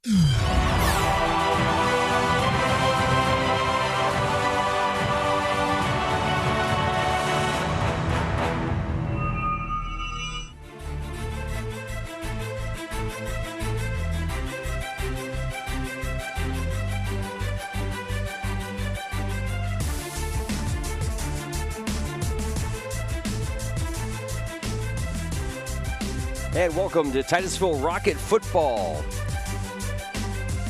And welcome to Titusville Rocket Football.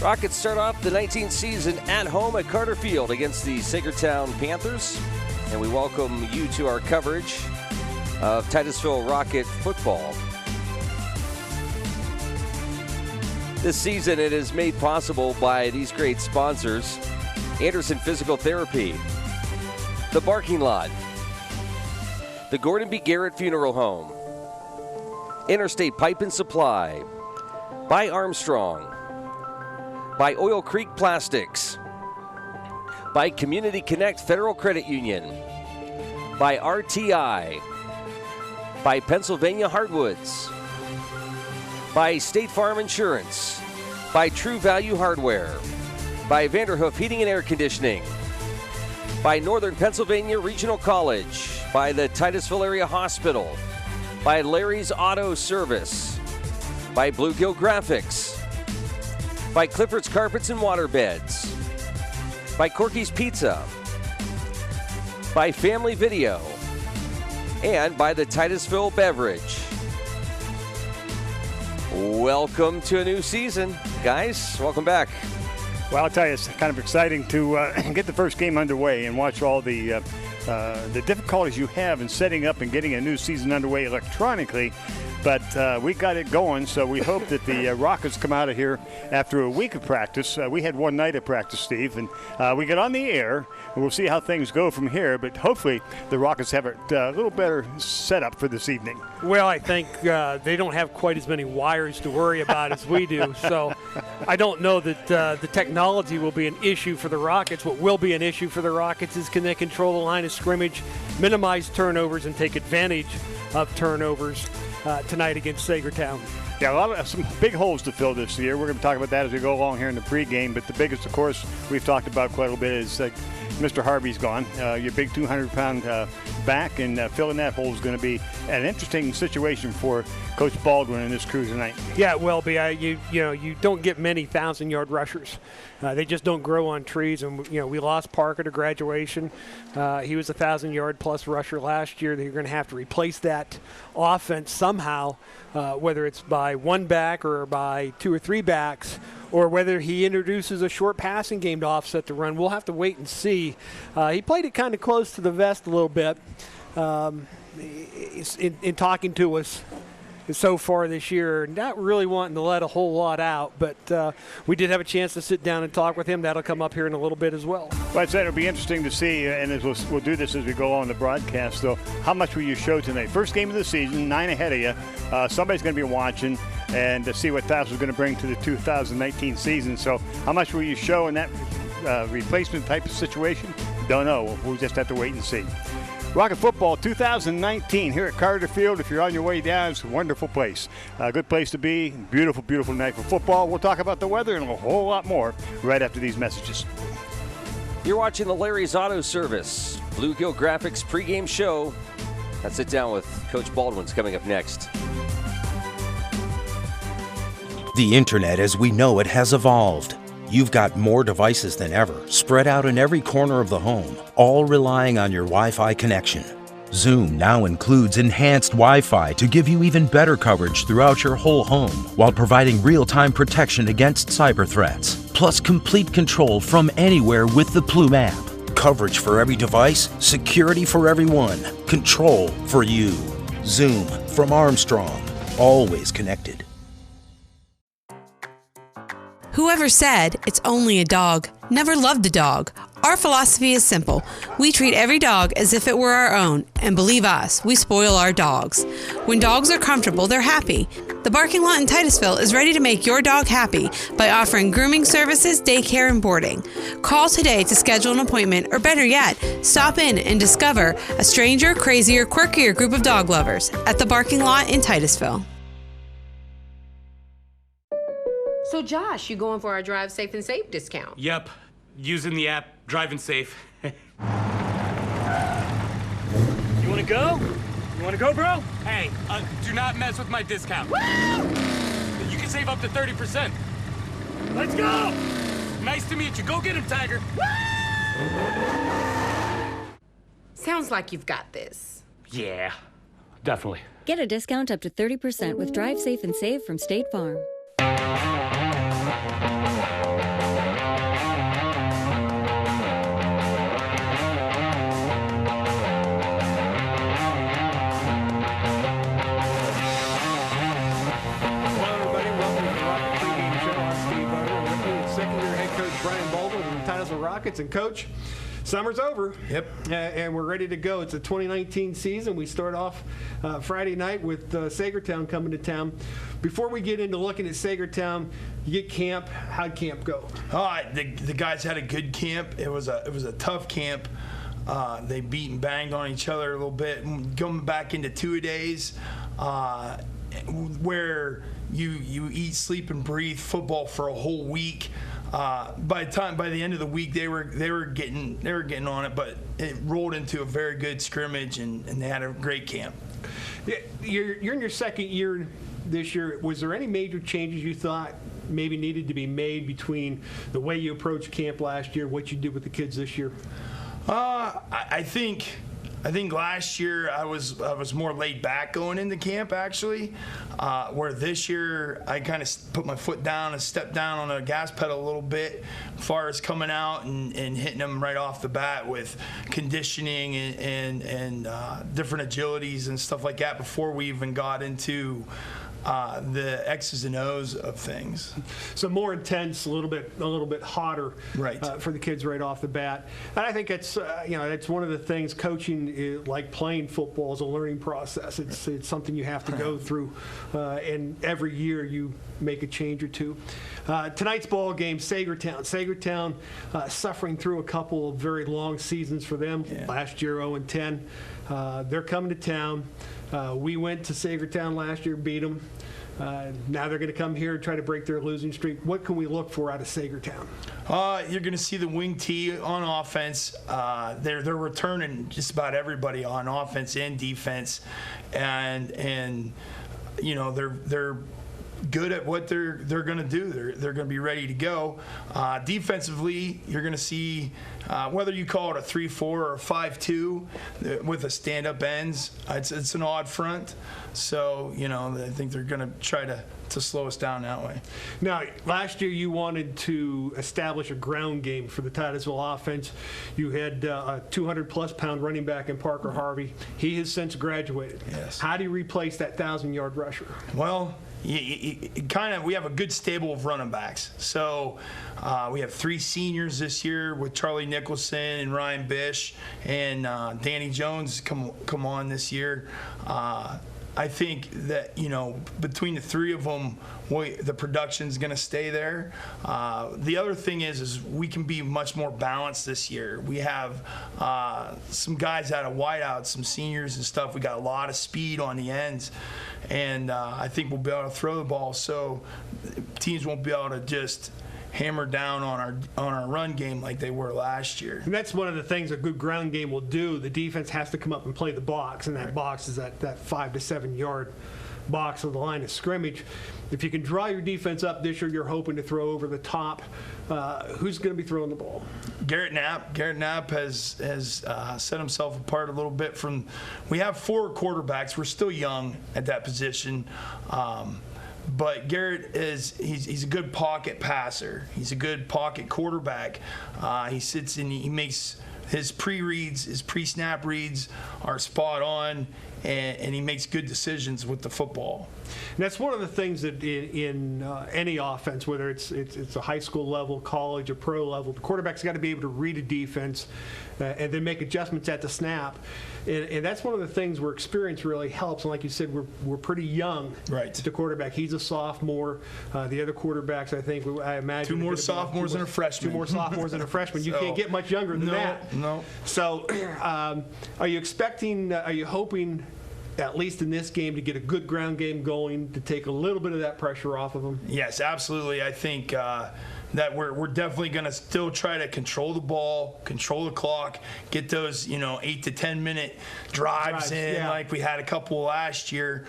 Rockets start off the 19th season at home at Carter Field against the Saegertown Panthers. And we welcome you to our coverage of Titusville Rocket Football. This season it is made possible by these great sponsors: Anderson Physical Therapy, The Barking Lot, the Gordon B. Garrett Funeral Home, Interstate Pipe and Supply, by Armstrong, by Oil Creek Plastics, by Community Connect Federal Credit Union, by RTI, by Pennsylvania Hardwoods, by State Farm Insurance, by True Value Hardware, by Vanderhoof Heating and Air Conditioning, by Northern Pennsylvania Regional College, by the Titusville Area Hospital, by Larry's Auto Service, by Bluegill Graphics, by Clifford's Carpets and Waterbeds, by Corky's Pizza, by Family Video, and by the Titusville Beverage. Welcome to a new season, guys. Welcome back. Well, I'll tell you, it's kind of exciting to get the first game underway and watch all the difficulties you have in setting up and getting a new season underway electronically. But we got it going, so we hope that the Rockets come out of here after a week of practice. We had one night of practice, Steve, and we get on the air, and we'll see how things go from here. But hopefully the Rockets have a little better setup for this evening. Well, I think they don't have quite as many wires to worry about as we do, so I don't know that the technology will be an issue for the Rockets. What will be an issue for the Rockets is can they control the line of scrimmage, minimize turnovers, and take advantage of turnovers tonight against Saegertown. Yeah, some big holes to fill this year. We're going to talk about that as we go along here in the pregame. But the biggest, of course, we've talked about quite a bit is Mr. Harvey's gone. Your big 200-pound back, and filling that hole is going to be an interesting situation for Coach Baldwin and his crew tonight. Yeah, it will be. You don't get many 1,000-yard rushers. They just don't grow on trees. And we lost Parker to graduation. He was a 1,000-yard plus rusher last year. They're going to have to replace that offense somehow, whether it's by one back or by two or three backs, or whether he introduces a short passing game to offset the run. We'll have to wait and see. He played it kind of close to the vest a little bit in talking to us so far this year, not really wanting to let a whole lot out, but we did have a chance to sit down and talk with him. That'll come up here in a little bit as well. Well, I said it'll be interesting to see, and we'll do this as we go on the broadcast, though. How much will you show tonight? First game of the season, 9 ahead of you. Somebody's going to be watching and to see what Titusville's going to bring to the 2019 season. So how much will you show in that replacement type of situation? Don't know. We'll just have to wait and see. Rocket Football 2019 here at Carter Field. If you're on your way down, it's a wonderful place. A good place to be. Beautiful, beautiful night for football. We'll talk about the weather and a whole lot more right after these messages. You're watching the Larry's Auto Service Bluegill Graphics pregame show. Let's sit down with Coach Baldwin's coming up next. The internet as we know it has evolved. You've got more devices than ever, spread out in every corner of the home, all relying on your Wi-Fi connection. Zoom now includes enhanced Wi-Fi to give you even better coverage throughout your whole home, while providing real-time protection against cyber threats, plus complete control from anywhere with the Plume app. Coverage for every device, security for everyone, control for you. Zoom from Armstrong, always connected. Whoever said it's only a dog never loved a dog. Our philosophy is simple. We treat every dog as if it were our own, and believe us, we spoil our dogs. When dogs are comfortable, they're happy. The Barking Lot in Titusville is ready to make your dog happy by offering grooming services, daycare, and boarding. Call today to schedule an appointment, or better yet, stop in and discover a stranger, crazier, quirkier group of dog lovers at the Barking Lot in Titusville. So, Josh, you going for our Drive Safe and Safe discount? Yep. Using the app, driving safe. You want to go? You want to go, bro? Hey, do not mess with my discount. Woo! You can save up to 30%. Let's go! Nice to meet you. Go get him, Tiger. Sounds like you've got this. Yeah, definitely. Get a discount up to 30% with Drive Safe and Save from State Farm. Rockets. And Coach, summer's over. Yep. And we're ready to go. It's a 2019 season. We start off Friday night with Saegertown coming to town. Before we get into looking at Saegertown, you get camp. How'd camp go? The guys had a good camp. It was a tough camp. They beat and banged on each other a little bit. Going back into 2-a-days, where you eat, sleep, and breathe football for a whole week. By the end of the week, they were getting on it, but it rolled into a very good scrimmage, and they had a great camp. Yeah, you're in your second year this year. Was there any major changes you thought maybe needed to be made between the way you approached camp last year, what you did with the kids this year? I think last year I was more laid back going into camp, actually, where this year I kind of put my foot down and stepped down on the gas pedal a little bit as far as coming out and hitting them right off the bat with conditioning and different agilities and stuff like that before we even got into the X's and O's of things. So more intense, a little bit hotter, right, for the kids right off the bat. And I think it's that's one of the things. Coaching is, like playing football, is a learning process. It's something you have to go through, and every year you make a change or two. Tonight's ball game, Saegertown. Saegertown suffering through a couple of very long seasons for them. Yeah. Last year 0-10. They're coming to town. We went to Saegertown last year, beat them. Now they're going to come here and try to break their losing streak. What can we look for out of Saegertown? You're going to see the wing T on offense. They're returning just about everybody on offense and defense, and you know they're good at what they're going to do. They're going to be ready to go. Defensively, you're going to see whether you call it a 3-4 or a 5-2 with a stand-up ends. It's an odd front, so I think they're going to try to slow us down that way. Now, last year you wanted to establish a ground game for the Titusville offense. You had a 200-plus pound running back in Parker Harvey. He has since graduated. Yes. How do you replace that 1,000-yard rusher? Well, we have a good stable of running backs. So we have 3 seniors this year with Charlie Nicholson and Ryan Bish, and Danny Jones come on this year. I think that between the 3 of them, the production's going to stay there. The other thing is we can be much more balanced this year. We have some guys out of wideouts, some seniors and stuff. We got a lot of speed on the ends, and I think we'll be able to throw the ball, so teams won't be able to just hammer down on our run game like they were last year. And that's one of the things a good ground game will do. The defense has to come up and play the box, and that box is that 5 to 7 yard box of the line of scrimmage. If you can draw your defense up this year, you're hoping to throw over the top. Who's going to be throwing the ball? Garrett Knapp. Garrett Knapp has set himself apart a little bit from. We have 4 quarterbacks. We're still young at that position. But Garrett he's a good pocket passer. He's a good pocket quarterback. He sits and he makes his pre-reads, his pre-snap reads are spot on, and he makes good decisions with the football. And that's one of the things that in any offense, whether it's a high school level, college, or pro level, the quarterback's got to be able to read a defense and then make adjustments at the snap. And that's one of the things where experience really helps. And like you said, we're pretty young. Right. The quarterback, he's a sophomore. The other quarterbacks, I imagine. 2 more sophomores and a freshman. 2 more sophomores and a freshman. You can't get much younger than that. No. So are you hoping at least in this game, to get a good ground game going, to take a little bit of that pressure off of them? Yes, absolutely. I think that we're definitely going to still try to control the ball, control the clock, get those 8 to 10 minute drives in like we had a couple last year.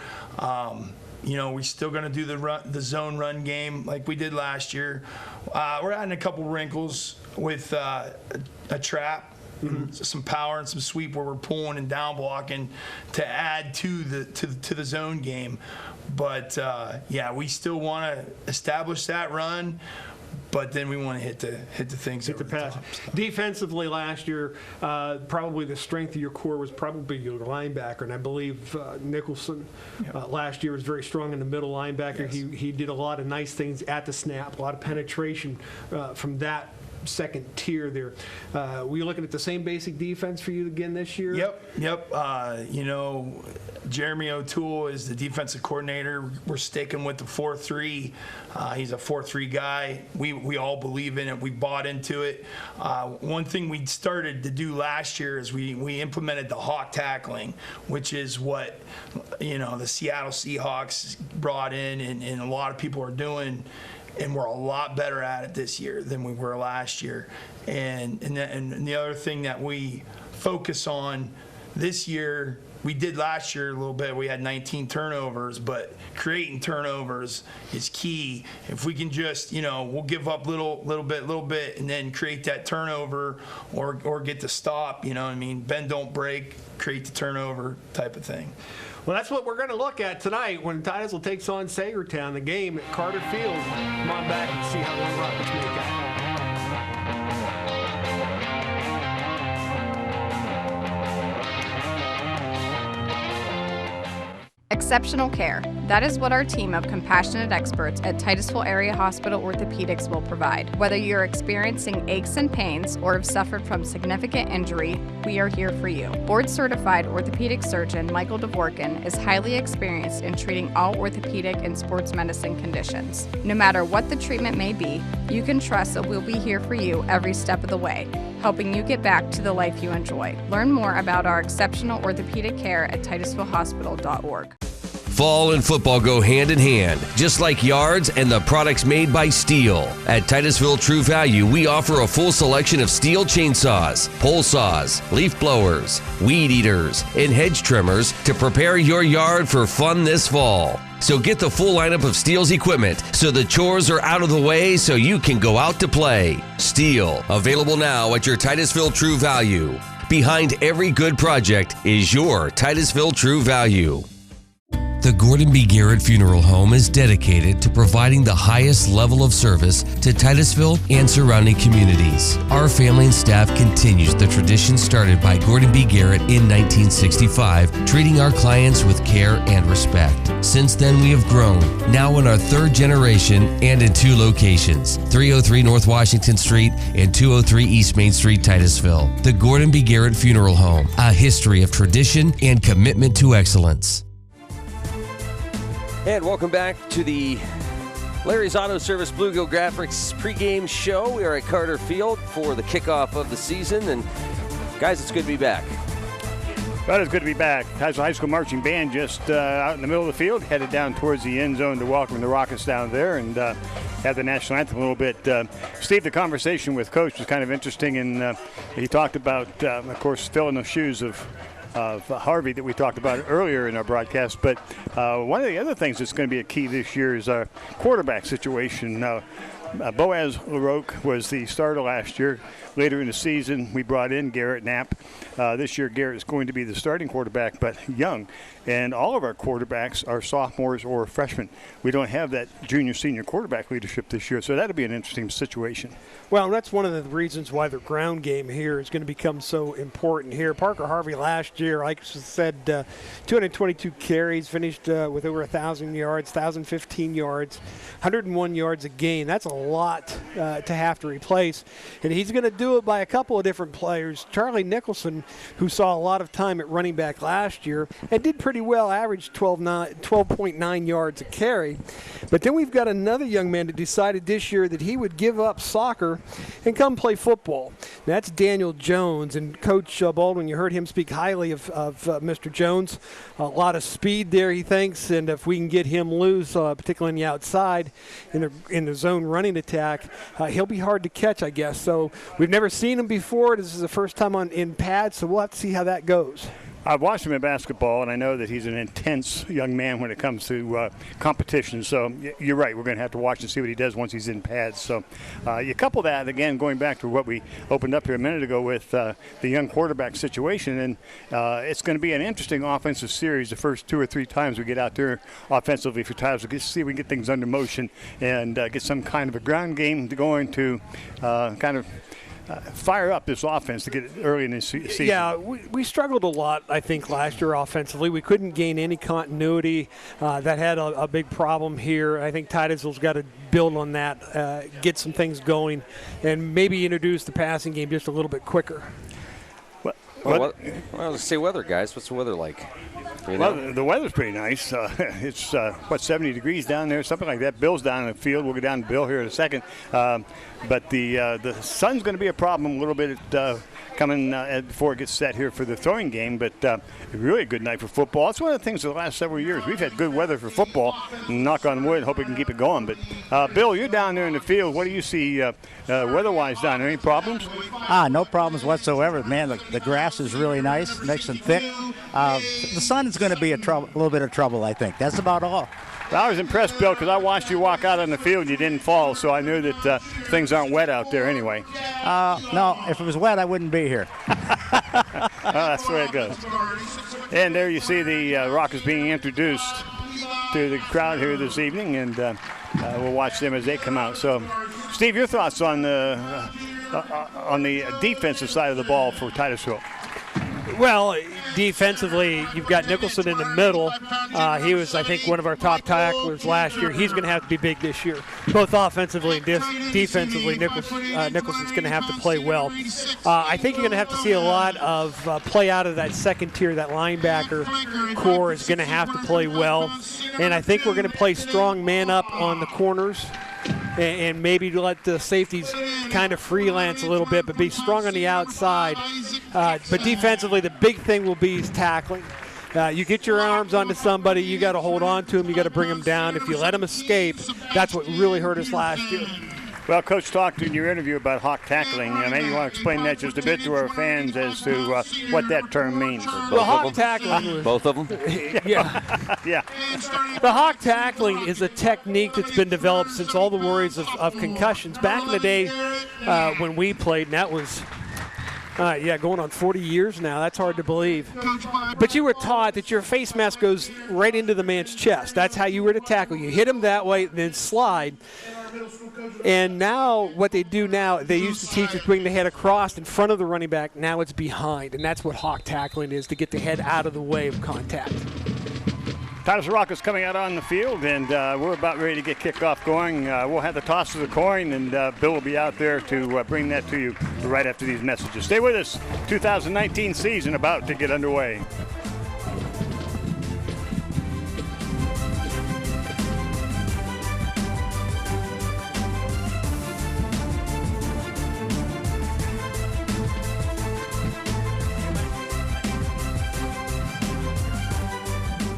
We're still going to do the zone run game like we did last year. We're adding a couple wrinkles with a trap, some power and some sweep where we're pulling and down blocking to add to the zone game. But we still want to establish that run. But then we want to hit the things over the pass. Defensively last year, probably the strength of your core was probably your linebacker, and I believe Nicholson last year was very strong in the middle linebacker. Yes. He did a lot of nice things at the snap, a lot of penetration from that second tier there. Were you looking at the same basic defense for you again this year? Yep. Jeremy O'Toole is the defensive coordinator. We're sticking with the 4-3. He's a 4-3 guy. We all believe in it. We bought into it. One thing we started to do last year is we implemented the hawk tackling, which is what the Seattle Seahawks brought in, and a lot of people are doing. And we're a lot better at it this year than we were last year. And the other thing that we focus on this year, we did last year a little bit. We had 19 turnovers, but creating turnovers is key. If we can just, we'll give up little bit, and then create that turnover or get the stop. Bend, don't break, create the turnover type of thing. Well, that's what we're going to look at tonight when Titusville takes on Saegertown, the game at Carter Field. Come on back and see how the Rockets make out. Exceptional care. That is what our team of compassionate experts at Titusville Area Hospital Orthopedics will provide. Whether you're experiencing aches and pains or have suffered from significant injury, we are here for you. Board-certified orthopedic surgeon Michael Dvorkin is highly experienced in treating all orthopedic and sports medicine conditions. No matter what the treatment may be, you can trust that we'll be here for you every step of the way, helping you get back to the life you enjoy. Learn more about our exceptional orthopedic care at titusvillehospital.org. Fall and football go hand in hand, just like yards and the products made by Steel. At Titusville True Value, we offer a full selection of Steel chainsaws, pole saws, leaf blowers, weed eaters, and hedge trimmers to prepare your yard for fun this fall. So get the full lineup of Steel's equipment so the chores are out of the way so you can go out to play. Steel, available now at your Titusville True Value. Behind every good project is your Titusville True Value. The Gordon B. Garrett Funeral Home is dedicated to providing the highest level of service to Titusville and surrounding communities. Our family and staff continues the tradition started by Gordon B. Garrett in 1965, treating our clients with care and respect. Since then, we have grown, now in our third generation and in 2 locations, 303 North Washington Street and 203 East Main Street, Titusville. The Gordon B. Garrett Funeral Home, a history of tradition and commitment to excellence. And welcome back to the Larry's Auto Service Bluegill Graphics pregame show. We are at Carter Field for the kickoff of the season. And guys, it's good to be back. Well, it's good to be back. Titusville High School Marching Band just out in the middle of the field, headed down towards the end zone to welcome the Rockets down there and have the national anthem a little bit. Steve, the conversation with Coach was kind of interesting, and he talked about, of course, filling the shoes of Harvey that we talked about earlier in our broadcast. But one of the other things that's going to be a key this year is our quarterback situation. Boaz LaRoque was the starter last year. Later in the season, we brought in Garrett Knapp. This year, Garrett is going to be the starting quarterback, but young. And all of our quarterbacks are sophomores or freshmen. We don't have that junior-senior quarterback leadership this year, so that'll be an interesting situation. Well, that's one of the reasons why the ground game here is going to become so important here. Parker Harvey last year, like I said, 222 carries, finished with over 1,000 yards, 1,015 yards, 101 yards a game. That's a lot to have to replace. And he's going to do it by a couple of different players. Charlie Nicholson, who saw a lot of time at running back last year and did pretty pretty well, averaged 12.9 yards a carry. But then we've got another young man that decided this year that he would give up soccer and come play football. That's Daniel Jones. And Coach Baldwin, you heard him speak highly of Mr. Jones. A lot of speed there, he thinks, and if we can get him loose, particularly on the outside in the zone running attack, he'll be hard to catch, I guess. So we've never seen him before. This is the first time in pads, so we'll have to see how that goes. I've watched him in basketball, and I know that he's an intense young man when it comes to competition. So you're right. We're going to have to watch and see what he does once he's in pads. So you couple that, again, going back to what we opened up here a minute ago with the young quarterback situation, and it's going to be an interesting offensive series the first 2 or 3 times we get out there offensively for Tigers. We'll see if we can get things under motion and get some kind of a ground game going to kind of fire up this offense to get it early in this season. Yeah, we struggled a lot, I think, last year offensively. We couldn't gain any continuity. That had a big problem here. I think Titusville's got to build on that, get some things going, and maybe introduce the passing game just a little bit quicker. Let's say weather, guys. What's the weather like? Well, the weather's pretty nice. It's, 70 degrees down there, something like that. Bill's down in the field. We'll go down to Bill here in a second. But the sun's going to be a problem a little bit coming before it gets set here for the throwing game. But really a good night for football. That's one of the things the last several years. We've had good weather for football. Knock on wood, hope we can keep it going. But, Bill, you're down there in the field. What do you see weather-wise down there? Any problems? No problems whatsoever. Man, the grass is really nice and thick. The sun is going to be a little bit of trouble, I think. That's about all. Well, I was impressed, Bill, because I watched you walk out on the field and you didn't fall, so I knew that things aren't wet out there anyway. No, if it was wet, I wouldn't be here. That's the way it goes. And there you see the Rockets being introduced to the crowd here this evening, and we'll watch them as they come out. So, Steve, your thoughts on the defensive side of the ball for Titusville? Well, defensively, you've got Nicholson in the middle. He was, I think, one of our top tacklers last year. He's going to have to be big this year, both offensively and defensively. Nicholson's going to have to play well. I think you're going to have to see a lot of play out of that second tier. That linebacker core is going to have to play well. And I think we're going to play strong man up on the corners and maybe let the safeties kind of freelance a little bit, but be strong on the outside. But defensively, the big thing will be tackling. You get your arms onto somebody, you got to hold on to them, you got to bring them down. If you let them escape, that's what really hurt us last year. Well, Coach talked in your interview about hawk tackling, and maybe you want to explain that just a bit to our fans as to what that term means. Well, hawk tackling. Both of them? Yeah. Yeah. The hawk tackling is a technique that's been developed since all the worries of concussions. Back in the day when we played, and that was going on 40 years now. That's hard to believe. But you were taught that your face mask goes right into the man's chest. That's how you were to tackle. You hit him that way, then slide. And now what they do now, they used to teach us bring the head across in front of the running back. Now it's behind, and that's what hawk tackling is, to get the head out of the way of contact. Titusville Rockets coming out on the field, and we're about ready to get kickoff going. We'll have the toss of the coin, and Bill will be out there to bring that to you right after these messages. Stay with us. 2019 season about to get underway.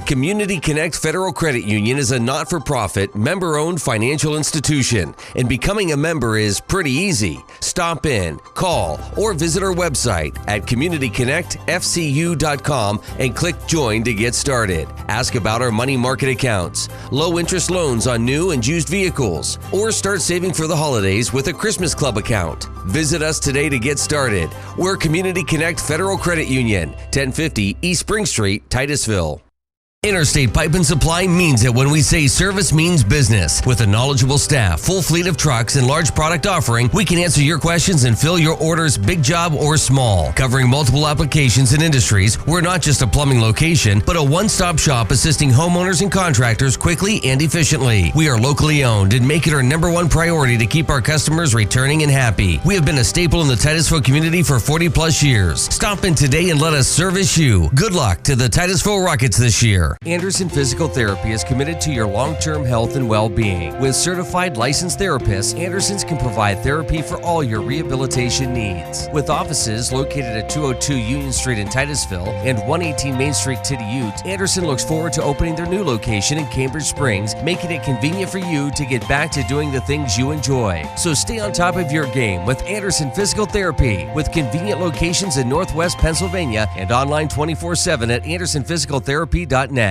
Community Connect Federal Credit Union is a not-for-profit, member-owned financial institution, and becoming a member is pretty easy. Stop in, call, or visit our website at communityconnectfcu.com and click Join to get started. Ask about our money market accounts, low-interest loans on new and used vehicles, or start saving for the holidays with a Christmas Club account. Visit us today to get started. We're Community Connect Federal Credit Union, 1050 East Spring Street, Titusville. Interstate Pipe and Supply means it when we say service means business. With a knowledgeable staff, full fleet of trucks, and large product offering, we can answer your questions and fill your orders, big job or small. Covering multiple applications and industries, we're not just a plumbing location, but a one-stop shop assisting homeowners and contractors quickly and efficiently. We are locally owned and make it our #1 priority to keep our customers returning and happy. We have been a staple in the Titusville community for 40-plus years. Stop in today and let us service you. Good luck to the Titusville Rockets this year. Anderson Physical Therapy is committed to your long-term health and well-being. With certified licensed therapists, Andersons can provide therapy for all your rehabilitation needs. With offices located at 202 Union Street in Titusville and 118 Main Street, Tidiute, Anderson looks forward to opening their new location in Cambridge Springs, making it convenient for you to get back to doing the things you enjoy. So stay on top of your game with Anderson Physical Therapy, with convenient locations in Northwest Pennsylvania and online 24/7 at andersonphysicaltherapy.net.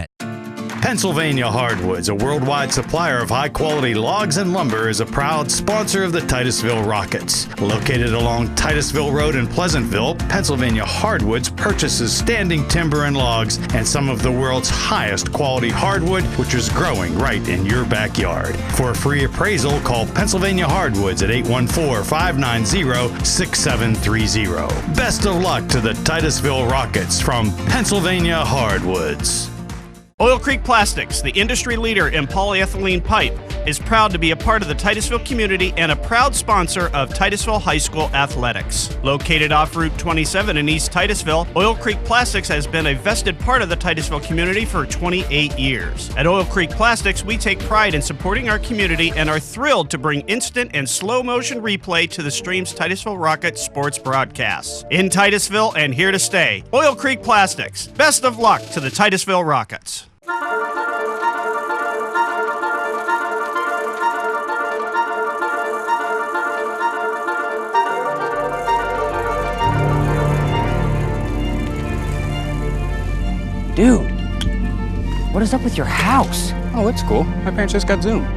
Pennsylvania Hardwoods, a worldwide supplier of high-quality logs and lumber, is a proud sponsor of the Titusville Rockets. Located along Titusville Road in Pleasantville, Pennsylvania Hardwoods purchases standing timber and logs and some of the world's highest quality hardwood, which is growing right in your backyard. For a free appraisal, call Pennsylvania Hardwoods at 814-590-6730. Best of luck to the Titusville Rockets from Pennsylvania Hardwoods. Oil Creek Plastics, the industry leader in polyethylene pipe, is proud to be a part of the Titusville community and a proud sponsor of Titusville High School athletics. Located off Route 27 in East Titusville, Oil Creek Plastics has been a vested part of the Titusville community for 28 years. At Oil Creek Plastics, we take pride in supporting our community and are thrilled to bring instant and slow motion replay to the stream's Titusville Rockets sports broadcasts. In Titusville and here to stay, Oil Creek Plastics. Best of luck to the Titusville Rockets. Dude, what is up with your house? Oh, it's cool. My parents just got Zoom.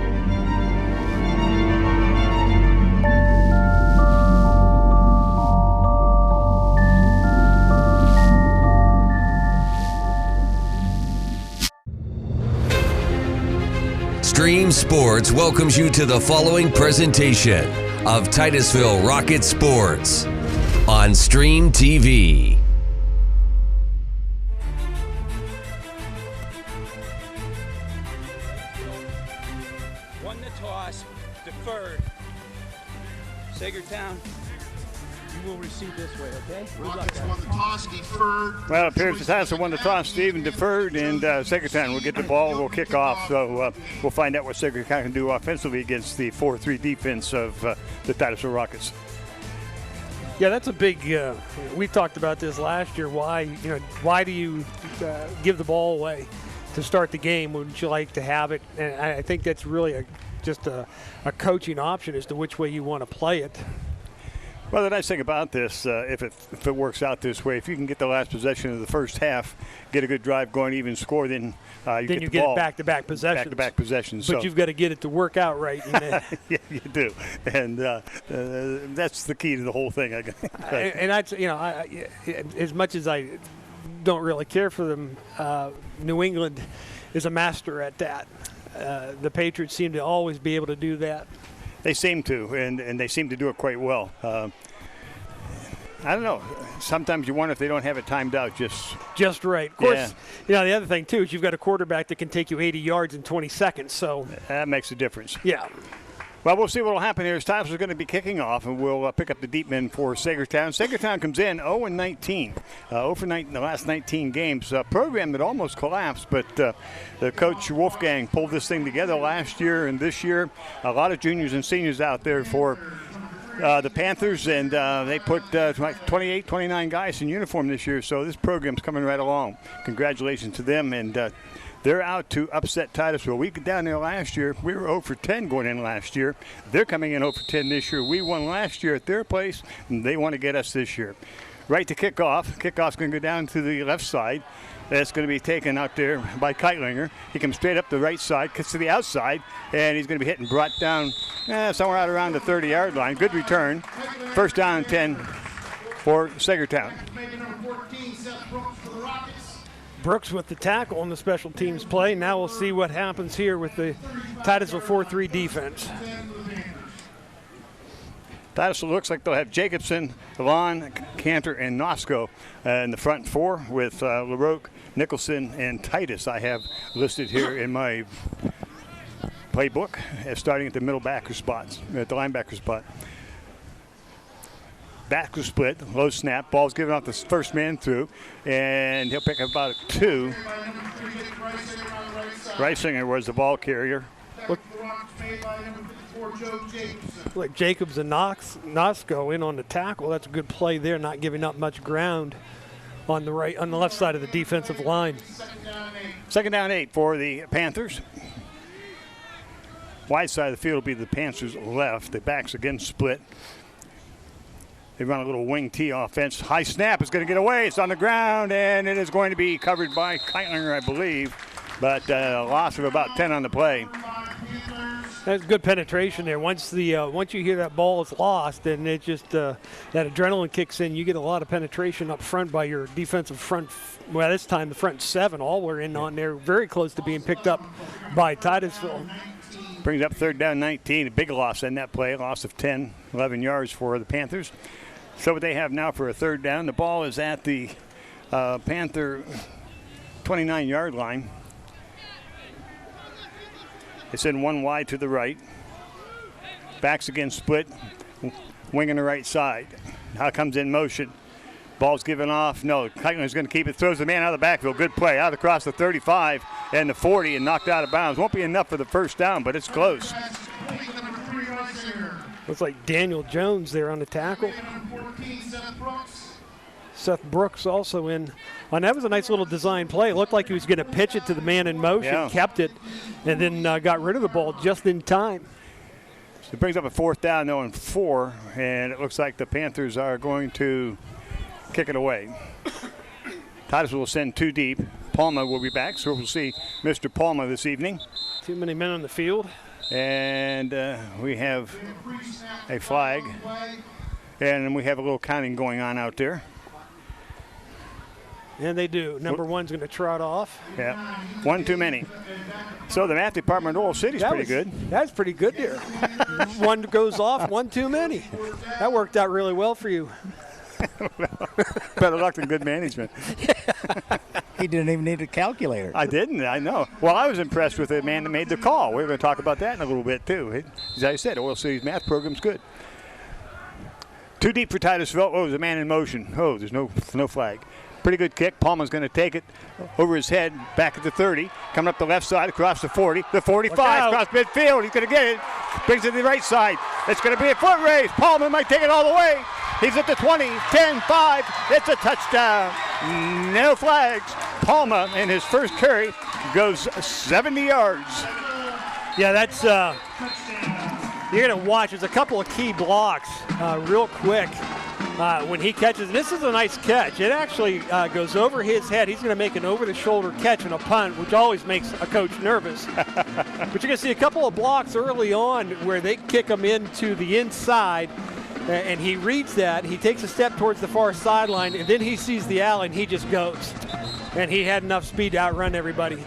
Stream Sports welcomes you to the following presentation of Titusville Rocket Sports on Stream TV. Won the toss, deferred. Saegertown, you will receive this way, okay? Rockets won the toss, deferred. Well, it appears the Titusville won the toss, Steve, and deferred, and Saegertown will get the ball. We'll kick off, so we'll find out what Saegertown can do offensively against the 4-3 defense of the Titusville Rockets. Yeah, that's a big. We talked about this last year. Why do you give the ball away to start the game? Wouldn't you like to have it? And I think that's really just a coaching option as to which way you want to play it. Well, the nice thing about this, if it works out this way, if you can get the last possession of the first half, get a good drive going, even score, then you get the ball. Back-to-back possessions. Back-to-back possessions. But you've got to get it to work out right. Yeah, you do, and that's the key to the whole thing, I guess. And as much as I don't really care for them, New England is a master at that. The Patriots seem to always be able to do that. They seem to, and they seem to do it quite well. I don't know. Sometimes you wonder if they don't have it timed out just right. Of course, the other thing, too, is you've got a quarterback that can take you 80 yards in 20 seconds. So that makes a difference. Yeah. Well, we'll see what will happen here as Titusville is going to be kicking off, and we'll pick up the deep men for Saegertown. Saegertown comes in 0-19, 0-9 in the last 19 games. A program that almost collapsed, but the coach Wolfgang pulled this thing together last year and this year. A lot of juniors and seniors out there for the Panthers, and they put 28, 29 guys in uniform this year, so this program's coming right along. Congratulations to them, and they're out to upset Titusville. We got down there last year. We were 0-10 going in last year. They're coming in 0-10 this year. We won last year at their place, and they want to get us this year. Right to kickoff. Kickoff's going to go down to the left side. That's going to be taken out there by Keitlinger. He comes straight up the right side, cuts to the outside, and he's going to be hit and brought down somewhere out around the 30-yard line. Good return. First down and 10 for Saegertown. Brooks with the tackle on the special teams play. Now we'll see what happens here with the Titusville 4-3 defense. Titusville looks like they'll have Jacobson, Levon, Cantor, and Nosco in the front four with LaRoque, Nicholson, and Titus. I have listed here in my playbook starting at the middle backer spots, at the linebacker spot. Backer split, low snap, ball's given off the first man through, and he'll pick up about a 2. Reisinger was the ball carrier. Like Jacobs and Nosco in on the tackle. That's a good play there, not giving up much ground on the left side of the defensive line. Second down 8 for the Panthers. Wide side of the field will be the Panthers left. The backs again split. They run a little wing T offense. High snap is going to get away. It's on the ground, and it is going to be covered by Keitlinger, I believe. But a loss of about 10 on the play. That's good penetration there. Once you hear that ball is lost, then it just that adrenaline kicks in. You get a lot of penetration up front by your defensive front. Well, this time the front 7 all were in on there, very close to being picked up by Titusville. Brings up third down 19. A big loss in that play. Loss of 10, 11 yards for the Panthers. So what they have now for a third down. The ball is at the Panther 29-yard line. It's in one wide to the right. Backs again split. Wing on the right side. Now comes in motion. Ball's given off. No, Keitlinger's going to keep it. Throws the man out of the backfield. Good play. Out across the 35 and the 40 and knocked out of bounds. Won't be enough for the first down, but it's close. Looks like Daniel Jones there on the tackle. Seth Brooks also in. And that was a nice little design play. It looked like he was going to pitch it to the man in motion, kept it, and then got rid of the ball just in time. So it brings up a fourth down, though, and 4, and it looks like the Panthers are going to kick it away. Titusville will send 2 deep. Palma will be back, so we'll see Mr. Palma this evening. Too many men on the field. And we have a flag, and we have a little counting going on out there. And they do. Number 1's going to trot off. Yeah, 1 too many. So the math department of Oil City's pretty good. That's pretty good there. 1 goes off, 1 too many. That worked out really well for you. Better luck than good management. He didn't even need a calculator. I didn't, I know. Well, I was impressed with the man that made the call. We're going to talk about that in a little bit, too. As I said, Oil City's math program's good. 2 deep for Titusville. Oh, there's a man in motion. Oh, there's no flag. Pretty good kick. Palma's going to take it over his head, back at the 30. Coming up the left side, across the 40. The 45, across midfield. He's going to get it. Brings it to the right side. It's going to be a foot race. Palma might take it all the way. He's at the 20, 10, 5. It's a touchdown. No flags. Palma, in his first carry, goes 70 yards. Yeah, that's you're going to watch. There's a couple of key blocks real quick. When he catches, this is a nice catch. It actually goes over his head. He's going to make an over-the-shoulder catch and a punt, which always makes a coach nervous. But you're going to see a couple of blocks early on where they kick him into the inside, and he reads that. He takes a step towards the far sideline, and then he sees the alley, and he just goes. And he had enough speed to outrun everybody.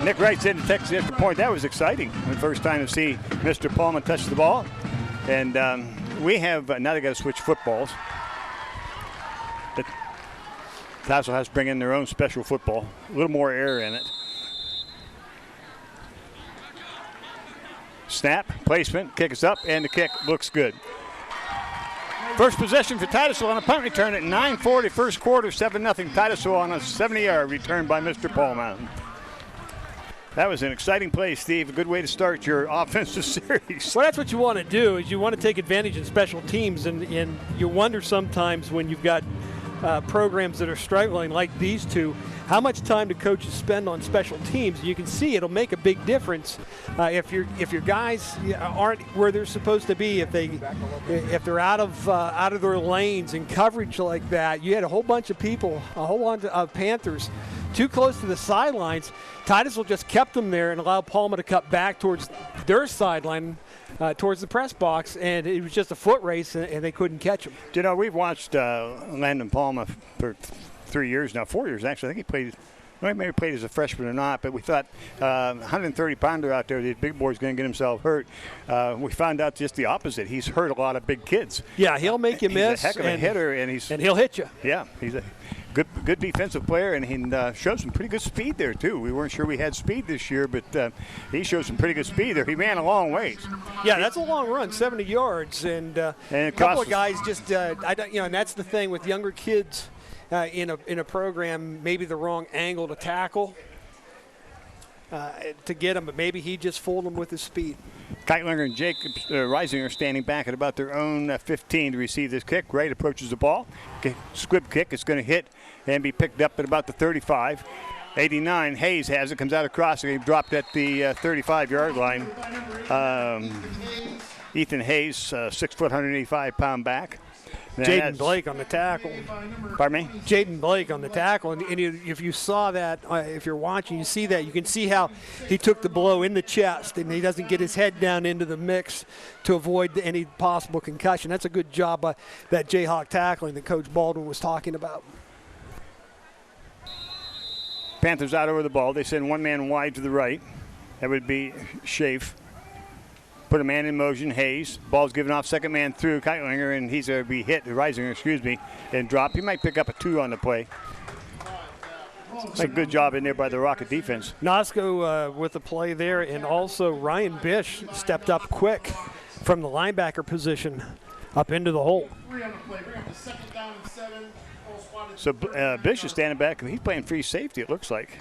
Nick Wright said in Texas extra point. That was exciting. The first time to see Mr. Palma touch the ball. And we have, now they got to switch footballs. Titusville has to bring in their own special football. A little more air in it. Snap, placement, kick is up, and the kick looks good. First possession for Titusville on a punt return at 9:40 first quarter, 7-0 Titusville on a 70-yard return by Mr. Palma. That was an exciting play, Steve. A good way to start your offensive series. Well, that's what you want to do, is you want to take advantage of special teams, and you wonder sometimes when you've got programs that are struggling like these two, how much time do coaches spend on special teams? You can see it'll make a big difference if your guys aren't where they're supposed to be. If they're out of their lanes and coverage like that. You had a whole bunch of people, a whole bunch of Panthers, too close to the sidelines. Titusville just kept them there and allowed Palma to cut back towards their sideline, towards the press box, and it was just a foot race, and they couldn't catch him. You know, we've watched Landon Palma for 3 years now, 4 years actually. I think he played. Well, he may have played as a freshman or not, but we thought 130-pounder out there, the big boy's going to get himself hurt. We found out just the opposite. He's hurt a lot of big kids. Yeah, he'll make you miss. He's a heck of a hitter, and he'll hit you. Yeah, he's a good defensive player, and he showed some pretty good speed there too. We weren't sure we had speed this year, but he showed some pretty good speed there. He ran a long ways. Yeah, that's a long run, 70 yards, and a couple of guys just, and that's the thing with younger kids. In a program, maybe the wrong angle to tackle to get him, but maybe he just fooled him with his speed. Keitlinger and Jacob Reisinger standing back at about their own 15 to receive this kick. Wright approaches the ball. Squib kick. It's going to hit and be picked up at about the 35. 89, Hayes has it. Comes out across. He dropped at the 35-yard line. Ethan Hayes, 6 foot, 185-pound back. Jaden Blake on the tackle. Pardon me? Jaden Blake on the tackle. And if you saw that, if you're watching, you see that. You can see how he took the blow in the chest, and he doesn't get his head down into the mix to avoid any possible concussion. That's a good job by that Jayhawk tackling that Coach Baldwin was talking about. Panthers out over the ball. They send one man wide to the right. That would be Schaaf. Put a man in motion, Hayes. Ball's given off, second man through Keitlinger, and he's going to be hit, Reisinger, and drop. He might pick up a 2 on the play. It's a good job in there by the Rocket defense. Nosco with the play there, and also Ryan Bish stepped up quick from the linebacker position up into the hole. So Bish is standing back. He's playing free safety, it looks like.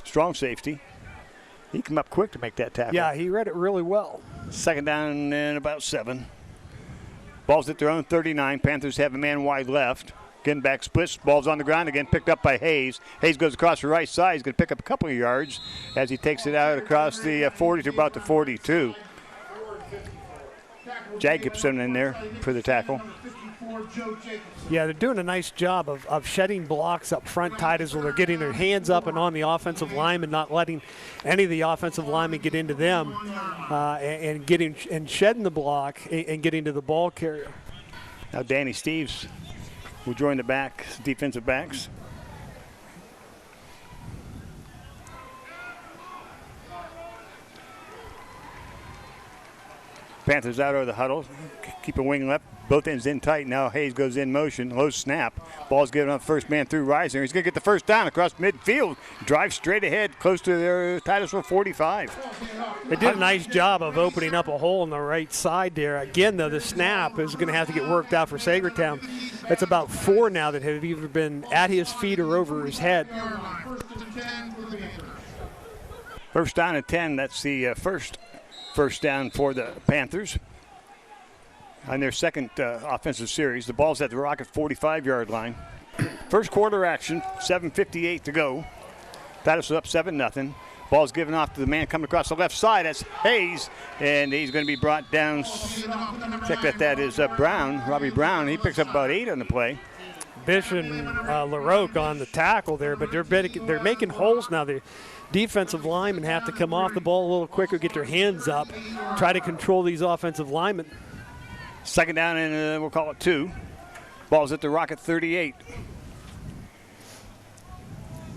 Strong safety. He came up quick to make that tackle. Yeah, he read it really well. Second down and about 7. Ball's at their own 39. Panthers have a man wide left. Getting back splits. Ball's on the ground again, picked up by Hayes. Hayes goes across the right side. He's going to pick up a couple of yards as he takes it out across the 40 to about the 42. Jacobson in there for the tackle. Yeah, they're doing a nice job of shedding blocks up front, Titusville. They're getting their hands up and on the offensive linemen, not letting any of the offensive linemen get into them, and shedding the block and getting to the ball carrier. Now Danny Steves will join the defensive backs. Panthers out over the huddle. Keep a wing left. Both ends in tight. Now Hayes goes in motion. Low snap. Ball's given up first man through Reisinger. He's going to get the first down across midfield. Drive straight ahead close to their Titusville 45. They did a nice job of opening up a hole on the right side there. Again, though, the snap is going to have to get worked out for Saegertown. That's about 4 now that have either been at his feet or over his head. First down at 10. That's the first down for the Panthers on their second offensive series. The ball's at the Rocket 45-yard line. First quarter action, 7:58 to go. Titusville up 7-0. Ball's given off to the man coming across the left side. That's Hayes, and he's going to be brought down. Check that is Brown, Robbie Brown. He picks up about 8 on the play. Bish and LaRoque on the tackle there, but they're making holes now. The defensive linemen have to come off the ball a little quicker, get their hands up, try to control these offensive linemen. Second down and we'll call it 2. Ball's at the Rocket 38.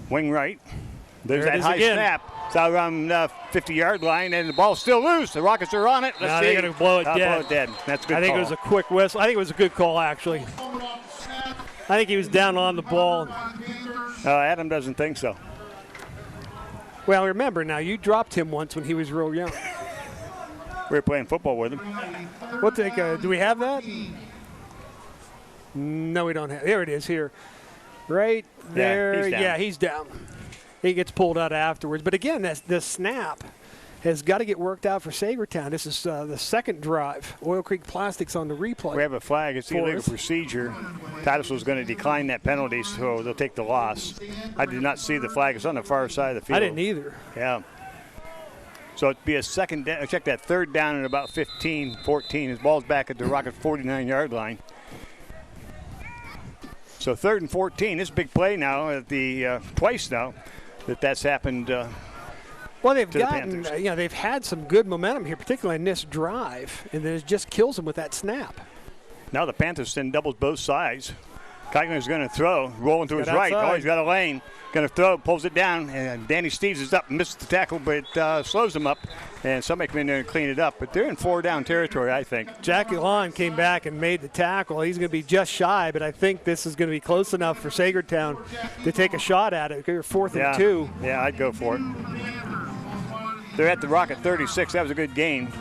Wing right. There's that high snap. It's out around 50-yard line, and the ball's still loose. The Rockets are on it. Let's see. They're going to blow it dead. Blow it dead. That's a good I think call. it was a quick whistle. I think it was a good call, actually. I think he was down on the ball. Adam doesn't think so. Well, remember now, you dropped him once when he was real young. We were playing football with him. We'll take do we have that? No, we don't have. There it is here. Right there. Yeah, he's down. He gets pulled out afterwards. But again, this snap has got to get worked out for Saegertown. This is the second drive. Oil Creek Plastics on the replay. We have a flag. It's illegal procedure. Titusville is going to decline that penalty, so they'll take the loss. I did not see the flag. It's on the far side of the field. I didn't either. Yeah. So it'd be a second down. Check that, third down at about 15-14. His ball's back at the Rocket 49-yard line. So 3rd and 14. This big play now at the twice now that's happened. Well, they've had some good momentum here, particularly in this drive, and then it just kills them with that snap. Now the Panthers send doubles both sides. Keigner's going to throw, rolling to his right. Oh, he's got a lane. Going to throw, pulls it down, and Danny Steves is up, missed the tackle, but slows him up, and somebody come in there and clean it up. But they're in 4-down territory, I think. Jackie Lawn came back and made the tackle. He's going to be just shy, but I think this is going to be close enough for Saegertown to take a shot at it. They're 4th and 2. Yeah, I'd go for it. They're at the Rocket 36. That was a good gain.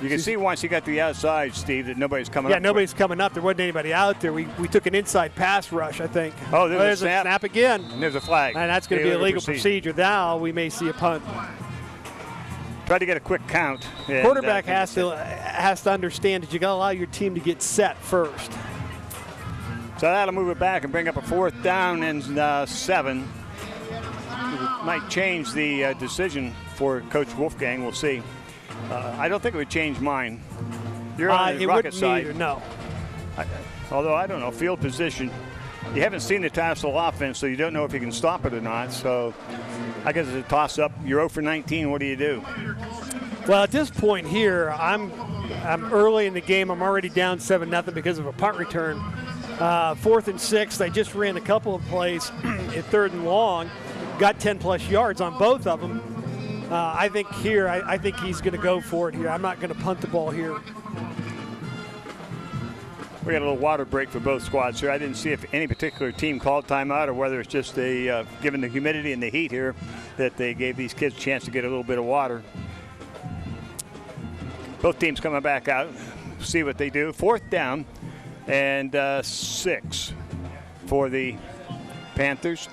You can see once he got to the outside, Steve, that nobody's coming up. Yeah, nobody's coming up. There wasn't anybody out there. We took an inside pass rush, I think. Oh, there's a snap again. And there's a flag. And that's going to be a legal procedure. Now we may see a punt. Try to get a quick count. Quarterback has to understand that you got to allow your team to get set first. So that'll move it back and bring up a 4th down and 7. It might change the decision for Coach Wolfgang. We'll see. I don't think it would change mine. You're on the Rocket side. Either, no. Although, I don't know, field position. You haven't seen the Tassel offense, so you don't know if you can stop it or not. So I guess it's a toss-up. You're 0 for 19. What do you do? Well, at this point here, I'm early in the game. I'm already down 7-0 because of a punt return. 4th and 6. I just ran a couple of plays at 3rd and long. Got 10-plus yards on both of them. I think here, I think he's going to go for it here. I'm not going to punt the ball here. We got a little water break for both squads here. I didn't see if any particular team called timeout or whether it's just given the humidity and the heat here that they gave these kids a chance to get a little bit of water. Both teams coming back out, see what they do. 4th down and 6 for the Panthers.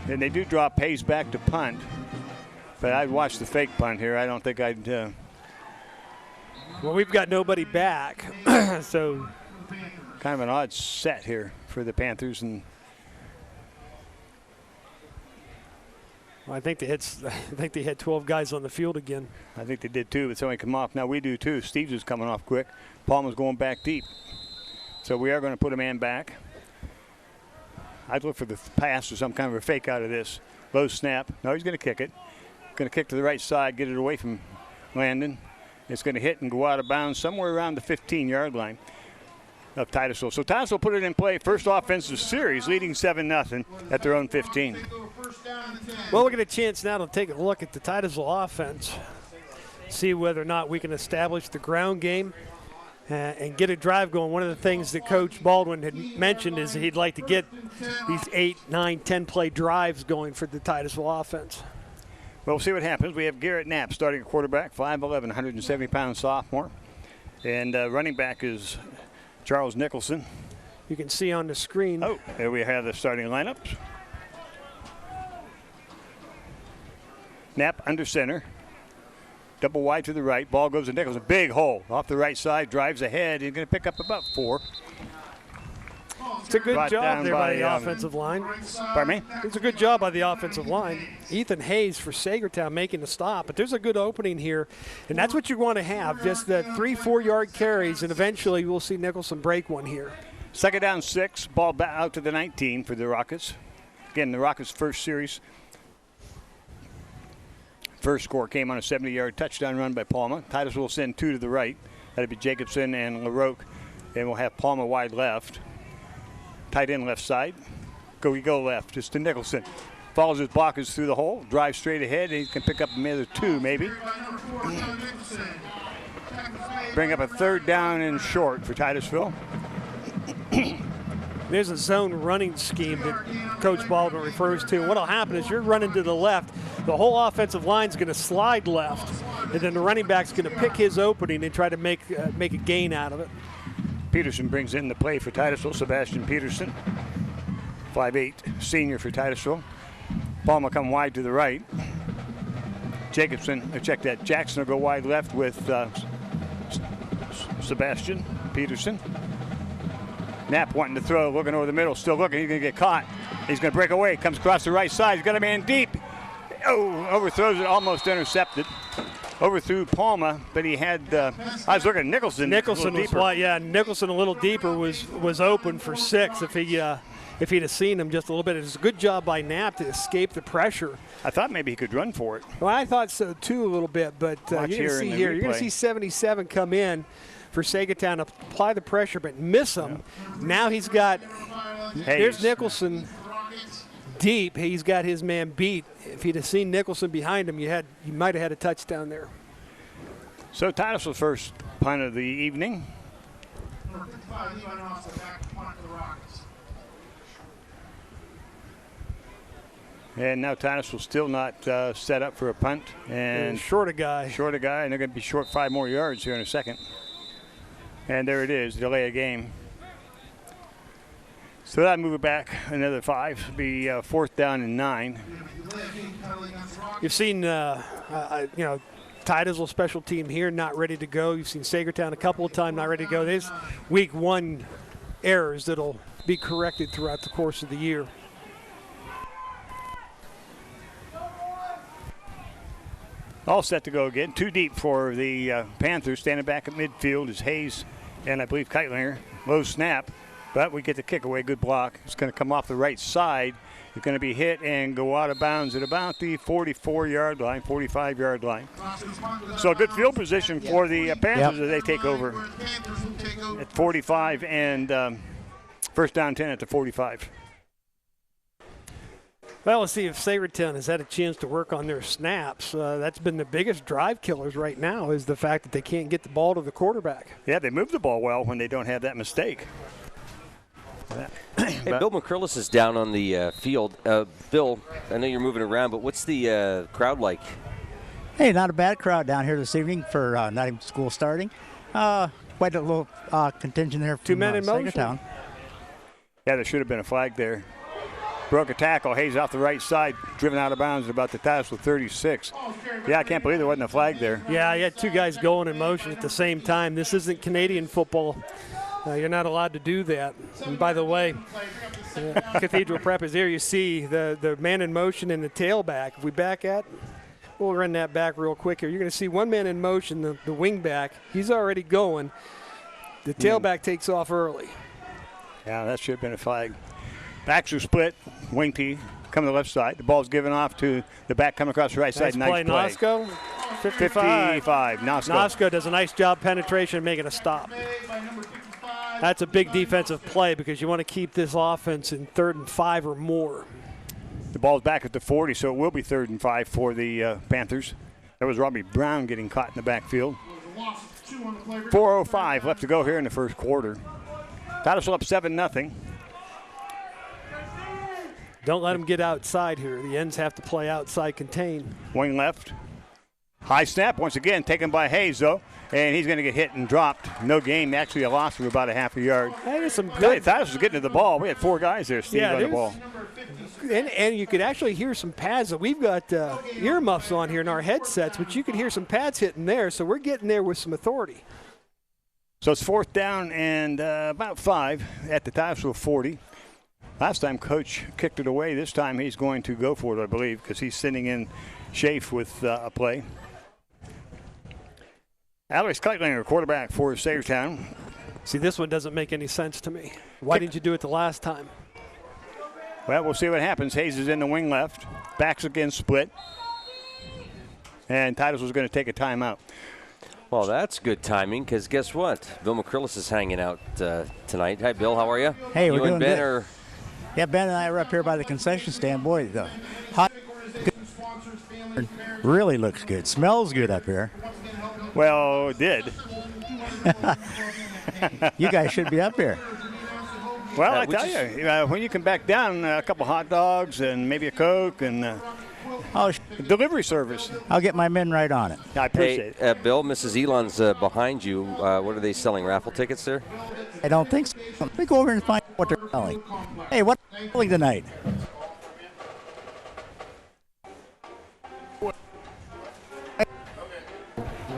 And they do drop Hayes back to punt. But I'd watch the fake punt here. I don't think I'd. Well, we've got nobody back, so kind of an odd set here for the Panthers, and well, I think they had 12 guys on the field again. I think they did too, but somebody come off. Now we do too. Steves is coming off quick. Palmer's going back deep, so we are going to put a man back. I'd look for the pass or some kind of a fake out of this. Low snap. No, he's going to kick it. Going to kick to the right side, get it away from Landon. It's going to hit and go out of bounds somewhere around the 15-yard line of Titusville. So Titusville put it in play. First offensive series, leading 7-0 at their own 15. Well, we'll get a chance now to take a look at the Titusville offense, see whether or not we can establish the ground game and get a drive going. One of the things that Coach Baldwin had mentioned is he'd like to get these 8, 9, 10-play drives going for the Titusville offense. Well, we'll see what happens. We have Garrett Knapp starting at quarterback, 5'11", 170-pound sophomore. And running back is Charles Nicholson. You can see on the screen. Oh, there we have the starting lineups. Knapp under center. Double wide to the right. Ball goes to Nicholson. Big hole off the right side. Drives ahead. He's going to pick up about 4. It's a good job there by the offensive line. Pardon me? It's a good job by the offensive line. Ethan Hayes for Saegertown making the stop. But there's a good opening here, and that's what you want to have, just the 3-4-yard carries, and eventually we'll see Nicholson break one here. 2nd down 6, ball back out to the 19 for the Rockets. Again, the Rockets' first series. First score came on a 70-yard touchdown run by Palma. Titus will send 2 to the right. That'll be Jacobson and LaRoque, and we'll have Palma wide left. Tight end left side. We go left. Just to Nicholson. Follows his blockers through the hole. Drives straight ahead. And he can pick up another 2 maybe. Bring up a 3rd down and short for Titusville. There's a zone running scheme that Coach Baldwin refers to. What'll happen is you're running to the left. The whole offensive line's going to slide left. And then the running back's going to pick his opening and try to make a gain out of it. Peterson brings in the play for Titusville. Sebastian Peterson, 5'8", senior for Titusville. Palma come wide to the right. Jacobson, check that. Jackson will go wide left with Sebastian Peterson. Knapp wanting to throw, looking over the middle, still looking. He's going to get caught. He's going to break away. Comes across the right side. He's got a man deep. Oh, overthrows it, almost intercepted. Overthrew Palma, but he had, I was looking at Nicholson. Nicholson was wide, yeah. Nicholson a little deeper was open for 6 if if he'd have seen him just a little bit. It's a good job by Knapp to escape the pressure. I thought maybe he could run for it. Well, I thought so too a little bit, but you're going to see here, you're going to see 77 come in for Saegertown, apply the pressure, but miss him. Yeah. Now he's got, there's Nicholson deep. He's got his man beat. If he'd have seen Nicholson behind him, you might have had a touchdown there. So Titusville's first punt of the evening. And now Titusville still not set up for a punt. And short a guy. Short a guy, and they're going to be short 5 more yards here in a second. And there it is, delay of game. So that'll move it back another 5. It'll be 4th down and 9. You've seen, Titusville special team here not ready to go. You've seen Saegertown a couple of times not ready to go. There's week 1 errors that'll be corrected throughout the course of the year. All set to go again. 2 deep for the Panthers. Standing back at midfield is Hayes and I believe Keitlinger. Low snap, but we get the kick away. Good block. It's going to come off the right side. It's going to be hit and go out of bounds at about the 44-yard line, 45-yard line. So a good field position for the Panthers as they take over at 45 and first down 10 at the 45. Well, let's see if Saegertown has had a chance to work on their snaps. That's been the biggest drive killers right now is the fact that they can't get the ball to the quarterback. Yeah, they move the ball well when they don't have that mistake. Hey, Bill McCrillis is down on the field. Bill, I know you're moving around, but what's the crowd like? Hey, not a bad crowd down here this evening for not even school starting. Quite a little contingent there from 2 men in motion. Saegertown. Yeah, there should have been a flag there. Broke a tackle. Hayes off the right side, driven out of bounds at about the Titusville 36. Yeah, I can't believe there wasn't a flag there. Yeah, you had 2 guys going in motion at the same time. This isn't Canadian football. You're not allowed to do that. And by the way, Cathedral Prep is there. You see the man in motion and the tailback. If we back at, we'll run that back real quick here. You're going to see 1 man in motion, the wing back. He's already going. The tailback takes off early. Yeah, that should have been a flag. Backs are split. Wing T coming to the left side. The ball's given off to the back coming across the right side. Nice play. Nosko. 55. Nosko does a nice job penetration making a stop. That's a big defensive play because you want to keep this offense in 3rd and 5 or more. The ball's back at the 40, so it will be 3rd and 5 for the Panthers. That was Robbie Brown getting caught in the backfield. 4:05 left to go here in the first quarter. Titusville up 7-0. Don't let them get outside here. The ends have to play outside contain. Wing left. High snap once again taken by Hayes, though. And he's going to get hit and dropped. No gain. Actually a loss of about a half a yard. Hey, there's some good. Titusville was getting to the ball. We had 4 guys there, Steve, on the ball. And you could actually hear some pads. We've got earmuffs on here in our headsets, but you could hear some pads hitting there. So we're getting there with some authority. So it's 4th down and about 5 at the Titusville 40. Last time Coach kicked it away. This time he's going to go for it, I believe, because he's sitting in Schaaf with a play. Alex Keitlinger, quarterback for Saegertown. See, this one doesn't make any sense to me. Why didn't you do it the last time? Well, we'll see what happens. Hayes is in the wing left. Backs again split. And Titusville's going to take a timeout. Well, that's good timing because guess what? Bill McCrillis is hanging out tonight. Hi, Bill. How are you? Hey, you we're doing and Ben good. Are yeah, Ben and I are up here by the concession stand. Boy, the hot really looks good. Smells good up here. Well, it did. You guys should be up here. Well, I tell you, when you come back down, a couple hot dogs and maybe a Coke and delivery service. I'll get my men right on it. I appreciate it. Bill, Mrs. Elon's behind you. What are they selling, raffle tickets there? I don't think so. Let me go over and find out what they're selling. Hey, what are they selling tonight?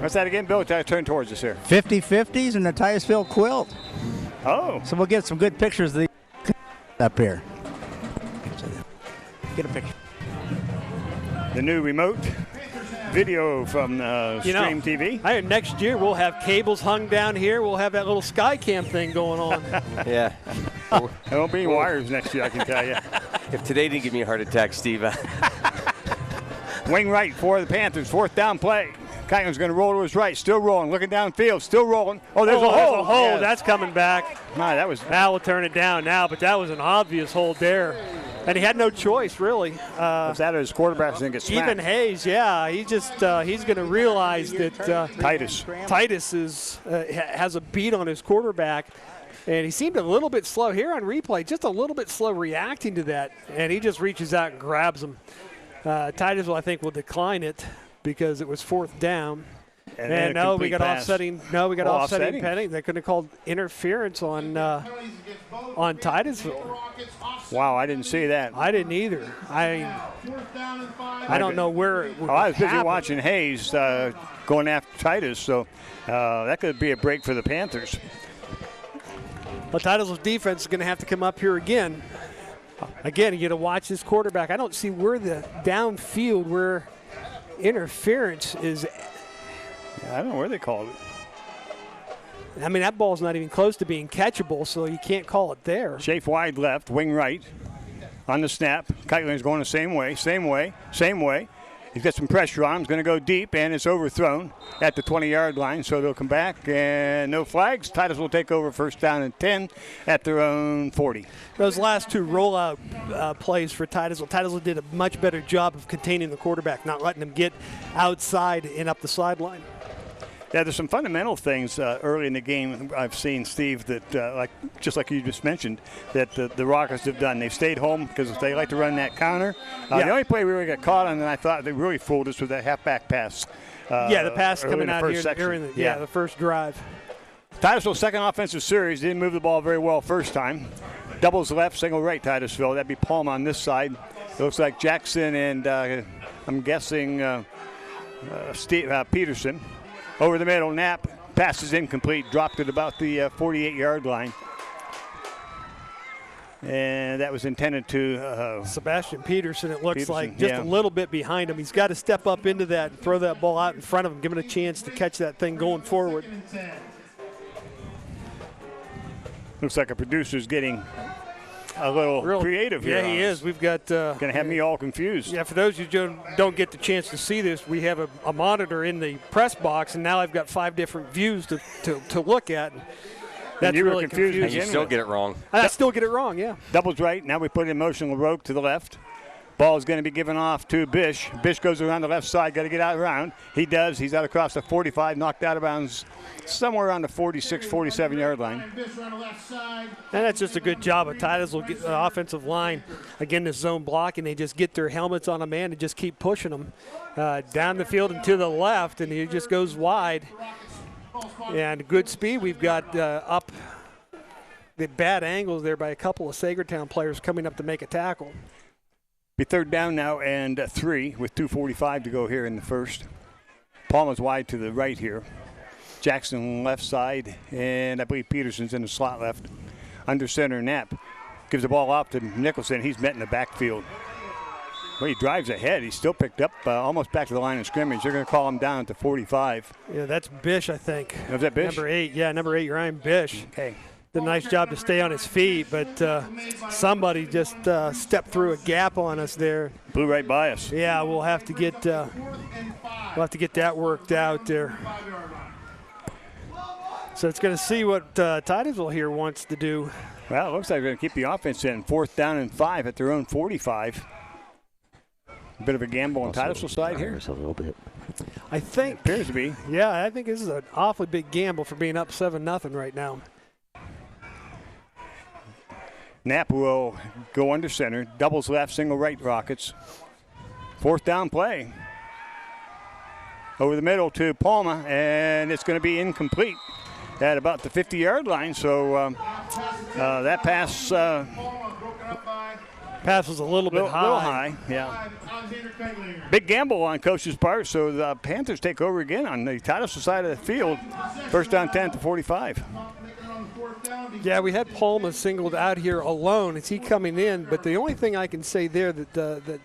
What's that again, Bill? Turn towards us here. 50/50s and the Titusville quilt. Oh. So we'll get some good pictures of the up here. Get a picture. The new remote. video from Stream TV. Next year we'll have cables hung down here. We'll have that little sky cam thing going on. Yeah. There won't be wires next year, I can tell you. If today didn't give me a heart attack, Steve. Wing right for the Panthers. 4th down play. Keichler's going to roll to his right. Still rolling. Looking downfield. Still rolling. Oh, there's a hole. Yes. That's coming back. Now we'll turn it down now, but that was an obvious hold there. And he had no choice, really. Was that his quarterback's going to get smacked? Even Hayes, yeah. He's going to realize that Titus has a beat on his quarterback. And he seemed a little bit slow here on replay, just a little bit slow reacting to that. And he just reaches out and grabs him. Titusville, I think, will decline it because it was 4th down. And no, we got offsetting. No, we got offsetting penalty. They couldn't have called interference on Titusville. Wow, I didn't see that. I didn't either. I don't know where it would I was busy happen. watching Hayes going after Titus, so that could be a break for the Panthers. Well, Titusville's defense is going to have to come up here again. Again, you got to watch this quarterback. I don't see where the downfield where interference is. I don't know where they called it. I mean, that ball's not even close to being catchable, so you can't call it there. Schaaf wide left, wing right on the snap. Keichler's going the same way. He's got some pressure on him. He's going to go deep, and it's overthrown at the 20-yard line, so they'll come back, and no flags. Titus will take over 1st down and 10 at their own 40. Those last two rollout plays for Titusville, Titusville did a much better job of containing the quarterback, not letting him get outside and up the sideline. Yeah, there's some fundamental things early in the game I've seen, Steve, that just like you just mentioned, that the Rockets have done. They've stayed home because they like to run that counter. The only play we really got caught on, and I thought they really fooled us, with that halfback pass. The pass coming out here section. the first drive. Titusville's second offensive series. Didn't move the ball very well first time. Doubles left, single right, Titusville. That'd be Palma on this side. It looks like Jackson and I'm guessing Peterson. Over the middle, Knapp passes incomplete, dropped at about the 48-yard line. And that was intended to Sebastian Peterson, it looks like, just a little bit behind him. He's got to step up into that and throw that ball out in front of him, give him a chance to catch that thing going forward. Looks like a producer's getting a little creative here. Yeah, he is. We've got going to have me all confused. Yeah, for those who don't get the chance to see this, we have a monitor in the press box, and now I've got 5 different views to look at. That's you really were confused. And you still get it wrong. I still get it wrong, yeah. Doubles right. Now we put in motion LaRoque to the left. Ball is going to be given off to Bish. Bish goes around the left side. Got to get out around. He does. He's out across the 45, knocked out of bounds somewhere around the 46, 47-yard line. And that's just a good job of Titusville offensive line. Again, this zone blocking, they just get their helmets on a man and just keep pushing them down the field and to the left, and he just goes wide. And good speed. We've got up the bad angles there by a couple of Saegertown players coming up to make a tackle. Be 3rd down now and 3 with 2:45 to go here in the first. Palma's wide to the right here. Jackson left side, and I believe Peterson's in the slot left. Under center, Knapp gives the ball off to Nicholson. He's met in the backfield. Well, he drives ahead. He's still picked up almost back to the line of scrimmage. They're going to call him down at the 45. Yeah, that's Bish, I think. Was that Bish? Number 8. Yeah, number 8, Ryan Bish. Okay. Did a nice job to stay on his feet, but somebody just stepped through a gap on us there. Blew right by us. Yeah, we'll have to get that worked out there. So it's going to see what Titusville here wants to do. Well, it looks like they're going to keep the offense in. 4th down and 5 at their own 45. A bit of a gamble on Titusville's side here. A little bit. I think. It appears to be. Yeah, I think this is an awfully big gamble for being up 7-0 right now. Knapp will go under center. Doubles left, single right, Rockets. 4th down play. Over the middle to Palma, and it's going to be incomplete at about the 50-yard line. So that pass was a little bit high. Little high, yeah. Big gamble on Coach's part, so the Panthers take over again on the Titusville side of the field. 1st down 10 to 45. Yeah, we had Palma singled out here alone. Is he coming in? But the only thing I can say there that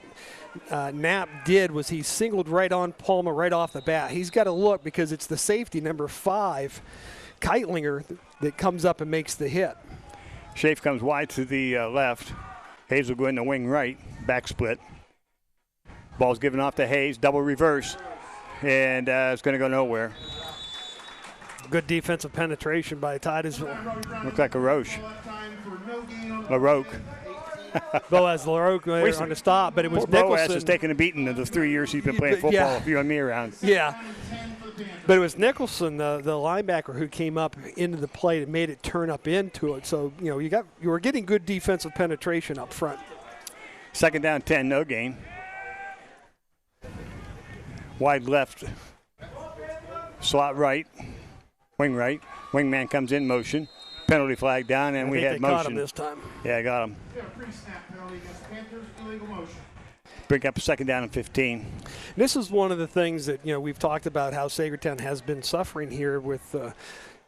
Knapp did was he singled right on Palmer right off the bat. He's got to look because it's the safety, number 5, Keitlinger, that comes up and makes the hit. Schaaf comes wide to the left. Hayes will go in the wing right, back split. Ball's given off to Hayes, double reverse, and it's going to go nowhere. Good defensive penetration by Titusville. Looks like a Roche. LaRoque. Boaz LaRoque on the stop, but it was Nicholson. Boaz has taken a beating in the 3 years he's been playing football, Yeah. you and me around. Yeah. But it was Nicholson, the linebacker, who came up into the plate and made it turn up into it. So, you know, you were getting good defensive penetration up front. 2nd down, 10, no gain. Wide left. Slot right. Wing right. Wingman comes in motion. Penalty flag down, and we had motion. Caught him this time. Yeah, I got him. Bring up 2nd down and 15. This is one of the things that, you know, we've talked about how Saegertown has been suffering here with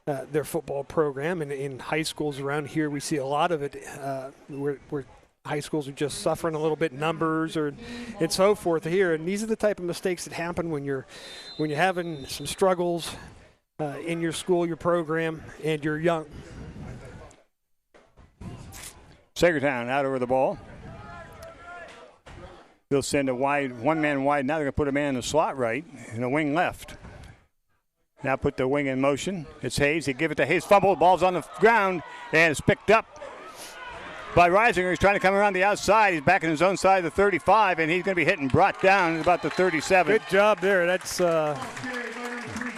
their football program. And in high schools around here, we see a lot of it where high schools are just suffering a little bit, numbers and so forth here. And these are the type of mistakes that happen when you're having some struggles in your school, your program, and you're young. Saegertown out over the ball. They'll send a wide, one man wide. Now they're going to put a man in the slot right and a wing left. Now put the wing in motion. It's Hayes. They give it to Hayes. Fumble. Ball's on the ground, and it's picked up by Reisinger. He's trying to come around the outside. He's back in his own side of the 35, and he's going to be hit and brought down at about the 37. Good job there. That's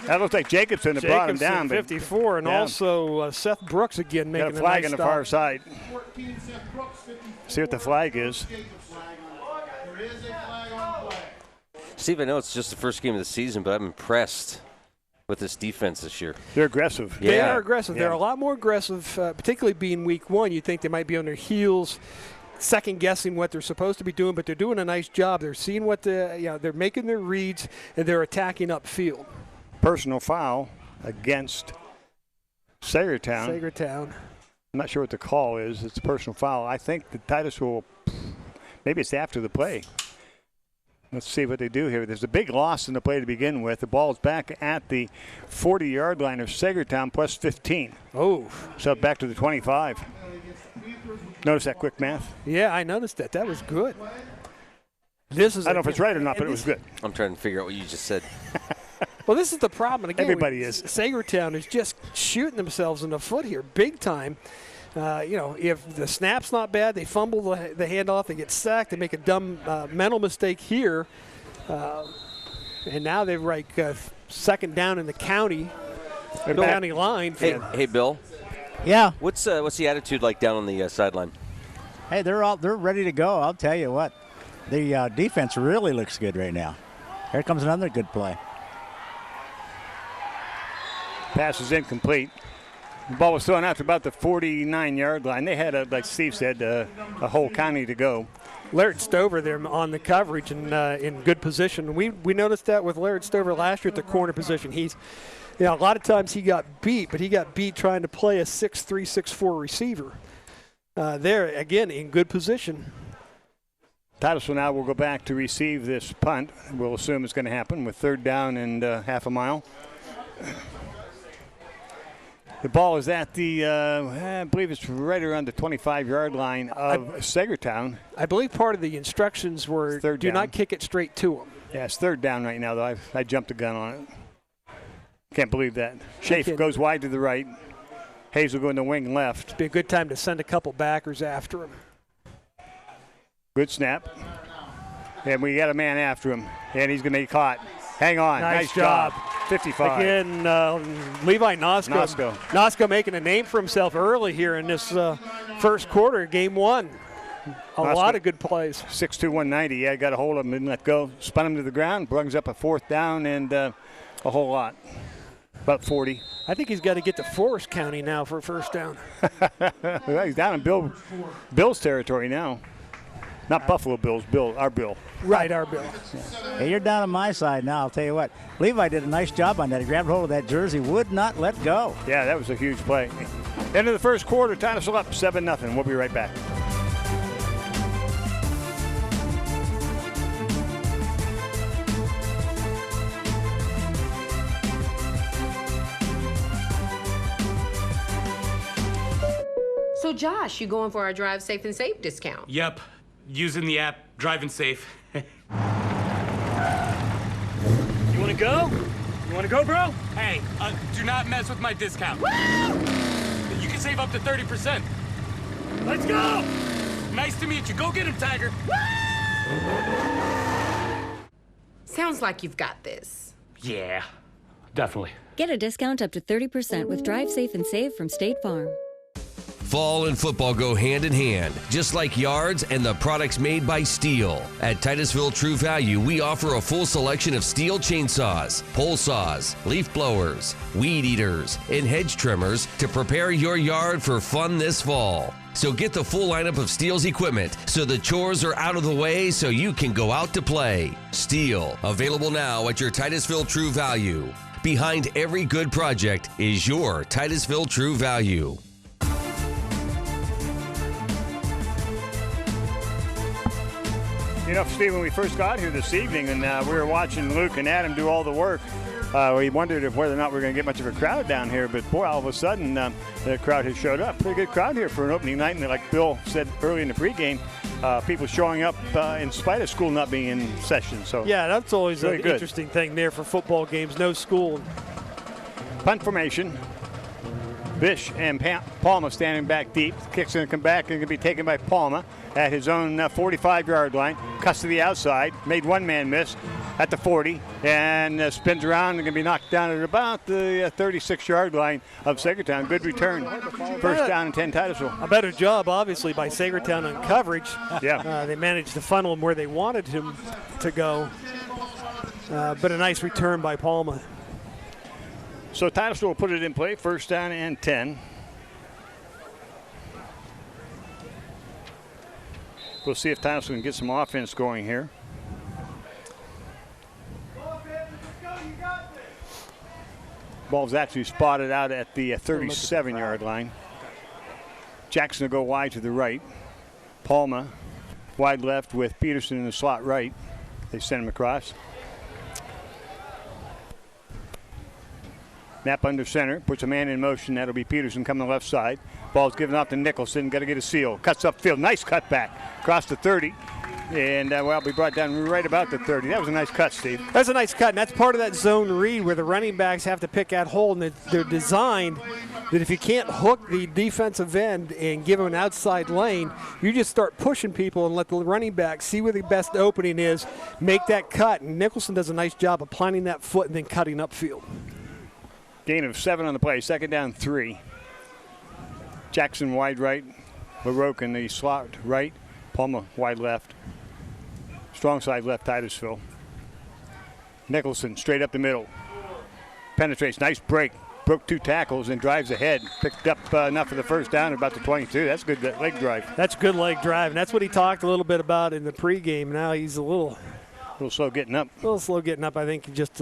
that looks like Jacobson that brought him down. 54, and also Seth Brooks again making got a flag nice on the stop. far side. See what the flag is. Steve, I know it's just the first game of the season, but I'm impressed with this defense this year. They're aggressive. They are aggressive. They're a lot more aggressive, particularly being week 1. You'd think they might be on their heels, second-guessing what they're supposed to be doing, but they're doing a nice job. They're seeing what they're making their reads, and they're attacking upfield. Personal foul against Saegertown. Saegertown. I'm not sure what the call is. It's a personal foul. I think the Titus will, maybe it's after the play. Let's see what they do here. There's a big loss in the play to begin with. The ball's back at the 40-yard line of Saegertown plus 15. Oh. So back to the 25. Notice that quick math? Yeah, I noticed that. That was good. This is I don't know if it's right or not, but it was good. I'm trying to figure out what you just said. Well, this is the problem. Again, everybody is. Saegertown is just shooting themselves in the foot here big time. If the snap's not bad, they fumble the handoff, they get sacked, they make a dumb mental mistake here. And now they're like 2nd down in the county, county line. Hey, Bill. Yeah. What's the attitude like down on the sideline? Hey, they're ready to go. I'll tell you what. The defense really looks good right now. Here comes another good play. Pass is incomplete. The ball was thrown out to about the 49-yard line. They had, like Steve said, a whole county to go. Laird Stover there on the coverage and in good position. We noticed that with Laird Stover last year at the corner position. He's, a lot of times he got beat, but he got beat trying to play a 6'3", 6'4" receiver. There, again, in good position. Titusville now will go back to receive this punt. We'll assume it's going to happen with 3rd down and half a mile. The ball is at the, I believe it's right around the 25-yard line of Saegertown. I believe part of the instructions were do not kick it straight to him. Yeah, it's 3rd down right now, though. I jumped the gun on it. Can't believe that. Schaaf goes wide to the right. Hayes will go in the wing left. Be a good time to send a couple backers after him. Good snap. And we got a man after him, and he's going to be caught. Hang on. Nice job. 55. Again, Levi Nosko making a name for himself early here in this first quarter, game 1. A lot of good plays. 6'2", 190. Yeah, got a hold of him and let go. Spun him to the ground, brings up a 4th down and a whole lot. About 40. I think he's got to get to Forest County now for a 1st down. Well, he's down in Bill's territory now. Not Buffalo Bills, our Bill. Right, our Bill. Yeah. Hey, you're down on my side now, I'll tell you what. Levi did a nice job on that. He grabbed hold of that jersey, would not let go. Yeah, that was a huge play. End of the first quarter, Titusville up 7-0. We'll be right back. So, Josh, you going for our Drive Safe and Save discount? Yep. Using the app, driving safe. You want to go? You want to go, bro? Hey, do not mess with my discount. You can save up to 30%. Let's go! Nice to meet you. Go get him, Tiger. Sounds like you've got this. Yeah, definitely. Get a discount up to 30% with Drive Safe and Save from State Farm. Fall and football go hand in hand, just like yards and the products made by Steel. At Titusville True Value, we offer a full selection of Steel chainsaws, pole saws, leaf blowers, weed eaters, and hedge trimmers to prepare your yard for fun this fall. So get the full lineup of Steel's equipment so the chores are out of the way so you can go out to play. Steel, available now at your Titusville True Value. Behind every good project is your Titusville True Value. You know, Steve, when we first got here this evening and we were watching Luke and Adam do all the work, we wondered if whether or not we were going to get much of a crowd down here. But, boy, all of a sudden, the crowd has showed up. Pretty good crowd here for an opening night. And like Bill said early in the pregame, people showing up in spite of school not being in session. So yeah, that's always really an interesting thing there for football games. No school. Punt formation. Bish and Palma standing back deep. Kick's going to come back and going to be taken by Palma at his own 45-yard line. Cuts to the outside. Made one man miss at the 40 and spins around and going to be knocked down at about the 36-yard line of Saegertown. Good return. First down and 10 Titusville. A better job, obviously, by Saegertown on coverage. Yeah. They managed to funnel him where they wanted him to go. But a nice return by Palma. So Titusville will put it in play, first down and 10. We'll see if Titusville can get some offense going here. Ball's actually spotted out at the 37-yard line. Jackson will go wide to the right. Palma wide left with Peterson in the slot right. They send him across. Knapp under center, puts a man in motion. That'll be Peterson coming to the left side. Ball's given off to Nicholson. Got to get a seal. Cuts upfield. Nice cut back. Across the 30. And, well, be brought down right about the 30. That was a nice cut, Steve. That's a nice cut, and that's part of that zone read where the running backs have to pick that hole, and they're designed that if you can't hook the defensive end and give them an outside lane, you just start pushing people and let the running back see where the best opening is, make that cut, and Nicholson does a nice job of planting that foot and then cutting upfield. Gain of 7 on the play, second down 3. Jackson wide right, LaRoque in the slot right, Palma wide left. Strong side left, Titusville. Nicholson straight up the middle. Penetrates, nice break. Broke 2 tackles and drives ahead. Picked up enough for the first down at about the 22. That's good leg drive. That's good leg drive, and that's what he talked a little bit about in the pregame. Now he's a little slow getting up. A little slow getting up. I think just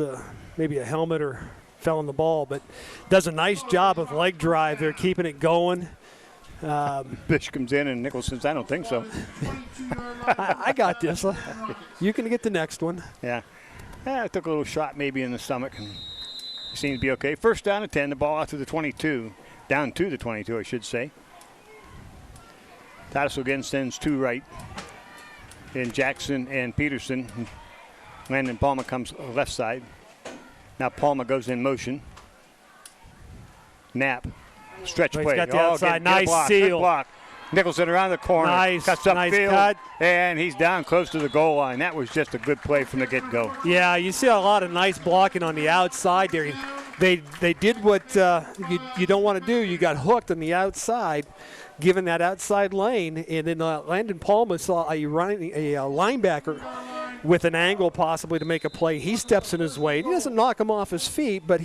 maybe a helmet or fell on the ball, but does a nice job of leg drive. They're keeping it going. Bish comes in and Nicholson says, I don't think so. I got this. You can get the next one. Yeah. I took a little shot maybe in the stomach and seemed to be okay. First down and 10, the ball out to the 22. Down to the 22, I should say. Titusville again sends 2 right. And Jackson and Peterson. Landon Palma comes left side. Now Palma goes in motion. Knapp. Stretch play. He's got the outside. Nice block, seal. Good block. Nicholson around the corner. Nice. Cuts up Nice field, cut. and he's down close to the goal line. That was just a good play from the get-go. Yeah, you see a lot of nice blocking on the outside there. They did what you don't want to do. You got hooked on the outside, given that outside lane, and then Landon Palma saw a linebacker with an angle possibly to make a play. He steps in his way. He doesn't knock him off his feet, but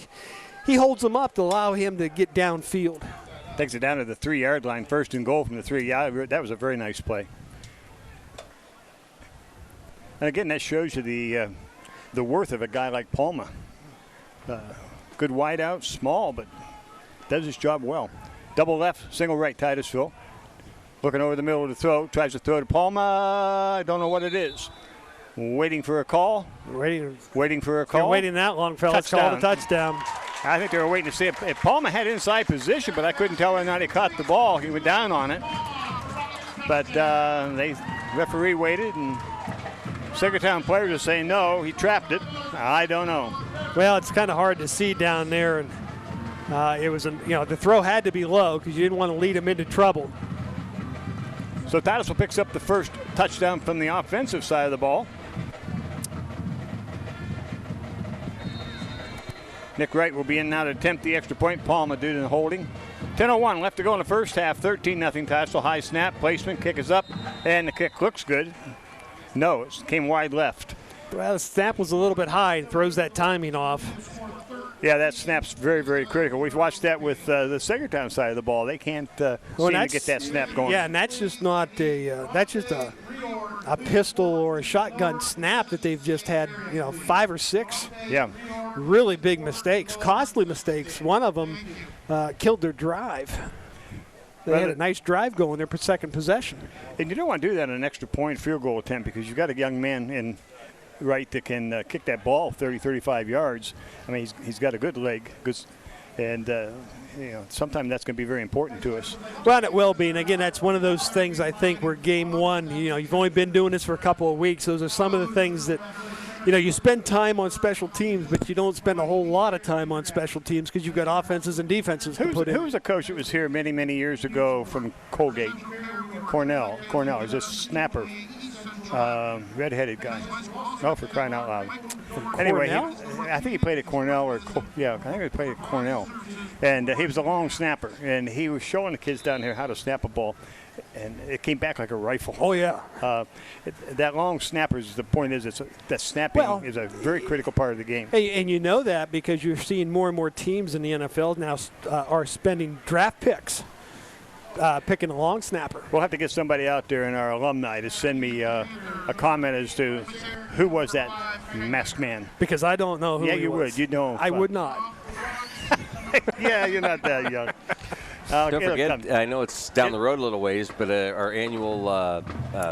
he holds him up to allow him to get downfield. Takes it down to the 3-yard line, first and goal from the 3. Yeah, that was a very nice play. And again, that shows you the worth of a guy like Palma. Good wide out, small, but does his job well. Double left, single right, Titusville. Looking over the middle of the throw, tries to throw to Palma. I don't know what it is. Waiting for a call. Waiting for a call. You're waiting that long, fellas. Call the touchdown. I think they were waiting to see if Palma had inside position, but I couldn't tell whether or not he caught the ball. He went down on it. But they referee waited, and Saegertown players are saying no, he trapped it. I don't know. Well, it's kind of hard to see down there, and it was, the throw had to be low because you didn't want to lead him into trouble. So Titusville picks up the first touchdown from the offensive side of the ball. Nick Wright will be in now to attempt the extra point. Palma due to the holding. 10:01 left to go in the first half. 13-0 Titusville. High snap, placement, kick is up, and the kick looks good. No, it came wide left. Well, the snap was a little bit high and throws that timing off. Yeah, that snap's very, very critical. We've watched that with the Saegertown side of the ball. They can't seem to get that snap going. Yeah, and that's just not that's just a pistol or a shotgun snap that they've just had, 5 or 6. Yeah. Really big mistakes, costly mistakes. One of them killed their drive. They had a nice drive going there for second possession. And you don't want to do that on an extra point field goal attempt because you've got a young man in Wright that can kick that ball 30, 35 yards. I mean, he's got a good leg. And, sometimes that's going to be very important to us. Well, and it will be. And, again, that's one of those things I think where game one, you've only been doing this for a couple of weeks. Those are some of the things that, you spend time on special teams, but you don't spend a whole lot of time on special teams because you've got offenses and defenses to put in. Who was a coach that was here many, many years ago from Colgate? Cornell is a snapper. Red-headed guy. Oh, for crying out loud. Anyway, I think he played at Cornell I think he played at Cornell. And he was a long snapper, and he was showing the kids down here how to snap a ball, and it came back like a rifle. Oh, yeah. That long snapper, the point is that snapping is a very critical part of the game. Hey, and you know that because you're seeing more and more teams in the NFL now are spending draft picks. Picking a long snapper. We'll have to get somebody out there in our alumni to send me a comment as to who was that masked man. Because I don't know who he was. Yeah, you would. You'd know. I would not. Yeah, you're not that young. Don't forget, I know it's down the road a little ways, but our annual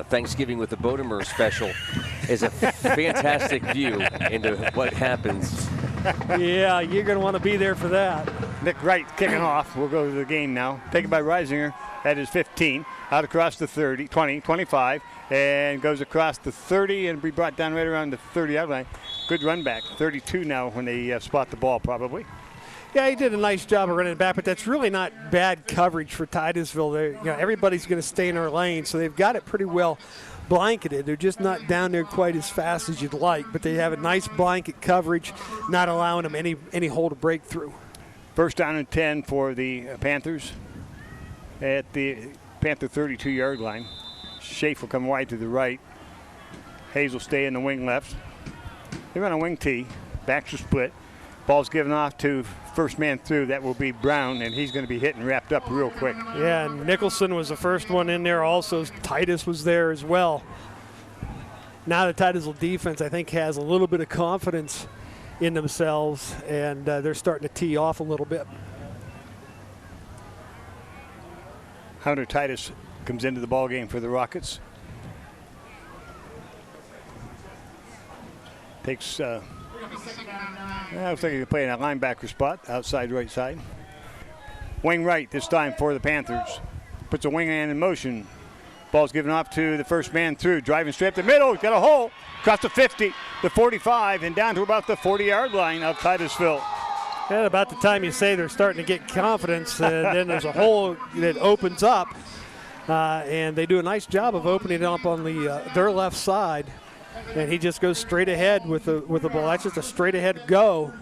Thanksgiving with the Bodemer special is a fantastic view into what happens. Yeah, you're going to want to be there for that. Nick Wright kicking off. We'll go to the game now. Taken by Reisinger at his 15. Out across the 30, 20, 25, and goes across the 30 and be brought down right around the 30-yard line. Good run back. 32 now when they spot the ball probably. Yeah, he did a nice job of running it back, but that's really not bad coverage for Titusville. Everybody's going to stay in their lane, so they've got it pretty well blanketed. They're just not down there quite as fast as you'd like, but they have a nice blanket coverage, not allowing them any hole to break through. First down and 10 for the Panthers at the Panther 32-yard line. Schaefer will come wide to the right. Hayes will stay in the wing left. They run a wing tee. Backs are split. Ball's given off to first man through. That will be Brown, and he's going to be hit and wrapped up real quick. Yeah, and Nicholson was the first one in there. Also, Titus was there as well. Now the Titusville defense, I think, has a little bit of confidence in themselves, and they're starting to tee off a little bit. Hunter Titus comes into the ball game for the Rockets. Takes, I was thinking he playing a linebacker spot, outside right side. Wing right this time for the Panthers. Puts a wing hand in motion. Ball's given off to the first man through. Driving straight up the middle. He's got a hole. Across the 50, the 45, and down to about the 40-yard line of Titusville. And about the time you say they're starting to get confidence, then there's a hole that opens up. And they do a nice job of opening it up on their left side. And he just goes straight ahead with the ball. That's just a straight ahead go.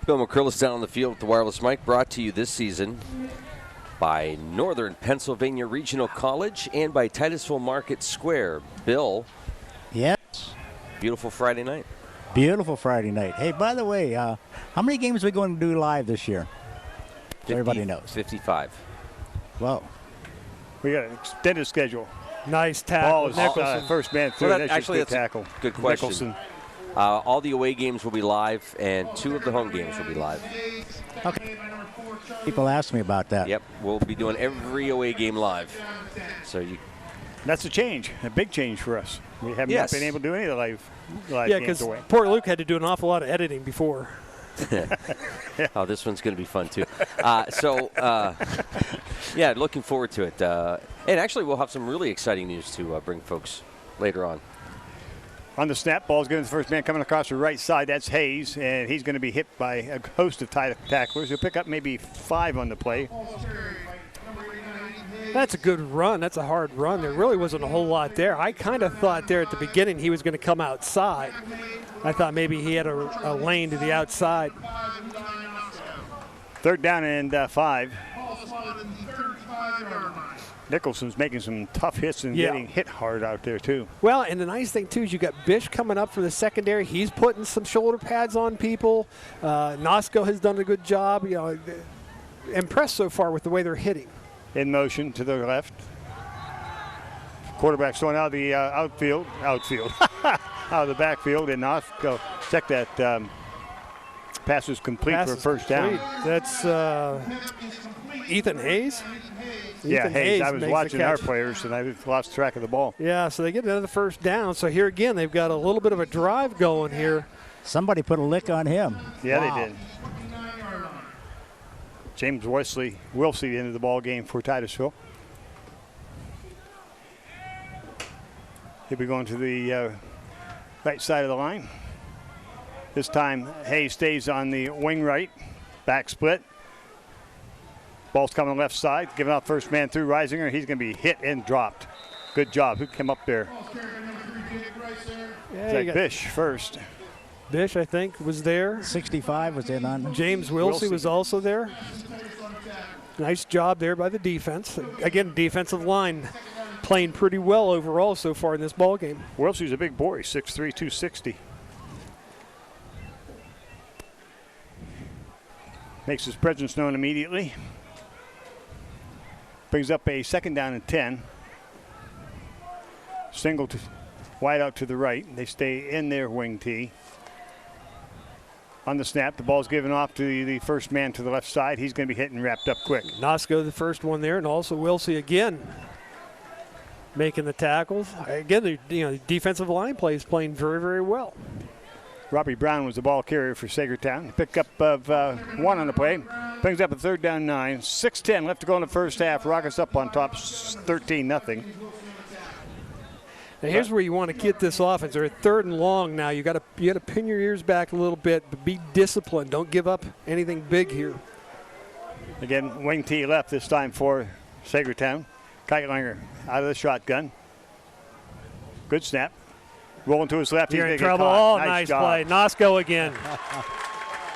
Bill McCrillis down on the field with the wireless mic, brought to you this season by Northern Pennsylvania Regional College and by Titusville Market Square. Bill. Yes. Beautiful Friday night. Beautiful Friday night. Hey, by the way, how many games are we going to do live this year? 50, everybody knows. 55. Whoa. We got an extended schedule. Nice tackle. Nicholson. First man through. Well, that's actually, good that's tackle. A good question. Nicholson. All the away games will be live, and 2 of the home games will be live. Okay. People ask me about that. Yep, we'll be doing every away game live. That's a change, a big change for us. We haven't been able to do any of the live yeah, games because away. Port Luke had to do an awful lot of editing before. Oh, this one's going to be fun, too. Yeah, looking forward to it. And actually, we'll have some really exciting news to bring folks later on. On the snap, ball's given to the first man coming across the right side. That's Hayes, and he's going to be hit by a host of tacklers. He'll pick up maybe 5 on the play. That's a good run. That's a hard run. There really wasn't a whole lot there. I kind of thought there at the beginning he was going to come outside. I thought maybe he had a lane to the outside. 3rd down and 5. Nicholson's making some tough hits and getting hit hard out there, too. Well, and the nice thing, too, is you got Bish coming up for the secondary. He's putting some shoulder pads on people. Nosko has done a good job. You know, impressed so far with the way they're hitting. In motion to the left. Quarterback's going out of the outfield, out of the backfield, and Nosko check that pass is complete for a first down. That's Ethan Hayes. Yeah, Hayes. I was watching our players, and I lost track of the ball. Yeah, so they get another first down. So here again, they've got a little bit of a drive going here. Somebody put a lick on him. Yeah, they did. James Wesley will see the end of the ball game for Titusville. He'll be going to the right side of the line. This time, Hayes stays on the wing right. Back split. Ball's coming left side. Giving out first man through Reisinger. He's going to be hit and dropped. Good job. Who came up there? Yeah, Bish first. Bish, I think, was there. 65 was in on. James Wilsey was also there. Nice job there by the defense. Again, defensive line playing pretty well overall so far in this ball game. Wilsey's a big boy, 6'3", 260. Makes his presence known immediately. Brings up a 2nd down and 10. Single to wide out to the right. They stay in their wing tee. On the snap, the ball's given off to the first man to the left side. He's going to be hit and wrapped up quick. Nosko, the first one there, and also Wilsey again making the tackles. Again, the defensive line play is playing very, very well. Robbie Brown was the ball carrier for Saegertown. Pick up of 1 on the play. Brings up a 3rd down 9. 6:10 left to go in the first half. Rockets up on top, 13-0. Now here's where you want to get this offense. They're at 3rd and long now. You got to pin your ears back a little bit, but be disciplined. Don't give up anything big here. Again, wing tee left this time for Saegertown. Keitlinger out of the shotgun. Good snap. Rolling to his left. You're He's in trouble. caught. Oh, nice play. Nosko again.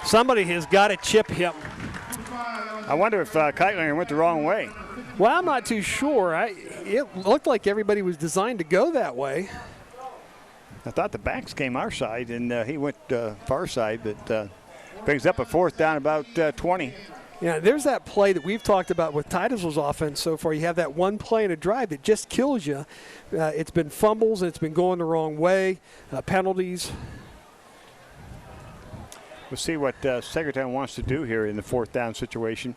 Somebody has got to chip him. I wonder if Keitlinger went the wrong way. Well, I'm not too sure. It looked like everybody was designed to go that way. I thought the backs came our side, and he went far side, but brings up a 4th down about 20. Yeah, there's that play that we've talked about with Titusville's offense so far. You have that one play in a drive that just kills you. It's been fumbles, and it's been going the wrong way, penalties. We'll see what Saegertown wants to do here in the 4th down situation.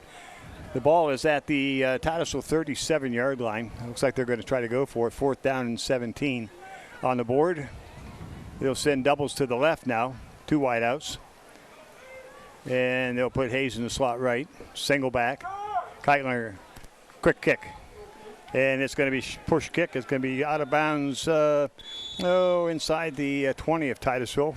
The ball is at the Titusville 37-yard line. It looks like they're going to try to go for it. 4th down and 17 on the board. They'll send doubles to the left now, 2 wideouts. And they'll put Hayes in the slot right. Single back. Keitlinger, quick kick. And it's going to be push kick. It's going to be out of bounds inside the 20 of Titusville.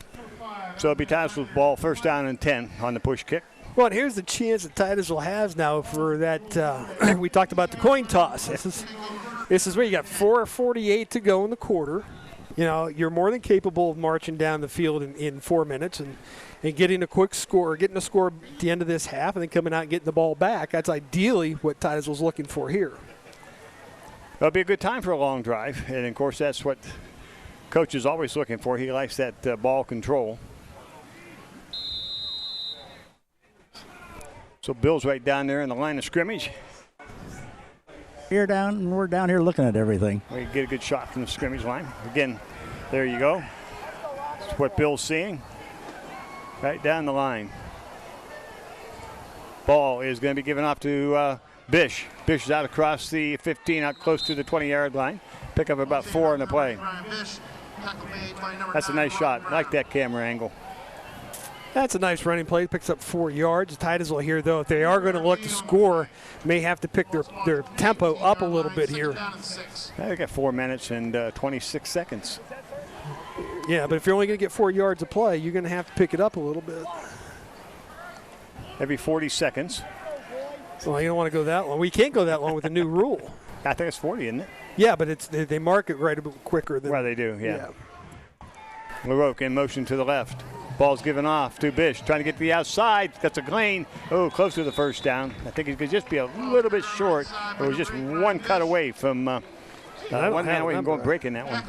So it'll be Titusville's ball, 1st down and 10 on the push kick. Well, and here's the chance that Titusville has now for that. We talked about the coin toss. This is where you got 4:48 to go in the quarter. You know, you're more than capable of marching down the field in 4 minutes and getting a quick score, getting a score at the end of this half, and then coming out and getting the ball back. That's ideally what Titusville's looking for here. It'll be a good time for a long drive, and of course that's what Coach is always looking for. He likes that ball control. So Bill's right down there in the line of scrimmage. We're down here looking at everything. We get a good shot from the scrimmage line. Again, there you go. That's what Bill's seeing. Right down the line. Ball is going to be given off to Bish. Bish is out across the 15, out close to the 20-yard line. Pick up about 4 on the play. That's a nice shot. I like that camera angle. That's a nice running play. Picks up 4 yards. Titusville here, though, if they are going to look to score, may have to pick their tempo up a little bit here. They got 4 minutes and 26 seconds. Yeah, but if you're only going to get 4 yards of play, you're going to have to pick it up a little bit. Every 40 seconds. Well, you don't want to go that long. We can't go that long with the new rule. I think it's 40, isn't it? Yeah, but they mark it right a bit quicker than. Well, they do, yeah. LaRoque in motion to the left. Ball's given off to Bish, trying to get to the outside. That's a clean. Oh, close to the first down. I think he could just be a little bit short. It was just one cut away from one man away from going breaking that one.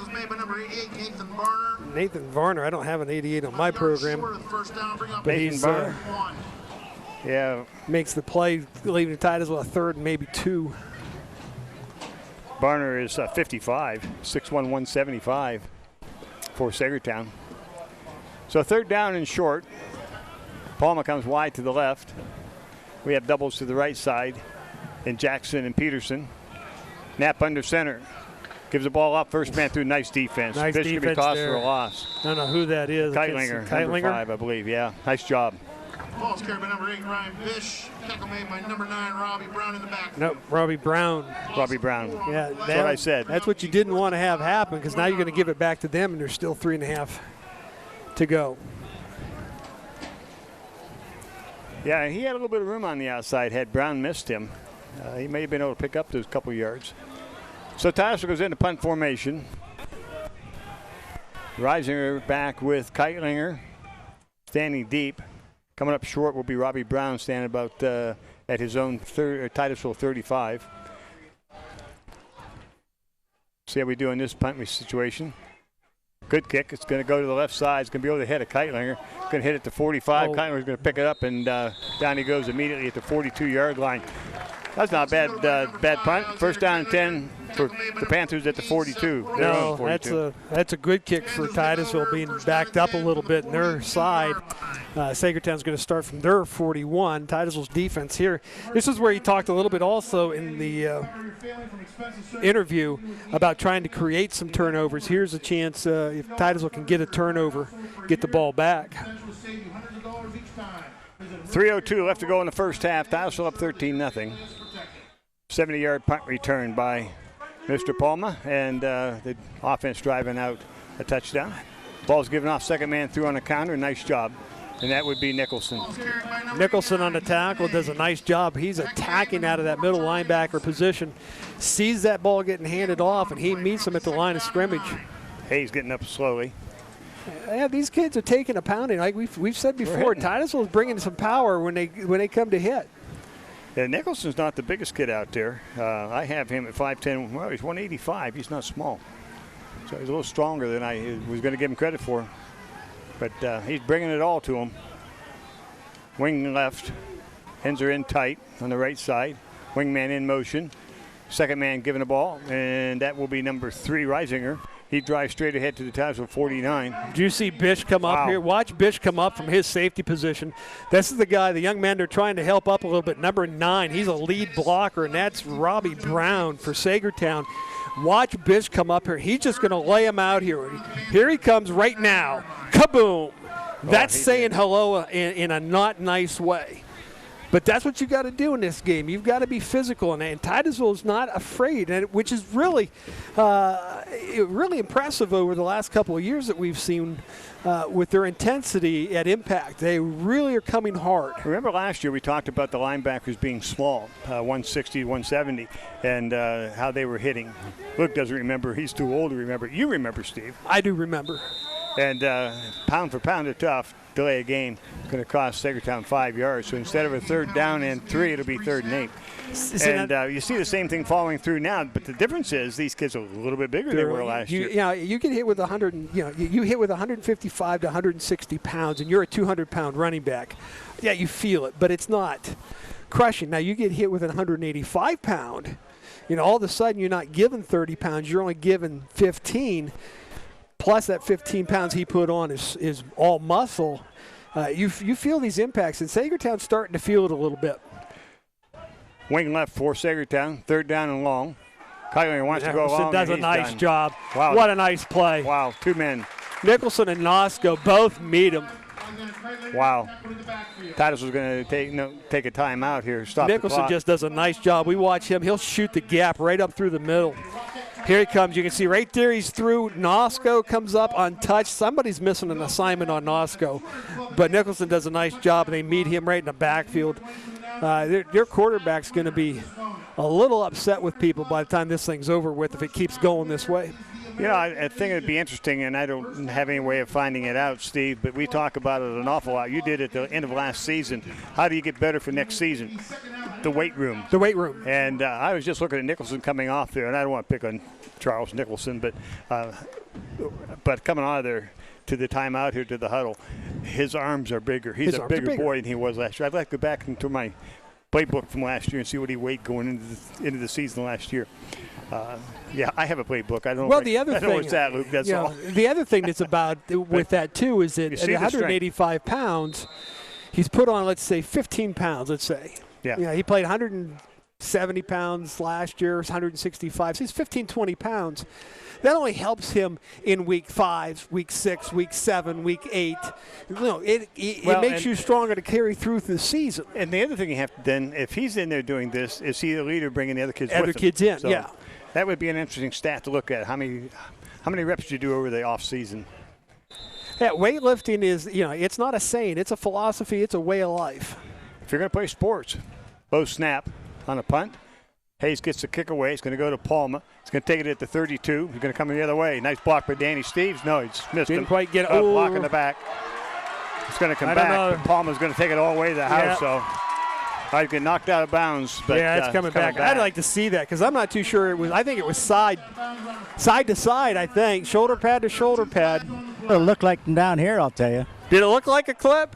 Nathan Varner. I don't have an 88 on my program. Nathan Varner. Yeah. Makes the play, leaving Titusville a 3rd and maybe 2. Varner is 55, 6'1", 175 for Saegertown. So 3rd down and short. Palma comes wide to the left. We have doubles to the right side in Jackson and Peterson. Knapp under center. Gives the ball up. First man through. Nice defense. Nice Fish defense could be tossed there. for a loss. I don't know who that is. Keitlinger, number 5, I believe. Yeah, nice job. Ball's carried by number 8, Ryan Bish. Tackle made by number 9, Robbie Brown in the back. Nope, Robbie Brown. Robbie Brown. Yeah, that's what I said. That's what you didn't want to have happen, because now you're going to give it back to them, and there's still 3.5 to go. Yeah, he had a little bit of room on the outside. Had Brown missed him, he may have been able to pick up those couple yards. So Titusville goes into punt formation. Reisinger back with Keitlinger, standing deep. Coming up short will be Robbie Brown, standing about at his own Titusville 35. See how we do in this punt situation. Good kick. It's going to go to the left side. It's going to be over the head of Keitlinger. It's going to hit it to 45. Keitlinger's going to pick it up, and down he goes immediately at the 42-yard line. That's not a bad punt. First down and 10 for the Panthers at the 42. No, that's a good kick for Titusville, being backed up a little bit on their side. Saegertown's going to start from their 41. Titusville's defense here. This is where he talked a little bit also in the interview about trying to create some turnovers. Here's a chance if Titusville can get a turnover, get the ball back. 3:02 left to go in the first half. Titusville up 13-0. 70-yard punt return by Mr. Palma, and the offense driving out a touchdown. Ball's given off, second man through on a counter. Nice job. And that would be Nicholson. Nicholson on the tackle does a nice job. He's attacking out of that middle linebacker position. Sees that ball getting handed off, and he meets him at the line of scrimmage. Hayes getting up slowly. Yeah, these kids are taking a pounding. Like we've said before, Titusville is bringing some power when they come to hit. Yeah, Nicholson's not the biggest kid out there. I have him at 5'10". Well, he's 185. He's not small. So he's a little stronger than I was going to give him credit for. But he's bringing it all to him. Wing left. Hens are in tight on the right side. Wingman in motion. Second man giving the ball, and that will be number 3, Reisinger. He drives straight ahead to the Titusville 49. Do you see Bish come up here? Watch Bish come up from his safety position. This is the guy, the young man they're trying to help up a little bit. Number 9, he's a lead blocker, and that's Robbie Brown for Saegertown. Watch Bish come up here. He's just going to lay him out here. Here he comes right now. Kaboom. That's saying hello in a not nice way. But that's what you got to do in this game. You've got to be physical, and Titusville is not afraid, which is really impressive over the last couple of years that we've seen with their intensity at impact. They really are coming hard. Remember last year we talked about the linebackers being small, 160, 170, and how they were hitting. Luke doesn't remember. He's too old to remember. You remember, Steve. I do remember. And pound for pound, they're tough. Delay a game going to cost Saegertown 5 yards. So instead of a 3rd down and 3, it'll be 3rd and 8. And you see the same thing following through now, but the difference is these kids are a little bit bigger than they were last year. Yeah, you can hit with 100. You hit with 155 to 160 pounds, and you're a 200-pound running back. Yeah, you feel it, but it's not crushing. Now you get hit with a 185-pound. All of a sudden you're not given 30 pounds. You're only given 15. Plus that 15 pounds he put on is all muscle. You feel these impacts, and Saegertown's starting to feel it a little bit. Wing left for Saegertown, 3rd down and long. Keitlinger wants to go long. Does a nice job. Wow. What a nice play. Wow, 2 men. Nicholson and Nosko both meet him. Wow. Titus was going to take a timeout here. Stop Nicholson the clock. just does a nice job. We watch him. He'll shoot the gap right up through the middle. Here he comes. You can see right there he's through. Nosko comes up untouched. Somebody's missing an assignment on Nosko. But Nicholson does a nice job, and they meet him right in the backfield. Their quarterback's going to be a little upset with people by the time this thing's over with if it keeps going this way. You know, I think it'd be interesting, and I don't have any way of finding it out, Steve, but we talk about it an awful lot. You did it at the end of last season. How do you get better for next season? The weight room. The weight room. And I was just looking at Nicholson coming off there, and I don't want to pick on Charles Nicholson, but coming out of there to the timeout here to the huddle, his arms are bigger. He's a bigger boy than he was last year. I'd like to go back into my playbook from last year and see what he weighed going into the season last year. Yeah, I have a playbook. I don't know. Well, the other thing, what's that, Luke? That's all. The other thing that's about with that too is that at 185 pounds, he's put on, let's say, 15 pounds. Let's say. Yeah. He played 170 pounds last year. 165. So he's 15, 20 pounds. That only helps him in week 5, week 6, week 7, week 8. It makes you stronger to carry through the season. And the other thing you have to then, if he's in there doing this, is he the leader bringing the other kids with him? Other kids in, so yeah. That would be an interesting stat to look at. How many reps do you do over the off season? Yeah, weightlifting is, it's not a saying. It's a philosophy. It's a way of life. If you're going to play sports, low snap on a punt. Hayes gets the kick away. He's going to go to Palma. He's going to take it at the 32. He's going to come in the other way. Nice block by Danny Steves. No, he just missed him. Didn't quite get block in the back. He's going to come back, but Palma's going to take it all the way to the house. So I get knocked out of bounds. But it's coming back. I'd like to see that because I'm not too sure it was. I think it was side to side, I think. Shoulder pad to shoulder pad. It looked like down here, I'll tell you. Did it look like a clip?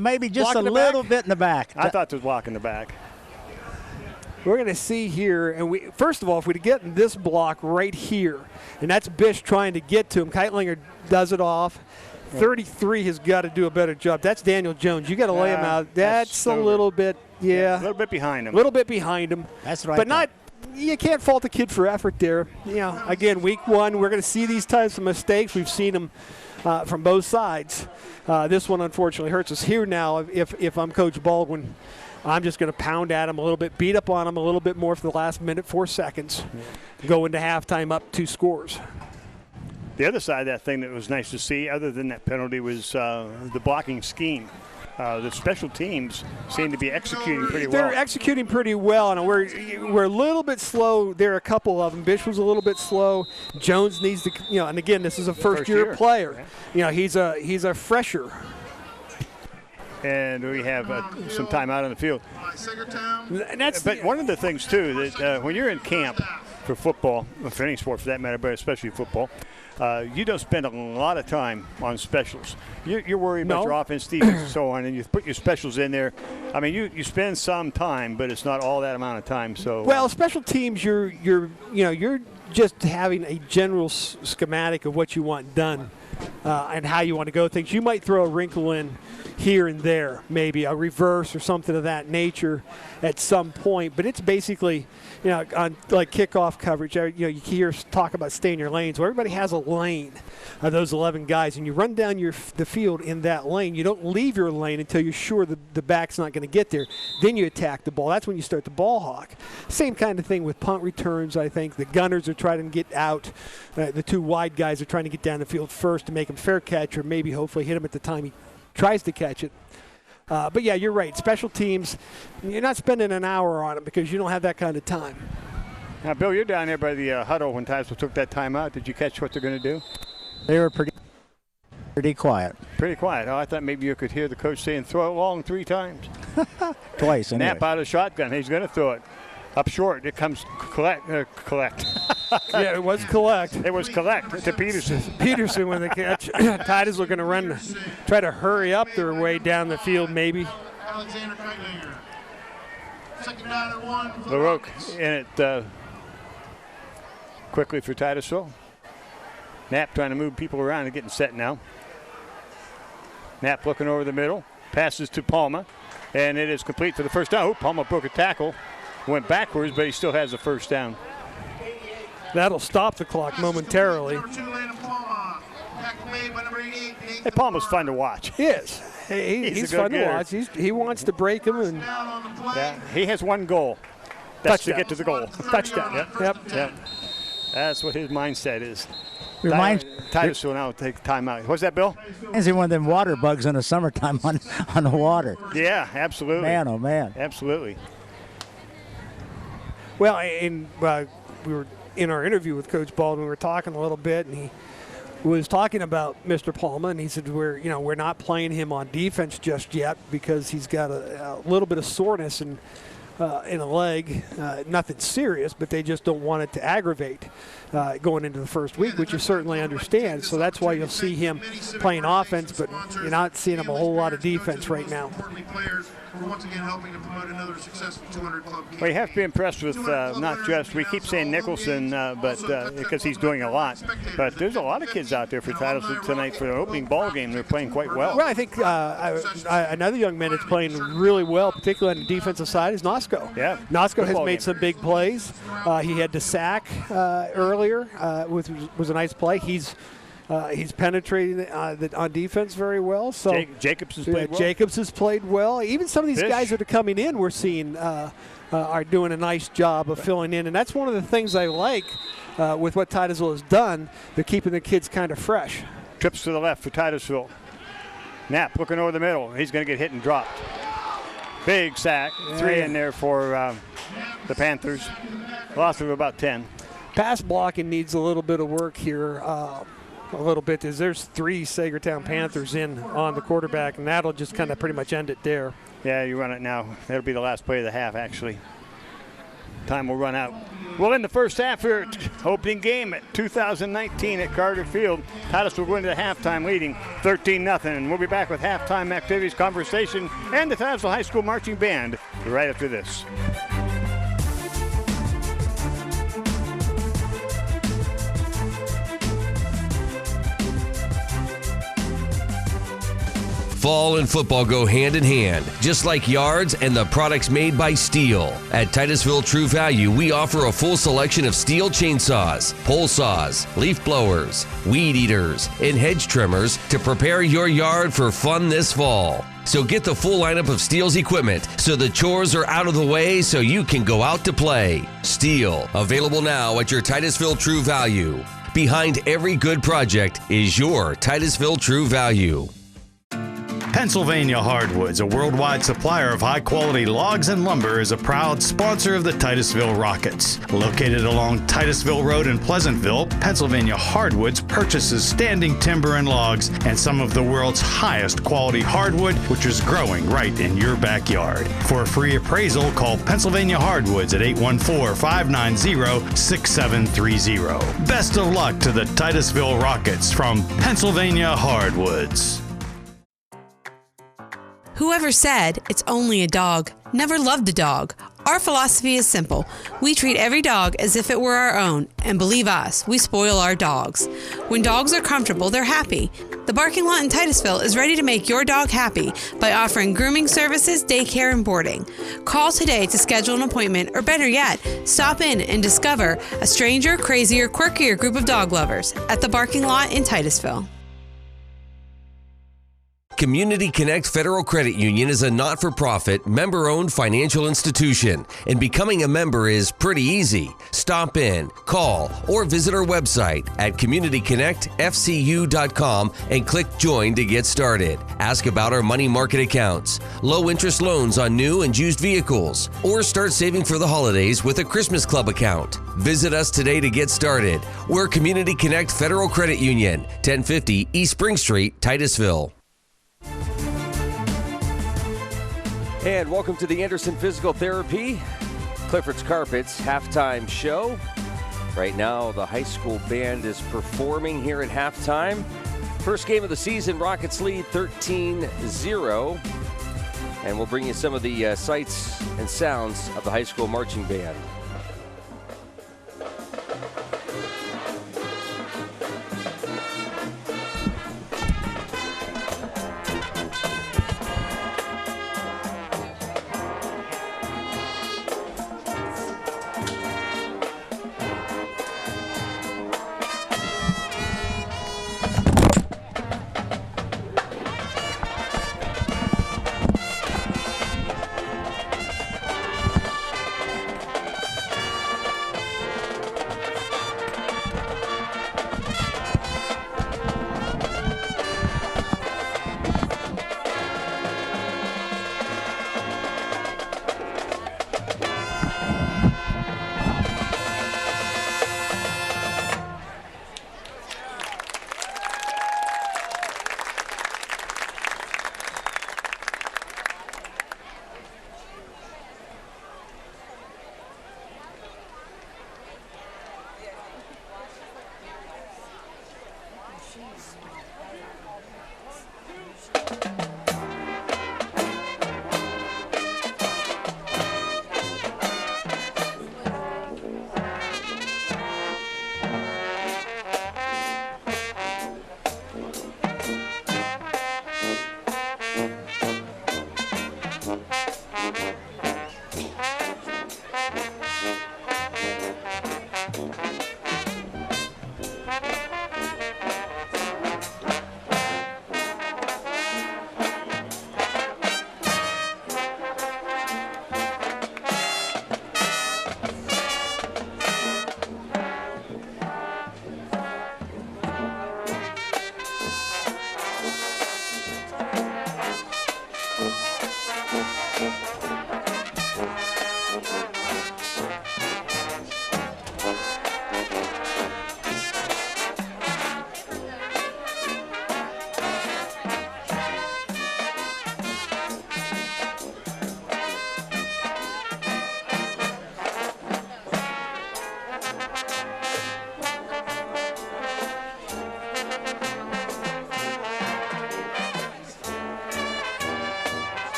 Maybe just a little bit in the back. I thought it was block in the back. We're going to see here, and first of all, if we get in this block right here, and that's Bish trying to get to him. Keitlinger does it off. 33 has got to do a better job. That's Daniel Jones. You got to lay him out. That's a little bit, a little bit behind him. A little bit behind him. That's right. But not. You can't fault the kid for effort there. Again, week 1, we're going to see these types of mistakes. We've seen them from both sides. This one, unfortunately, hurts us here now. If I'm Coach Baldwin, I'm just going to pound at him a little bit, beat up on him a little bit more for the last minute, 4 seconds. Go into halftime up 2 scores. The other side of that thing that was nice to see, other than that penalty, was the blocking scheme. The special teams seem to be executing pretty well. They're executing pretty well, and we're a little bit slow. There are a couple of them. Bish was a little bit slow. Jones needs to, and again, this is a first-year player. Yeah. He's a fresher. And we have some time out on the field. But one of the things, too, that when you're in camp for football, for any sport for that matter, but especially football, you don't spend a lot of time on specials. You're worried about your offense, defense, and so on, and you put your specials in there. I mean, you spend some time, but it's not all that amount of time. So well, special teams, you're just having a general schematic of what you want done and how you want to go things. You might throw a wrinkle in here and there, maybe a reverse or something of that nature at some point, but it's basically, on like kickoff coverage, you hear talk about stay in your lanes. Well, everybody has a lane of those 11 guys, and you run down the field in that lane. You don't leave your lane until you're sure the back's not going to get there. Then you attack the ball. That's when you start the ball hawk. Same kind of thing with punt returns, I think. The gunners are trying to get out. The 2 wide guys are trying to get down the field first to make him fair catch, or maybe hopefully hit him at the time he tries to catch it. But, yeah, you're right. Special teams, you're not spending an hour on them because you don't have that kind of time. Now, Bill, you're down there by the huddle when Tysel took that time out. Did you catch what they're going to do? They were pretty quiet. Pretty quiet. Oh, I thought maybe you could hear the coach saying throw it long 3 times. Twice, anyway. Knapp out of shotgun. He's going to throw it. Up short, it comes collect. Yeah, it was collect. It was collect to Peterson. Peterson with the catch. Tigers are going to try to hurry up their way down the field maybe. Alexander Keitlinger. Second down and 1. LaRoque in it quickly for Titusville. Knapp trying to move people around and getting set now. Knapp looking over the middle. Passes to Palma. And it is complete for the first down. Oh, Palma broke a tackle. Went backwards, but he still has the first down. That'll stop the clock momentarily. Number 2, Landon Palma. Tackle made by number 88, Nate Hey, Palmer's fun to watch. He is. He's fun to watch. He wants to break him. And yeah, he has one goal. That's to get to the goal. Touchdown. Yep. That's what his mindset is. Titus will now take time out. What's that, Bill? Is he one of them water bugs in the summertime on the water? Yeah, absolutely. Man, oh man. Absolutely. Well, and we were in our interview with Coach Baldwin. We were talking a little bit, and he was talking about Mr. Palma, and he said we're not playing him on defense just yet because he's got a little bit of soreness in a leg, nothing serious, but they just don't want it to aggravate going into the first week, which you certainly understand. So that's why you'll see him playing offense, but you're not seeing him a whole lot of defense right now. We're once again helping to promote another successful 200 club game. Well, you have to be impressed with not just, we keep saying Nicholson, but because he's doing a lot, but there's a lot of kids out there for titles tonight for the opening ball game. They're playing quite well. Well, I think another young man that's playing really well, particularly on the defensive side, is Nosko. Yeah. Nosko has made some big plays. He had the sack earlier, which was a nice play. He's penetrating on defense very well. So Jacobs has played well. Jacobs has played well. Even some of these guys that are coming in, we're seeing are doing a nice job of filling in, and that's one of the things I like with what Titusville has done. They're keeping the kids kind of fresh. Trips to the left for Titusville. Knapp looking over the middle. He's going to get hit and dropped. Big sack. 3 in there for the Panthers. Loss of about 10. Pass blocking needs a little bit of work here. A little bit. There's 3 Saegertown Panthers in on the quarterback, and that'll just kind of pretty much end it there. Yeah, you run it now. That'll be the last play of the half, actually. Time will run out. Well, in the first half here, opening game at 2019 at Carter Field. Titus will go into the halftime leading 13-0. And we'll be back with halftime activities, conversation, and the Titusville High School Marching Band right after this. Fall and football go hand in hand, just like yards and the products made by Steel. At Titusville True Value, we offer a full selection of Steel chainsaws, pole saws, leaf blowers, weed eaters, and hedge trimmers to prepare your yard for fun this fall. So get the full lineup of Steel's equipment so the chores are out of the way so you can go out to play. Steel, available now at your Titusville True Value. Behind every good project is your Titusville True Value. Pennsylvania Hardwoods, a worldwide supplier of high-quality logs and lumber, is a proud sponsor of the Titusville Rockets. Located along Titusville Road in Pleasantville, Pennsylvania Hardwoods purchases standing timber and logs and some of the world's highest quality hardwood, which is growing right in your backyard. For a free appraisal, call Pennsylvania Hardwoods at 814-590-6730. Best of luck to the Titusville Rockets from Pennsylvania Hardwoods. Whoever said it's only a dog never loved a dog. Our philosophy is simple. We treat every dog as if it were our own, and believe us, we spoil our dogs. When dogs are comfortable, they're happy. The Barking Lot in Titusville is ready to make your dog happy by offering grooming services, daycare, and boarding. Call today to schedule an appointment, or better yet, stop in and discover a stranger, crazier, quirkier group of dog lovers at the Barking Lot in Titusville. Community Connect Federal Credit Union is a not-for-profit, member-owned financial institution, and becoming a member is pretty easy. Stop in, call, or visit our website at communityconnectfcu.com and click Join to get started. Ask about our money market accounts, low-interest loans on new and used vehicles, or start saving for the holidays with a Christmas Club account. Visit us today to get started. We're Community Connect Federal Credit Union, 1050 East Spring Street, Titusville. And welcome to the Anderson Physical Therapy, Clifford's Carpets halftime show. Right now, the high school band is performing here at halftime. First game of the season, Rockets lead 13-0. And we'll bring you some of the sights and sounds of the high school marching band.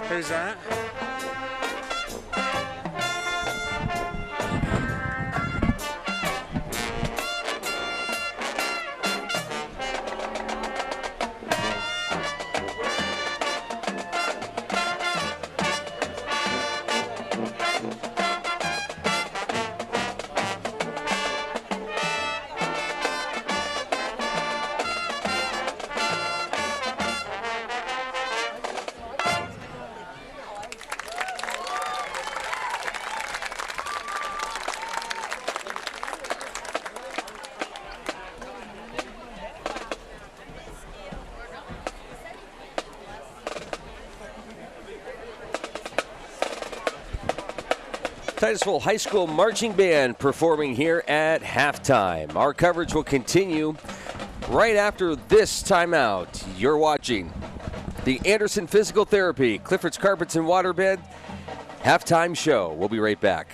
Who's that? Titusville High School Marching Band performing here at halftime. Our coverage will continue right after this timeout. You're watching the Anderson Physical Therapy, Clifford's Carpets and Waterbed halftime show. We'll be right back.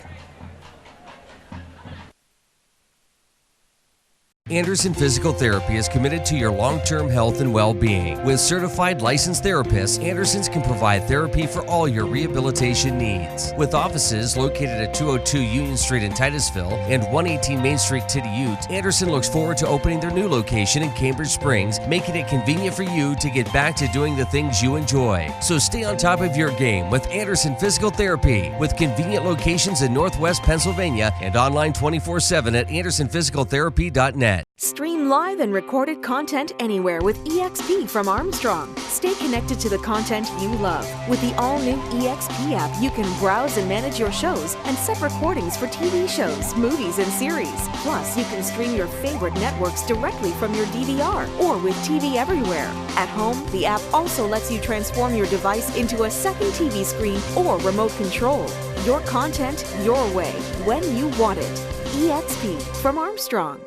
Anderson Physical Therapy is committed to your long-term health and well-being. With certified licensed therapists, Andersons can provide therapy for all your rehabilitation needs. With offices located at 202 Union Street in Titusville and 118 Main Street, Tityute, Anderson looks forward to opening their new location in Cambridge Springs, making it convenient for you to get back to doing the things you enjoy. So stay on top of your game with Anderson Physical Therapy, with convenient locations in Northwest Pennsylvania and online 24/7 at andersonphysicaltherapy.net. Stream live and recorded content anywhere with EXP from Armstrong. Stay connected to the content you love. With the all-new EXP app, you can browse and manage your shows and set recordings for TV shows, movies, and series. Plus, you can stream your favorite networks directly from your DVR or with TV Everywhere. At home, the app also lets you transform your device into a second TV screen or remote control. Your content, your way, when you want it. EXP from Armstrong.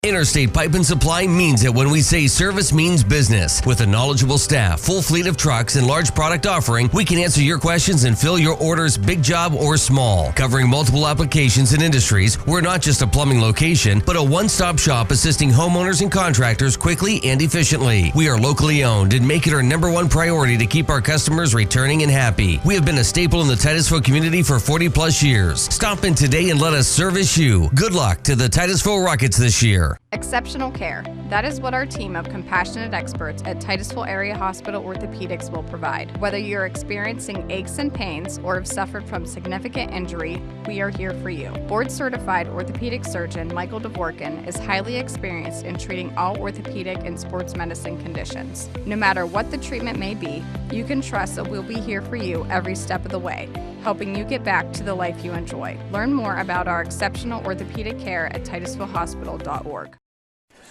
Interstate Pipe and Supply means it when we say service means business. With a knowledgeable staff, full fleet of trucks, and large product offering, we can answer your questions and fill your orders, big job or small. Covering multiple applications and industries, we're not just a plumbing location, but a one-stop shop assisting homeowners and contractors quickly and efficiently. We are locally owned and make it our #1 priority to keep our customers returning and happy. We have been a staple in the Titusville community for 40 plus years. Stop in today and let us service you. Good luck to the Titusville Rockets this year. Exceptional care. That is what our team of compassionate experts at Titusville Area Hospital Orthopedics will provide. Whether you're experiencing aches and pains or have suffered from significant injury, we are here for you. Board-certified orthopedic surgeon Michael Dvorkin is highly experienced in treating all orthopedic and sports medicine conditions. No matter what the treatment may be, you can trust that we'll be here for you every step of the way, helping you get back to the life you enjoy. Learn more about our exceptional orthopedic care at titusvillehospital.org.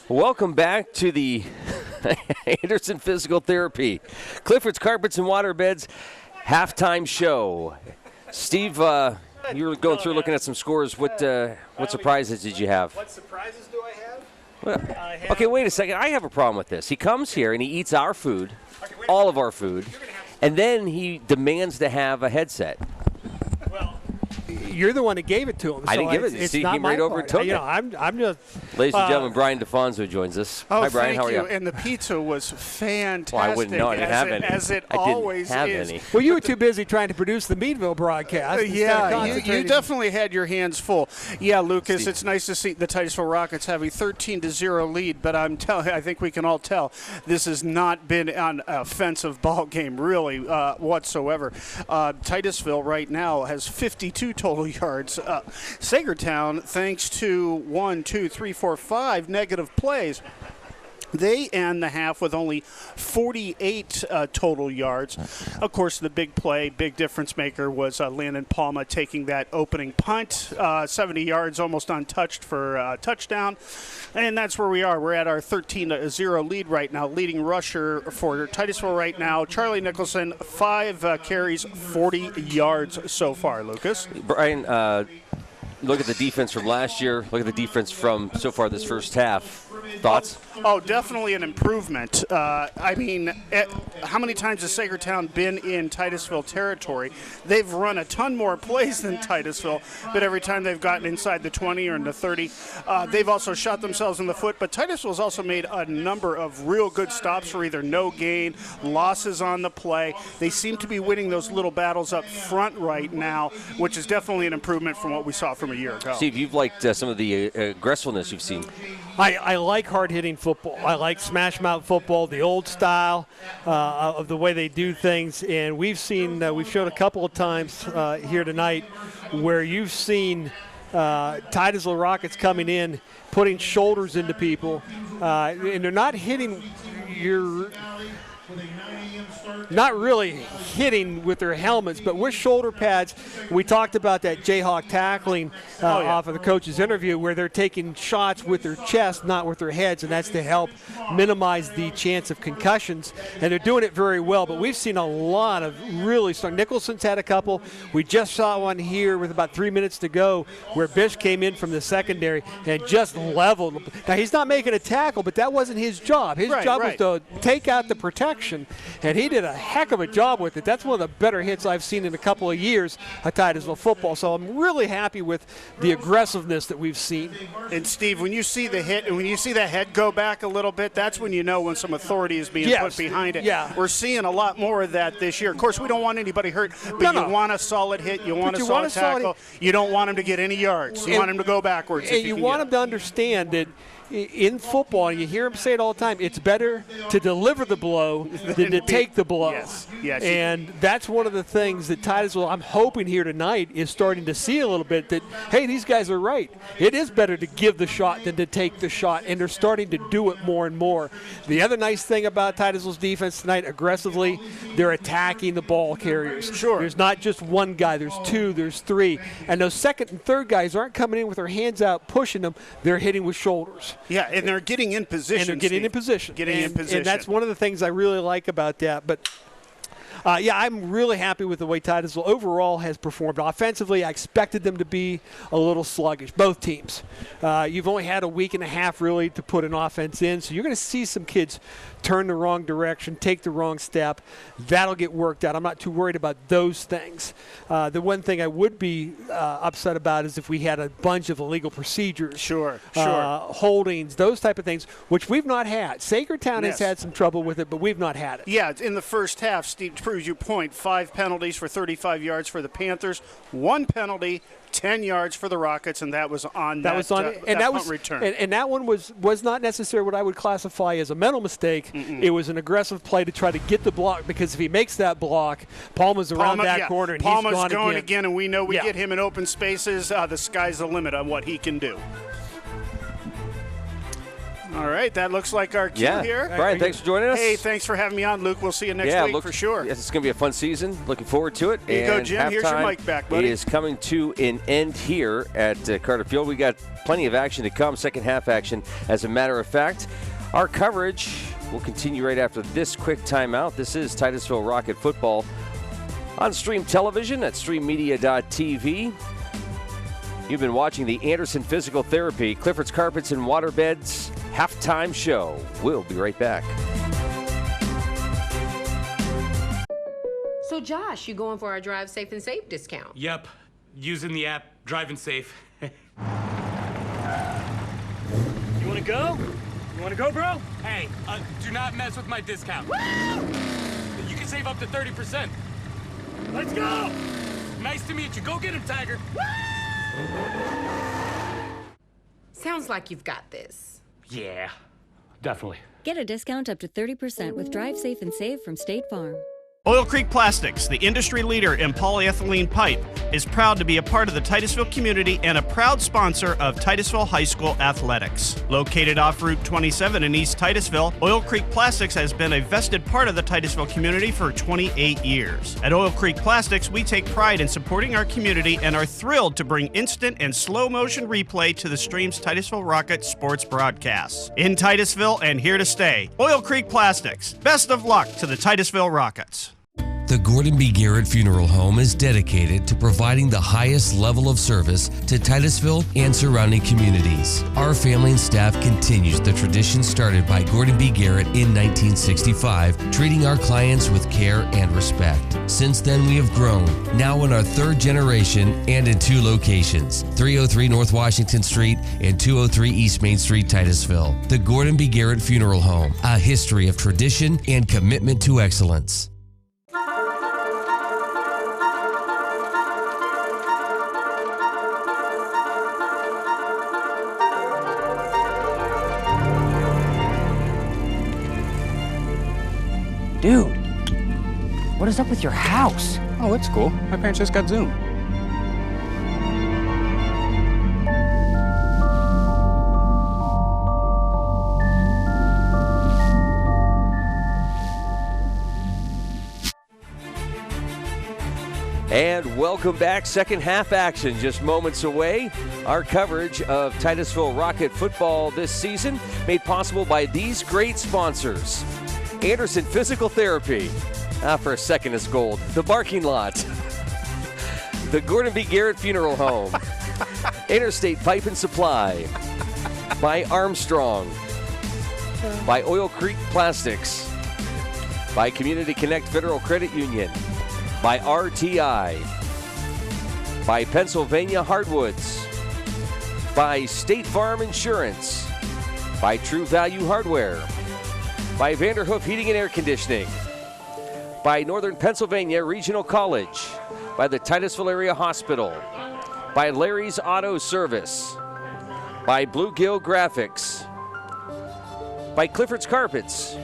Welcome back to the Anderson Physical Therapy, Clifford's Carpets and Waterbeds halftime show. Steve, you were going through looking at some scores. What surprises did you have? What surprises do I have? Well, okay, wait a second. I have a problem with this. He comes here and he eats our food, all of our food, and then he demands to have a headset. Well, you're the one that gave it to him. I so didn't give it. It's See, not he my right over part. and took you know, it. I'm just. Ladies and gentlemen, Brian DeFonso joins us. Oh, Hi, Brian. thank How are you? And the pizza was fantastic. Well, I wouldn't know. I didn't have any. As it I always didn't have is. any. Well, you were too busy trying to produce the Meadville broadcast. Yeah, you definitely had your hands full. Yeah, Lucas, it's nice to see the Titusville Rockets have a 13-0 lead, but I think we can all tell this has not been an offensive ball game really whatsoever. Titusville right now has 52 total yards. Saegertown, thanks to 5 negative plays, they end the half with only 48 total yards. Of course, the big play, big difference maker was Landon Palma taking that opening punt, 70 yards, almost untouched for a touchdown. And that's where we are. We're at our 13-0 lead right now. Leading rusher for Titusville right now, Charlie Nicholson, 5 carries, 40 yards so far, Lucas. Brian, look at the defense from last year. Look at the defense from so far this first half. Thoughts? Oh, definitely an improvement. I mean, how many times has Saegertown been in Titusville territory? They've run a ton more plays than Titusville, but every time they've gotten inside the 20 or in the 30, they've also shot themselves in the foot. But Titusville's also made a number of real good stops for either no gain, losses on the play. They seem to be winning those little battles up front right now, which is definitely an improvement from what we saw from a year ago. Steve, you've liked some of the aggressiveness you've seen. I like hard-hitting football. I like smash-mouth football, the old style of the way they do things. And we've seen, we've showed a couple of times here tonight where you've seen Titusville Rockets coming in, putting shoulders into people, and they're not hitting your – not really hitting with their helmets, but with shoulder pads. We talked about that Jayhawk tackling off of the coach's interview where they're taking shots with their chest, not with their heads, and that's to help minimize the chance of concussions. And they're doing it very well, but we've seen a lot of really strong. Nicholson's had a couple. We just saw one here with about 3 minutes to go where Bish came in from the secondary and just leveled. Now, he's not making a tackle, but that wasn't his job. His job was to take out the protection, and he did a heck of a job with it. That's one of the better hits I've seen in a couple of years of Titusville football. So I'm really happy with the aggressiveness that we've seen. And Steve, when you see the hit and when you see the head go back a little bit, that's when you know when some authority is being put behind it. Yeah. We're seeing a lot more of that this year. Of course, we don't want anybody hurt, but you want a solid hit. You want a solid tackle. You don't want him to get any yards. You want him to go backwards. And you want him to understand that in football, and you hear him say it all the time, it's better to deliver the blow than to take the blow. Yes. And that's one of the things that Titusville, I'm hoping here tonight, is starting to see a little bit that, hey, these guys are right. It is better to give the shot than to take the shot, and they're starting to do it more and more. The other nice thing about Titusville's defense tonight, aggressively, they're attacking the ball carriers. Sure. There's not just one guy. There's two. There's three. And those second and third guys aren't coming in with their hands out pushing them. They're hitting with shoulders. Yeah, and they're getting in position. And they're getting in position. And that's one of the things I really like about that. But I'm really happy with the way Titusville overall has performed. Offensively, I expected them to be a little sluggish, both teams. You've only had a week and a half, really, to put an offense in, so you're going to see some kids turn the wrong direction, take the wrong step. That'll get worked out. I'm not too worried about those things. The one thing I would be upset about is if we had a bunch of illegal procedures. Sure. Holdings, those type of things, which we've not had. Saegertown has had some trouble with it, but we've not had it. Yeah, in the first half, Steve, proves your point. 5 penalties for 35 yards for the Panthers, 1 penalty, 10 yards for the Rockets, and that was on that punt return. And that one was not necessarily what I would classify as a mental mistake. It was an aggressive play to try to get the block, because if he makes that block, Palma's around that corner, and Palma's he's going again, and we know we get him in open spaces. The sky's the limit on what he can do. All right, that looks like our cue here. Brian, thanks for joining us. Hey, thanks for having me on, Luke. We'll see you next week for sure. Yes, it's going to be a fun season. Looking forward to it. Here you go, Jim. Here's your mic back, buddy. It is coming to an end here at Carter Field. We got plenty of action to come, second half action. As a matter of fact, our coverage will continue right after this quick timeout. This is Titusville Rocket football on Stream Television at streammedia.tv. You've been watching the Anderson Physical Therapy, Clifford's Carpets and Waterbeds halftime show. We'll be right back. So, Josh, you going for our Drive Safe and Save discount? Yep. using the app, driving safe. You want to go? You want to go, bro? Hey, do not mess with my discount. You can save up to 30%. Let's go! Nice to meet you. Go get him, Tiger. Sounds like you've got this. Yeah, definitely. Get a discount up to 30% with Drive Safe and Save from State Farm. Oil Creek Plastics, the industry leader in polyethylene pipe, is proud to be a part of the Titusville community and a proud sponsor of Titusville High School athletics. Located off Route 27 in East Titusville, Oil Creek Plastics has been a vested part of the Titusville community for 28 years. At Oil Creek Plastics, we take pride in supporting our community and are thrilled to bring instant and slow motion replay to the stream's Titusville Rockets sports broadcasts. In Titusville and here to stay, Oil Creek Plastics. Best of luck to the Titusville Rockets. The Gordon B. Garrett Funeral Home is dedicated to providing the highest level of service to Titusville and surrounding communities. Our family and staff continues the tradition started by Gordon B. Garrett in 1965, treating our clients with care and respect. Since then, we have grown, now in our third generation and in 2 locations, 303 North Washington Street and 203 East Main Street, Titusville. The Gordon B. Garrett Funeral Home, a history of tradition and commitment to excellence. Dude, what is up with your house? Oh, that's cool. My parents just got Zoom. And welcome back. Second half action just moments away. Our coverage of Titusville Rocket football this season made possible by these great sponsors. Anderson Physical Therapy. For a second is gold. The Barking Lot. The Gordon B. Garrett Funeral Home. Interstate Pipe and Supply. By Armstrong. By Oil Creek Plastics. By Community Connect Federal Credit Union. By RTI. By Pennsylvania Hardwoods. By State Farm Insurance. By True Value Hardware. By Vanderhoof Heating and Air Conditioning. By Northern Pennsylvania Regional College. By the Titusville Area Hospital. By Larry's Auto Service. By Bluegill Graphics. By Clifford's Carpets.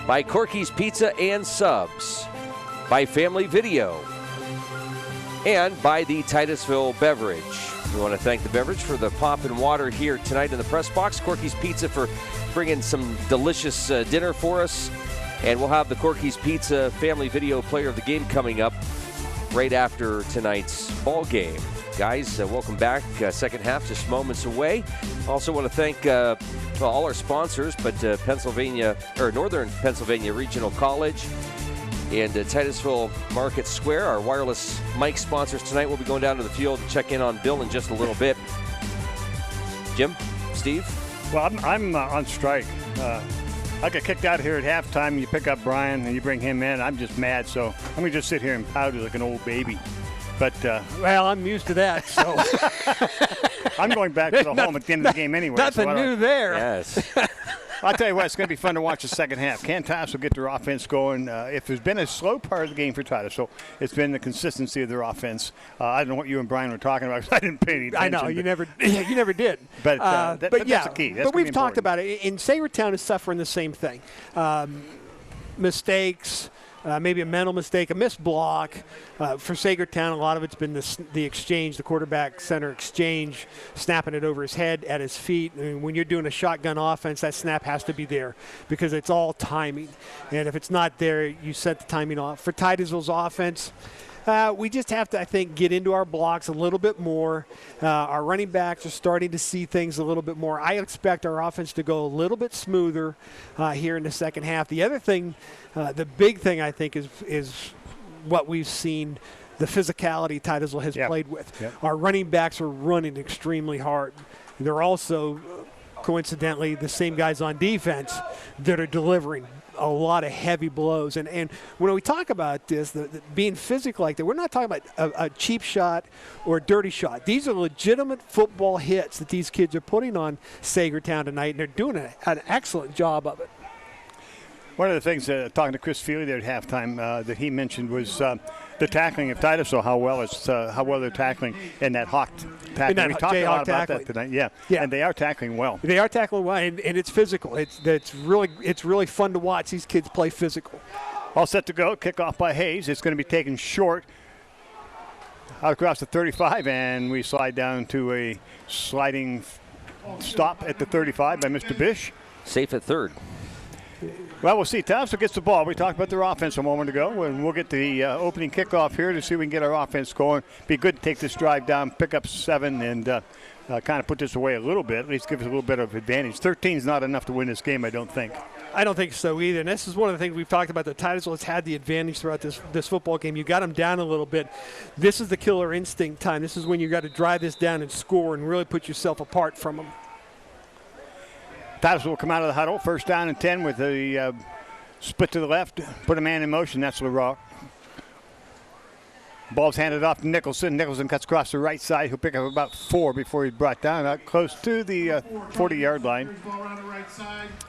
By Corky's Pizza and Subs. By Family Video. And by the Titusville Beverage. We want to thank the beverage for the pop and water here tonight in the press box. Corky's Pizza for bringing some delicious dinner for us. And we'll have the Corky's Pizza Family Video Player of the Game coming up right after tonight's ball game. Guys, welcome back. Second half just moments away. Also want to thank all our sponsors, but Northern Pennsylvania Regional College and Titusville Market Square, our wireless mic sponsors tonight. We'll be going down to the field and check in on Bill in just a little bit. Jim, Steve? Well, I'm on strike. I got kicked out here at halftime. You pick up Brian and you bring him in. I'm just mad, so I'm going to just sit here and pout like an old baby. But well, I'm used to that, so I'm going back to the home at the end of the game anyway. Nothing new there. Yes. I'll tell you what, it's going to be fun to watch the second half. Can Titusville get their offense going? If there's been a slow part of the game for Titusville, it's been the consistency of their offense. I don't know what you and Brian were talking about because I didn't pay any attention. I know, you never did. But that's the key. That's but we've talked about it. And Saegertown is suffering the same thing. Mistakes. Maybe a mental mistake, a missed block. For Saegertown, a lot of it's been the exchange, the quarterback center exchange, snapping it over his head, at his feet. And when you're doing a shotgun offense, that snap has to be there because it's all timing. And if it's not there, you set the timing off. For Titusville's offense, we just have to, I think, get into our blocks a little bit more. Our running backs are starting to see things a little bit more. I expect our offense to go a little bit smoother here in the second half. The other thing, the big thing, I think, is what we've seen, the physicality Titusville has played with. Yep. Our running backs are running extremely hard. They're also, coincidentally, the same guys on defense that are delivering a lot of heavy blows. And when we talk about this, the being physical like that, we're not talking about a cheap shot or a dirty shot. These are legitimate football hits that these kids are putting on Saegertown tonight, and they're doing an excellent job of it. One of the things, talking to Chris Feely there at halftime, that he mentioned was the tackling of Titusville, how well they're tackling in that hawk tackling. We talked a lot about that tonight. Yeah, and they are tackling well. They are tackling well, and it's physical. It's really fun to watch these kids play physical. All set to go. Kickoff by Hayes. It's going to be taken short out across the 35, and we slide down to a sliding stop at the 35 by Mr. Bish. Safe at third. Well, we'll see. Titusville gets the ball. We talked about their offense a moment ago, and we'll get the opening kickoff here to see if we can get our offense going. Be good to take this drive down, pick up 7, and kind of put this away a little bit, at least give us a little bit of advantage. 13 is not enough to win this game, I don't think. I don't think so either. And this is one of the things we've talked about. The Titusville has had the advantage throughout this football game. You got them down a little bit. This is the killer instinct time. This is when you got to drive this down and score and really put yourself apart from them. Titusville will come out of the huddle. First down and 10 with a split to the left. Put a man in motion. That's LaRock. Ball's handed off to Nicholson. Nicholson cuts across the right side. He'll pick up about 4 before he's brought down out close to the 40-yard line.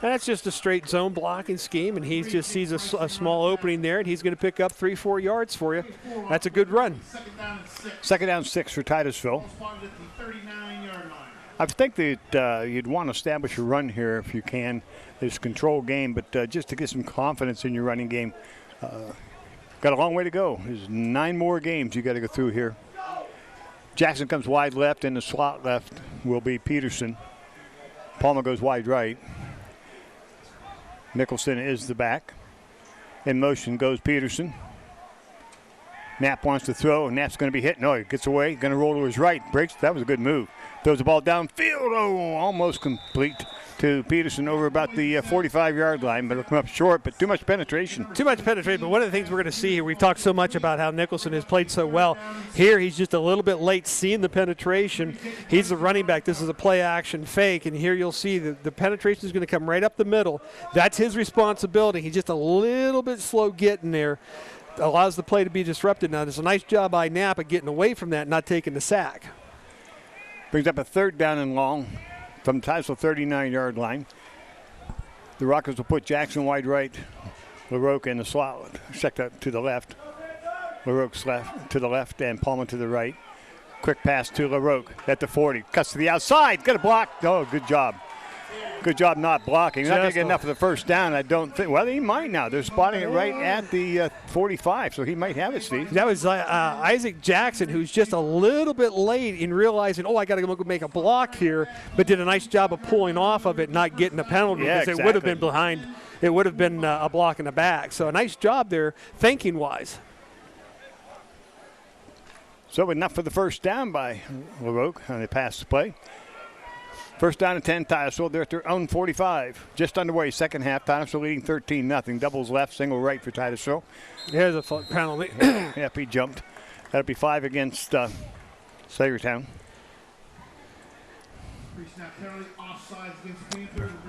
That's just a straight zone blocking scheme, and he just sees a small opening there, and he's going to pick up 3-4 yards for you. That's a good run. Second down 6 for Titusville. I think that you'd want to establish a run here if you can. It's a control game, but just to get some confidence in your running game. Got a long way to go. There's 9 more games you got to go through here. Jackson comes wide left, and the slot left will be Peterson. Palmer goes wide right. Nicholson is the back. In motion goes Peterson. Knapp wants to throw, and Knapp's going to be hit. No, he gets away. Going to roll to his right. Breaks. That was a good move. Throws the ball downfield. Oh, almost complete to Peterson over about the 45-yard line, but it'll come up short, but too much penetration. Too much penetration, but one of the things we're going to see here, we've talked so much about how Nicholson has played so well. Here, he's just a little bit late seeing the penetration. He's the running back. This is a play-action fake, and here you'll see the penetration is going to come right up the middle. That's his responsibility. He's just a little bit slow getting there. Allows the play to be disrupted. Now, there's a nice job by Knapp at getting away from that and not taking the sack. Brings up a third down and long from the Titusville 39-yard line. The Rockets will put Jackson wide right, LaRoque in the slot, check that to the left. LaRoque's left to the left and Palmer to the right. Quick pass to LaRoque at the 40. Cuts to the outside. Got a block. Oh, good job. Good job not blocking. Not going to get enough of the first down, I don't think. Well, he might now. They're spotting it right at the 45, so he might have it, Steve. That was Isaac Jackson, who's just a little bit late in realizing, I got to go make a block here, but did a nice job of pulling off of it, not getting a penalty, because it would have been behind. It would have been a block in the back. So a nice job there, thinking-wise. So enough for the first down by LaRoque on the pass play. First down and 10, Titusville. They're at their own 45. Just underway, second half. Titusville leading 13-0. Doubles left, single right for Titusville. There's a penalty. Yep, he jumped. That'll be 5 against Saegertown.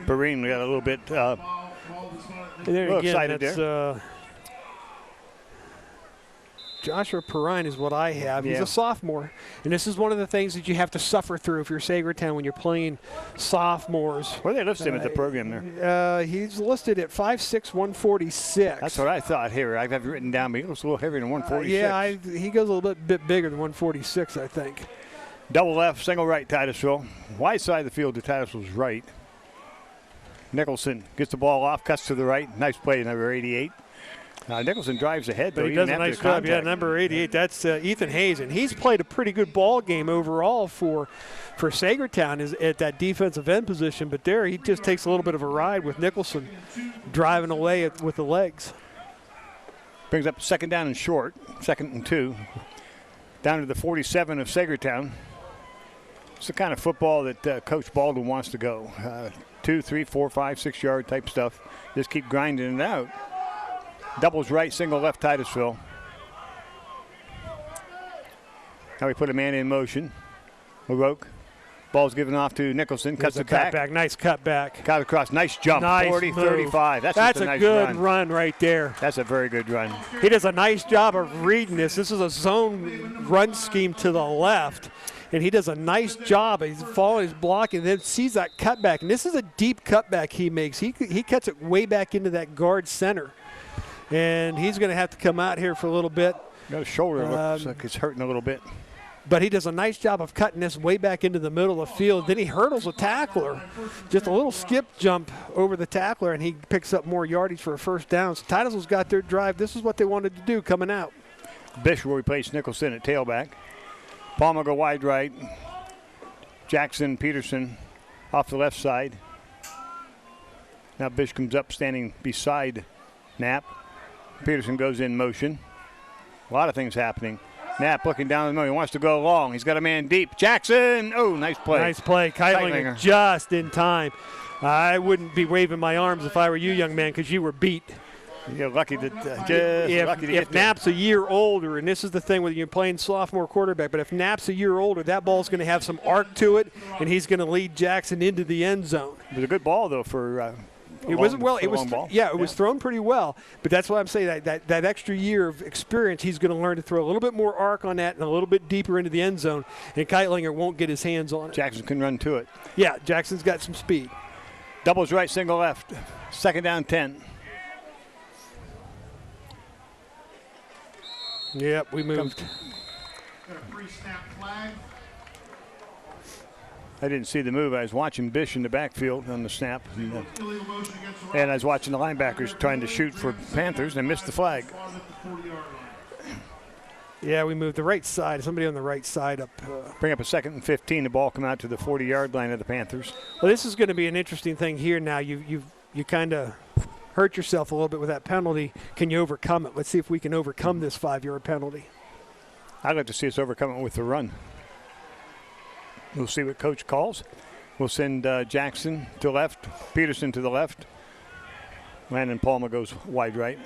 Perrine got a little bit excited there. Joshua Perrine is what I have. He's a sophomore. And this is one of the things that you have to suffer through if you're Saegertown when you're playing sophomores. Where they listed him at the program there? He's listed at 5'6", 146. That's what I thought here. I have it written down, but he looks a little heavier than 146. He goes a little bit bigger than 146, I think. Double left, single right, Titusville. Wide side of the field to Titusville's right. Nicholson gets the ball off, cuts to the right. Nice play, number 88. Nicholson drives ahead, but he does a nice job. Yeah, number 88. That's Ethan Hayes, and he's played a pretty good ball game overall for Saegertown is at that defensive end position. But there, he just takes a little bit of a ride with Nicholson driving away with the legs. Brings up second down and short, 2nd and 2, down to the 47 of Saegertown. It's the kind of football that Coach Baldwin wants to go. 2, 3, 4, 5, 6 yard type stuff. Just keep grinding it out. Doubles right, single left, Titusville. Now we put a man in motion. LaRoque Ball's given off to Nicholson. Cuts it back. Nice cut back. Got across. Nice jump. Nice 40-35. That's a a nice good run right there. That's a very good run. He does a nice job of reading this. This is a zone run scheme to the left. And he does a nice job. He's following his block and then sees that cutback. And this is a deep cutback he makes. He cuts it way back into that guard center. And he's going to have to come out here for a little bit. Got a shoulder. Looks like it's hurting a little bit. But he does a nice job of cutting this way back into the middle of the field. Then he hurdles a tackler. Just a little skip jump over the tackler, and he picks up more yardage for a first down. So Titusville's got their drive. This is what they wanted to do coming out. Bish will replace Nicholson at tailback. Palmer go wide right. Jackson, Peterson off the left side. Now Bish comes up standing beside Knapp. Peterson goes in motion. A lot of things happening. Knapp looking down the middle. He wants to go long. He's got a man deep. Jackson. Oh, nice play. Nice play. Keitlinger just in time. I wouldn't be waving my arms if I were you, young man, because you were beat. You're lucky to if Knapp's a year older, and this is the thing when you're playing sophomore quarterback, but if Knapp's a year older, that ball's going to have some arc to it, and he's going to lead Jackson into the end zone. It was a good ball, though, for it wasn't well. It was it was thrown pretty well, but that's what I'm saying. That extra year of experience, he's going to learn to throw a little bit more arc on that and a little bit deeper into the end zone. And Keitlinger won't get his hands on it. Jackson can run to it. Yeah, Jackson's got some speed. Doubles right, single left. Second down, 10. Yep, we moved. I didn't see the move. I was watching Bish in the backfield on the snap. And I was watching the linebackers trying to shoot for Panthers and missed the flag. Yeah, we moved the right side. Somebody on the right side up. Bring up a 2nd and 15. The ball come out to the 40-yard line of the Panthers. Well, this is going to be an interesting thing here now. You kind of hurt yourself a little bit with that penalty. Can you overcome it? Let's see if we can overcome this 5-yard penalty. I'd like to see us overcome it with the run. We'll see what coach calls. We'll send Jackson to left, Peterson to the left. Landon Palmer goes wide right.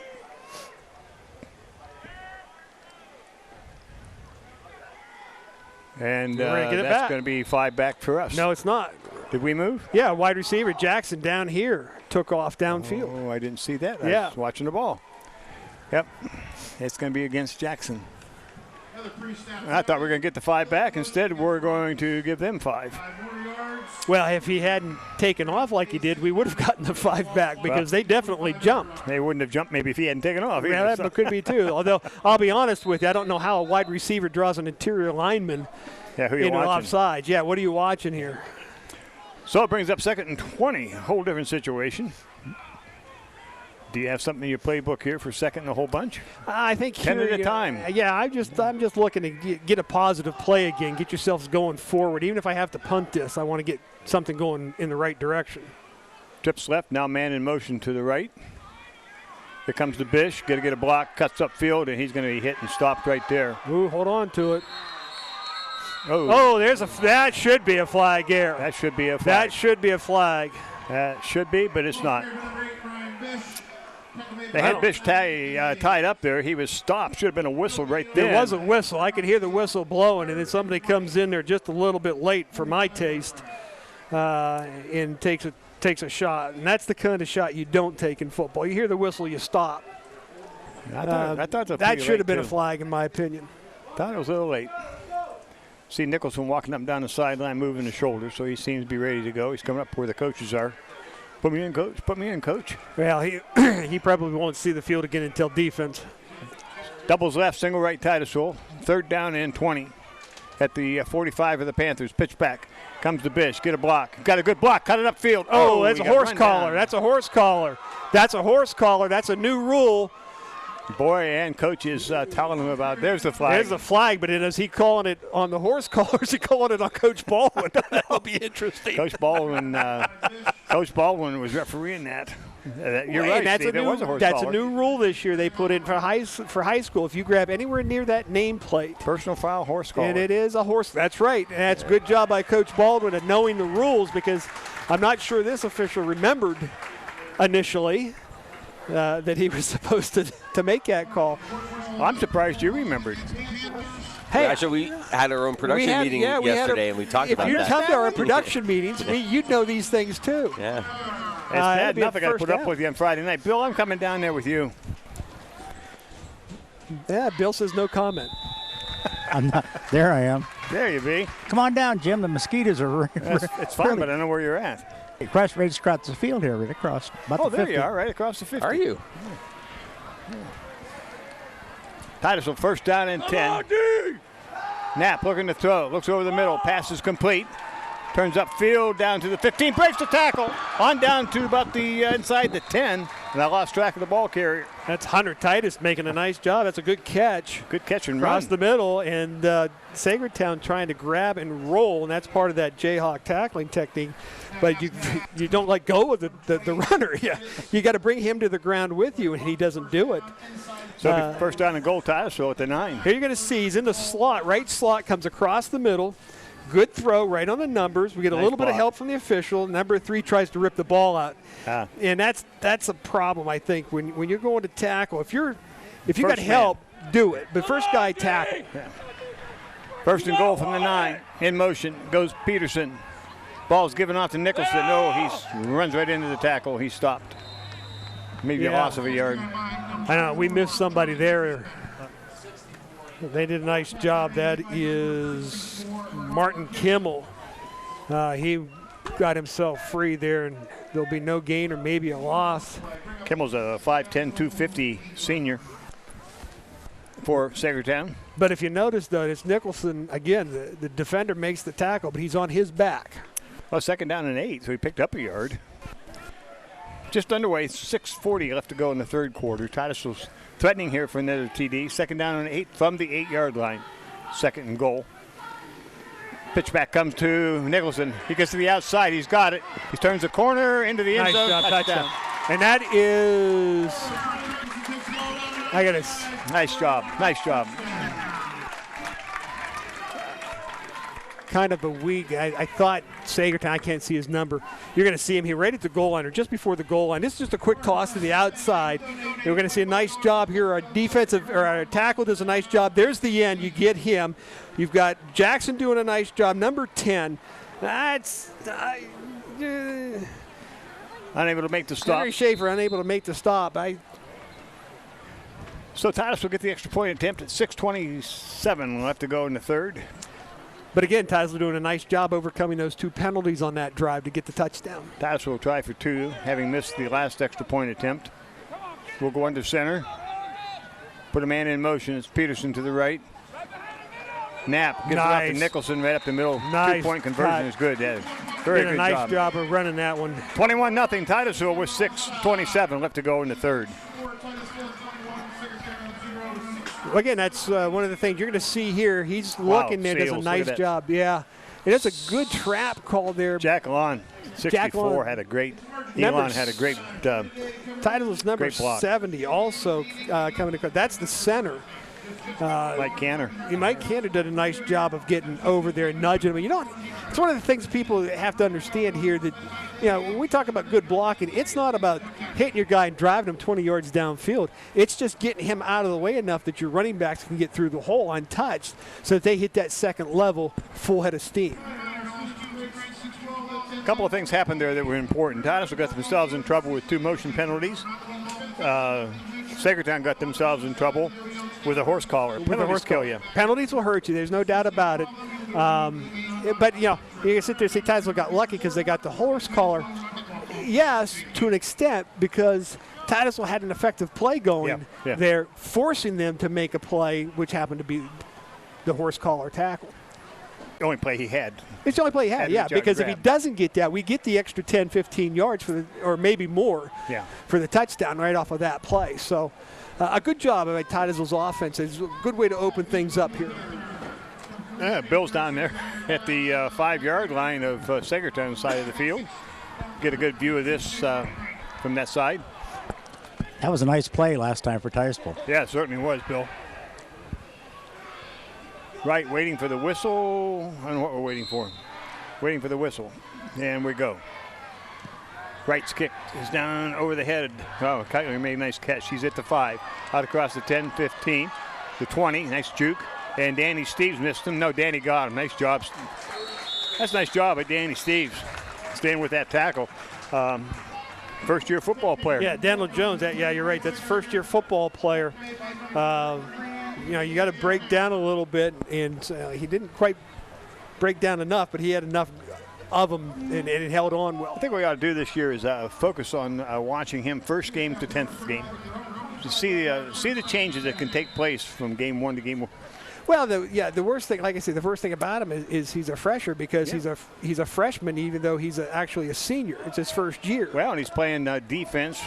And that's going to be 5 back for us. No, it's not. Did we move? Yeah, wide receiver Jackson down here took off downfield. Oh, I didn't see that. Yeah. I was watching the ball. Yep. It's going to be against Jackson. I thought we were going to get the 5 back. Instead, we're going to give them 5. Well, if he hadn't taken off like he did, we would have gotten the 5 back because they definitely jumped. They wouldn't have jumped maybe if he hadn't taken off. Yeah, that could be too. Although, I'll be honest with you, I don't know how a wide receiver draws an interior lineman into offsides. Yeah, what are you watching here? So it brings up 2nd and 20. A whole different situation. Do you have something in your playbook here for 2nd and a whole bunch? I think 10 here, at a time. Yeah, I'm just looking to get a positive play again, get yourselves going forward. Even if I have to punt this, I want to get something going in the right direction. Trips left, now man in motion to the right. Here comes the Bish, got to get a block, cuts upfield, and he's going to be hit and stopped right there. Ooh, hold on to it. Oh, that should be a flag there. That should be a flag. That should be a flag. That should be, but it's not. They had Bish tied up there. He was stopped. Should have been a whistle right there. There was a whistle. I could hear the whistle blowing, and then somebody comes in there just a little bit late for my taste and takes a shot. And that's the kind of shot you don't take in football. You hear the whistle, you stop. I thought that should have been a flag, in my opinion. Thought it was a little late. See Nicholson walking up and down the sideline, moving the shoulder, so he seems to be ready to go. He's coming up where the coaches are. Put me in, coach. Put me in, coach. Well, he probably won't see the field again until defense. Doubles left, single right, Titusville. 3rd down and 20 at the 45 of the Panthers. Pitch back. Comes the Bish. Get a block. Got a good block. Cut it upfield. Oh, that's a horse collar. That's a horse collar. That's a horse collar. That's a new rule. Boy, and coach is telling him about there's the flag. There's the flag, but is he calling it on the horse collar or is he calling it on Coach Baldwin? That'll be interesting. Coach Baldwin was refereeing that. You're right, that's a new rule this year they put in for high school. If you grab anywhere near that nameplate. Personal foul, horse collar. And it is a horse. That's right. And that's a good job by Coach Baldwin of knowing the rules because I'm not sure this official remembered initially that he was supposed to make that call. I'm surprised you remembered. Hey, actually, we had our own production meeting yesterday, and we talked about that. If you come to our production meetings, you'd know these things too. Yeah. It's bad enough I got to put up with you on Friday night. Bill, I'm coming down there with you. Yeah, Bill says no comment. I'm not. There I am. There you be. Come on down, Jim. The mosquitoes are. It's fine, but I know where you're at. Right across the field here, right across. About the 50. There you are, right across the 50. Are you? Yeah. Titusville first down and 10. Knapp looking to throw. Looks over the middle. Pass is complete. Turns upfield down to the 15. Breaks the tackle. On down to about the inside the 10. And I lost track of the ball carrier. That's Hunter Titus making a nice job. That's a good catch. Good catch and across run. the middle. And Saegertown trying to grab and roll. And that's part of that Jayhawk tackling technique. But you don't let go of the runner. You got to bring him to the ground with you, and he doesn't do it. So first down and goal, Titusville at the 9. Here you're going to see he's in the slot. Right slot comes across the middle. Good throw right on the numbers. We get a little bit of help from the official. Number 3 tries to rip the ball out. And that's a problem, I think, when you're going to tackle. If you got help, do it. But first guy tackle. Yeah. First and goal from the 9. In motion goes Peterson. Ball's given off to Nicholson. No, he runs right into the tackle. He stopped. Maybe a loss of a yard. I know, we missed somebody there. They did a nice job. That is Martin Kimmel. He got himself free there, and there'll be no gain or maybe a loss. Kimmel's a 5'10", 250 senior for Saegertown. But if you notice, though, it's Nicholson, again, the defender makes the tackle, but he's on his back. Well, second down and 8, so he picked up a yard. Just underway, 6:40 left to go in the third quarter. Titusville's threatening here for another TD. Second down and 8 from the 8-yard line. Second and goal. Pitch back comes to Nicholson. He gets to the outside. He's got it. He turns the corner into the end zone. Touchdown. And that is, nice job. Nice job. Kind of a weak. I thought Saegertown, I can't see his number. You're going to see him here right at the goal line or just before the goal line. This is just a quick toss to the outside. You're going to see a nice job here. Our defensive or our tackle does a nice job. There's the end. You get him. You've got Jackson doing a nice job. Number 10. That's unable to make the stop. Henry Schaefer unable to make the stop. So Titus will get the extra point attempt at 6:27 left to go in the third. But again, Titusville doing a nice job overcoming those 2 penalties on that drive to get the touchdown. Titusville will try for 2, having missed the last extra point attempt. We'll go under center. Put a man in motion. It's Peterson to the right. Knapp gives it off to Nicholson right up the middle. Nice 2-point conversion is good. Yeah, very good nice job of running that one. 21-0 Titusville with 6:27 left to go in the third. Again, that's one of the things you're going to see here. He's looking there, does a nice job. Yeah. And it's a good trap call there. Jack Lon, 64, had a great, Elon had a great Titusville's number 70 also coming across. That's the center. Mike Canner. Mike Canner did a nice job of getting over there and nudging him. You know, it's one of the things people have to understand here that, when we talk about good blocking, it's not about hitting your guy and driving him 20 yards downfield. It's just getting him out of the way enough that your running backs can get through the hole untouched so that they hit that second level full head of steam. A couple of things happened there that were important. Titusville got themselves in trouble with 2 motion penalties. Saegertown got themselves in trouble with a horse collar. Penalties kill you. Penalties will hurt you. There's no doubt about it. But, you can sit there and say Titusville got lucky because they got the horse collar. Yes, to an extent, because Titusville had an effective play going. They're forcing them to make a play, which happened to be the horse collar tackle. The only play he had. It's the only play he had, because if he doesn't get that, we get the extra 10, 15 yards or maybe more for the touchdown right off of that play. So a good job by Titusville's offense. It's a good way to open things up here. Bill's down there at the 5-yard line of Saegertown's side of the field. Get a good view of this from that side. That was a nice play last time for Titusville. Yeah, it certainly was, Bill. Right, waiting for the whistle. I don't know what we're waiting for. Waiting for the whistle. And we go. Wright's kick is down over the head. Oh, Keiler made a nice catch. He's at the 5. Out across the 10, 15, the 20. Nice juke. and Danny Steves missed him. No, Danny got him. Nice job. That's a nice job by Danny Steves, staying with that tackle. First-year football player. Yeah, Daniel Jones. Yeah, you're right. That's a first-year football player. You know, you got to break down a little bit, and he didn't quite break down enough, but he had enough of them, and it held on well. I think what we ought to do this year is focus on watching him first game to 10th game to see the changes that can take place from game 1 to game 1. Well, the worst thing, like I said, the first thing about him is he's a fresher because he's a freshman, even though he's actually a senior. It's his first year. Well, and he's playing defense,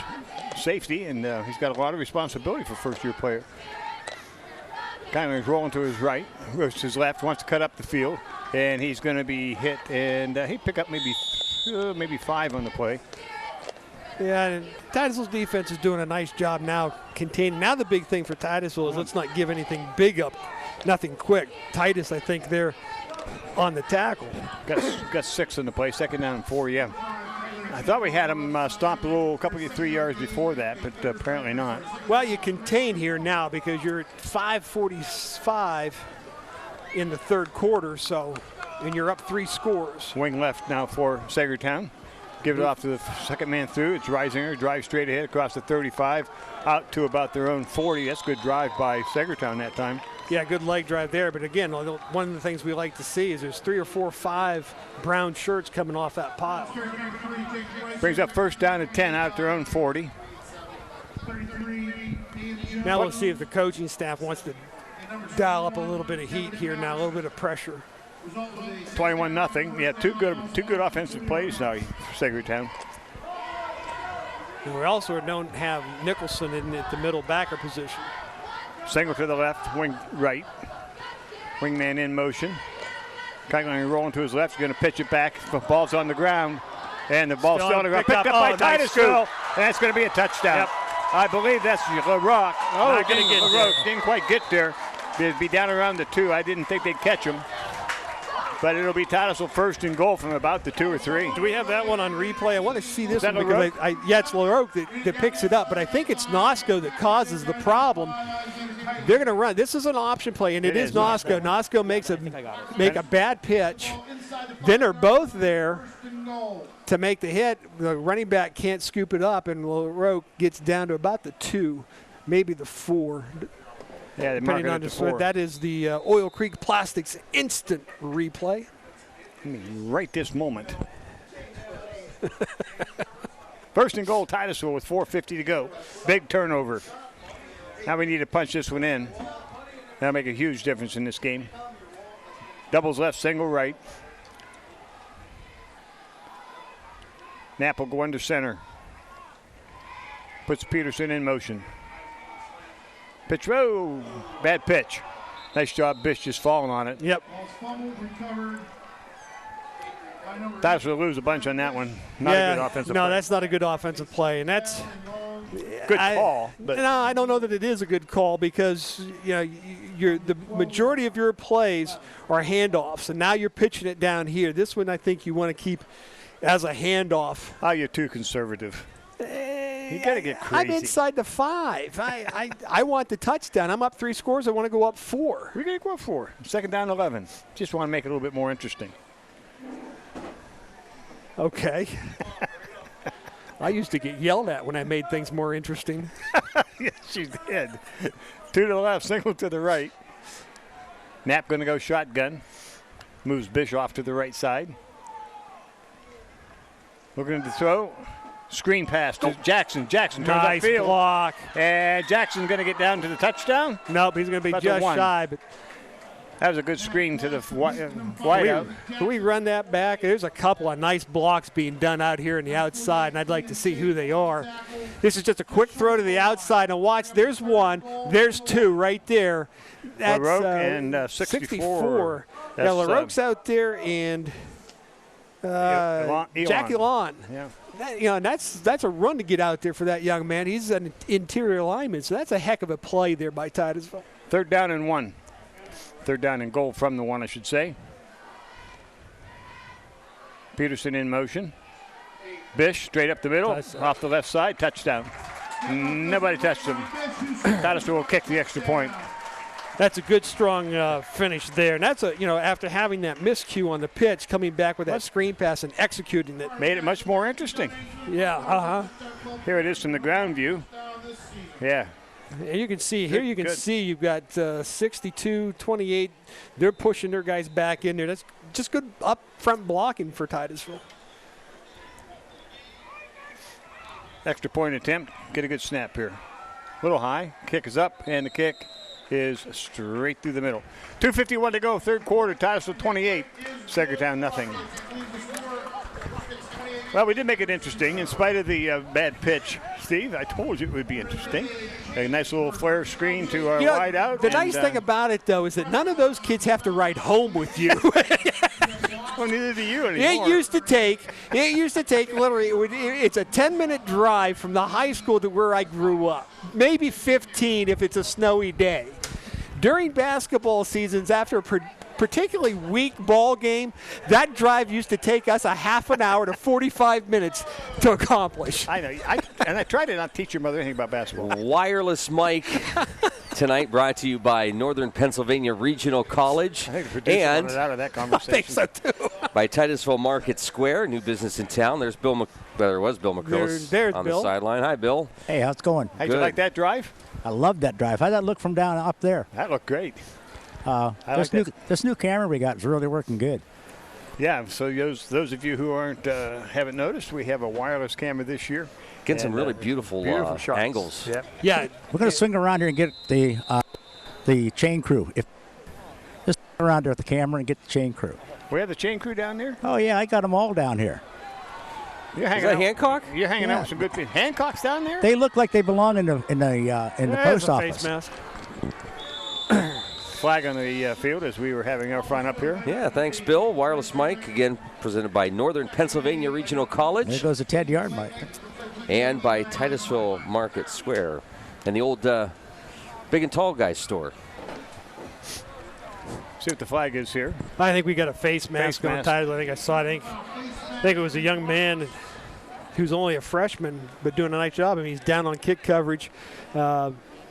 safety, and he's got a lot of responsibility for first-year player. Kind of rolling to his right, goes to his left, wants to cut up the field, and he's going to be hit, and he'd pick up maybe 5 on the play. Yeah, and Titusville's defense is doing a nice job now containing. Now the big thing for Titusville is let's not give anything big up, nothing quick. Titus, I think they're on the tackle. Got 6 on the play, 2nd down and 4, yeah. I thought we had him stopped a couple of 3 yards before that, but apparently not. Well, you contain here now because you're at 5:45 in the third quarter, and you're up 3 scores. Wing left now for Saegertown. Give it off to the second man through. It's Reisinger, drives straight ahead across the 35, out to about their own 40. That's a good drive by Saegertown that time. Yeah, good leg drive there. But again, one of the things we like to see is there's 3 or 4 or 5 brown shirts coming off that pile. Brings up first down at 10 out at their own 40. Now let's see if the coaching staff wants to dial up a little bit of heat here now, a little bit of pressure. 21-0. Yeah, two good offensive plays now for Saegertown. And we also are known to have Nicholson in at the middle backer position. Single to the left, wing right. Wingman in motion. Kind rolling to his left. He's going to pitch it back. The ball's on the ground. And the ball's still on the ground. Picked up by Titusville. And that's going to be a touchdown. Yep. I believe that's LaRock. Oh, LaRock didn't quite get there. It'd be down around the 2. I didn't think they'd catch him. But it'll be Titusville first and goal from about the 2 or 3. Do we have that one on replay? I want to see this one because yeah, it's LaRoque that picks it up, but I think it's Nosco that causes the problem. They're going to run. This is an option play, and it is Nosco. Nosco makes a bad pitch. Then they're both there to make the hit. The running back can't scoop it up, and LaRoque gets down to about the 2, maybe the 4. Yeah, depending on the split. That is the Oil Creek Plastics instant replay. Right this moment. First and goal, Titusville with 4:50 to go. Big turnover. Now we need to punch this one in. That'll make a huge difference in this game. Doubles left, single right. Knapp will go under center. Puts Peterson in motion. Pitch, whoa, bad pitch. Nice job, Bish just falling on it. Yep. Titusville will lose a bunch on that one. Not a good offensive play. No, that's not a good offensive play, and that's good call. But no, I don't know that it is a good call because the majority of your plays are handoffs, and now you're pitching it down here. This one I think you want to keep as a handoff. Oh, you're too conservative. You got to get crazy. I'm inside the 5. I want the touchdown. I'm up 3 scores. I want to go up 4. We're going to go up 4. Second down 11. Just want to make it a little bit more interesting. Okay. I used to get yelled at when I made things more interesting. Yes, you did. 2 to the left, single to the right. Knapp going to go shotgun. Moves Bish off to the right side. Looking to throw. Screen pass to Jackson. Jackson turns nice upfield. Block. And Jackson's going to get down to the touchdown. Nope, he's going to be just shy. But that was a good screen to the wide out. Can we run that back? There's a couple of nice blocks being done out here on the outside, and I'd like to see who they are. This is just a quick throw to the outside. And watch, there's 1. There's 2 right there. That's LaRoque and 64. Yeah, LaRoque's out there, and Jackie Lawn. Yeah. That's a run to get out there for that young man. He's an interior lineman, so that's a heck of a play there by Titusville. 3rd down and 1. 3rd down and goal from the 1, I should say. Peterson in motion. Bish straight up the middle, off the left side, touchdown. Nobody touched him. Titusville will kick the extra point. That's a good, strong finish there. And that's after having that miscue on the pitch, coming back with that screen pass and executing it. Made it much more interesting. Yeah, Here it is from the ground view. Yeah. And you can see here. You can see you've got 62-28. They're pushing their guys back in there. That's just good up front blocking for Titusville. Extra point attempt. Get a good snap here. A little high. Kick is up, and the kick is straight through the middle. 2:51 to go, third quarter. Titusville 28, Saegertown nothing. Well, we did make it interesting in spite of the bad pitch. Steve, I told you it would be interesting. A nice little flare screen to our wide out. The nice thing about it, though, is that none of those kids have to ride home with you. Well, neither do you anymore. It used to take literally, it's a 10-minute drive from the high school to where I grew up. Maybe 15 if it's a snowy day. During basketball seasons, after a particularly weak ball game, that drive used to take us a half an hour to 45 minutes to accomplish. I know. I try to not teach your mother anything about basketball. Wireless mic tonight brought to you by Northern Pennsylvania Regional College. I think the producer wanted out of that conversation. I think so, too. By Titusville Market Square, new business in town. There's Bill there was Bill McCrillis there's on Bill. the sideline. Hi, Bill. Hey, how's it going? How'd you like that drive? I love that drive. How'd that look from down up there? That looked great. This new camera we got is really working good. Yeah, so those of you who haven't noticed, we have a wireless camera this year. Getting some really beautiful shots. angles. Yep. Yeah. We're going to swing around here and get the chain crew. Just around there with the camera and get the chain crew. We have the chain crew down there? Oh, yeah, I got them all down here. You're hanging Is that out. Hancock? You're hanging out with some good people. Hancock's down there? They look like they belong in the post office. Face mask. Flag on the field as we were having our fun up here. Yeah, thanks, Bill. Wireless mic, again, presented by Northern Pennsylvania Regional College. There goes the Ted Yard mic. And by Titusville Market Square and the old Big and Tall Guys store. See what the flag is here. I think we got a face mask on Titusville. I think I saw it. I think it was a young man who's only a freshman but doing a nice job. I mean, he's down on kick coverage.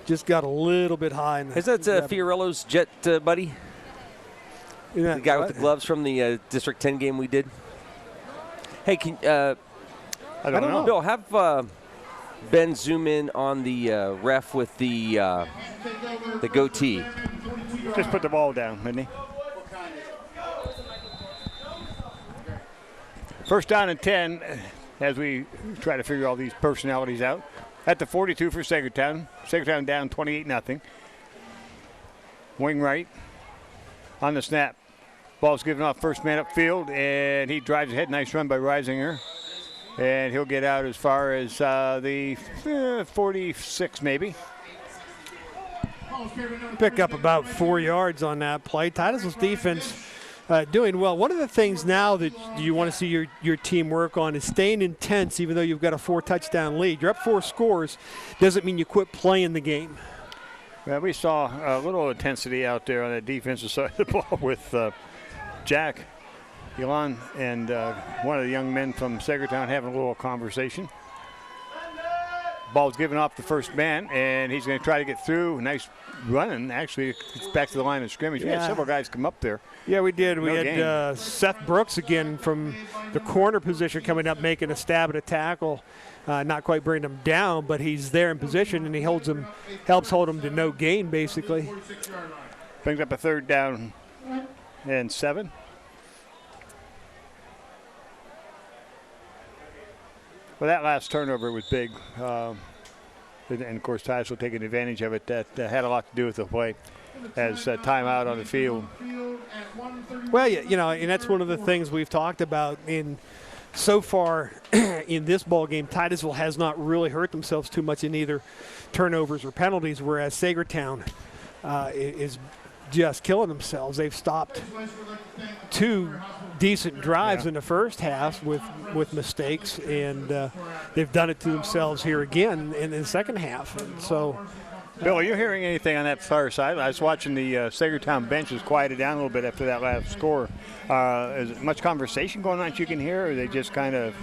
Just got a little bit high. Is that Fiorillo's jet buddy? The guy with the gloves from the District 10 game we did? Hey, can I don't know. Bill, have Ben zoom in on the ref with the goatee. Just put the ball down, didn't he? First down and 10 as we try to figure all these personalities out. At the 42 for Saegertown. Saegertown down 28-0. Wing right on the snap. Ball's given off first man upfield, and he drives ahead. Nice run by Reisinger. And he'll get out as far as the 46 maybe. Pick up about 4 yards on that play. Titusville's defense doing well. One of the things now that you want to see your team work on is staying intense even though you've got a 4-touchdown lead. You're up 4 scores. Doesn't mean you quit playing the game. Well, we saw a little intensity out there on the defensive side of the ball with Jack Elon and one of the young men from Saegertown having a little conversation. Ball's given off the first man, and he's going to try to get through. Nice running, actually. It's back to the line of scrimmage. We had several guys come up there. Yeah, we did. We had Seth Brooks again from the corner position coming up, making a stab at a tackle. Not quite bringing him down, but he's there in position, and he helps hold him to no gain, basically. Brings up a third down and 7. Well, that last turnover was big. And, of course, Titusville taking advantage of it. That had a lot to do with the play as timeout on the field. Well, and that's one of the things we've talked about so far in this ball game. Titusville has not really hurt themselves too much in either turnovers or penalties, whereas Saegertown is just killing themselves. They've stopped 2 decent drives in the first half with mistakes, and they've done it to themselves here again in the second half. And so, Bill, are you hearing anything on that far side? I was watching the Saegertown bench has quieted down a little bit after that last score. Is much conversation going on that you can hear, or are they just kind of?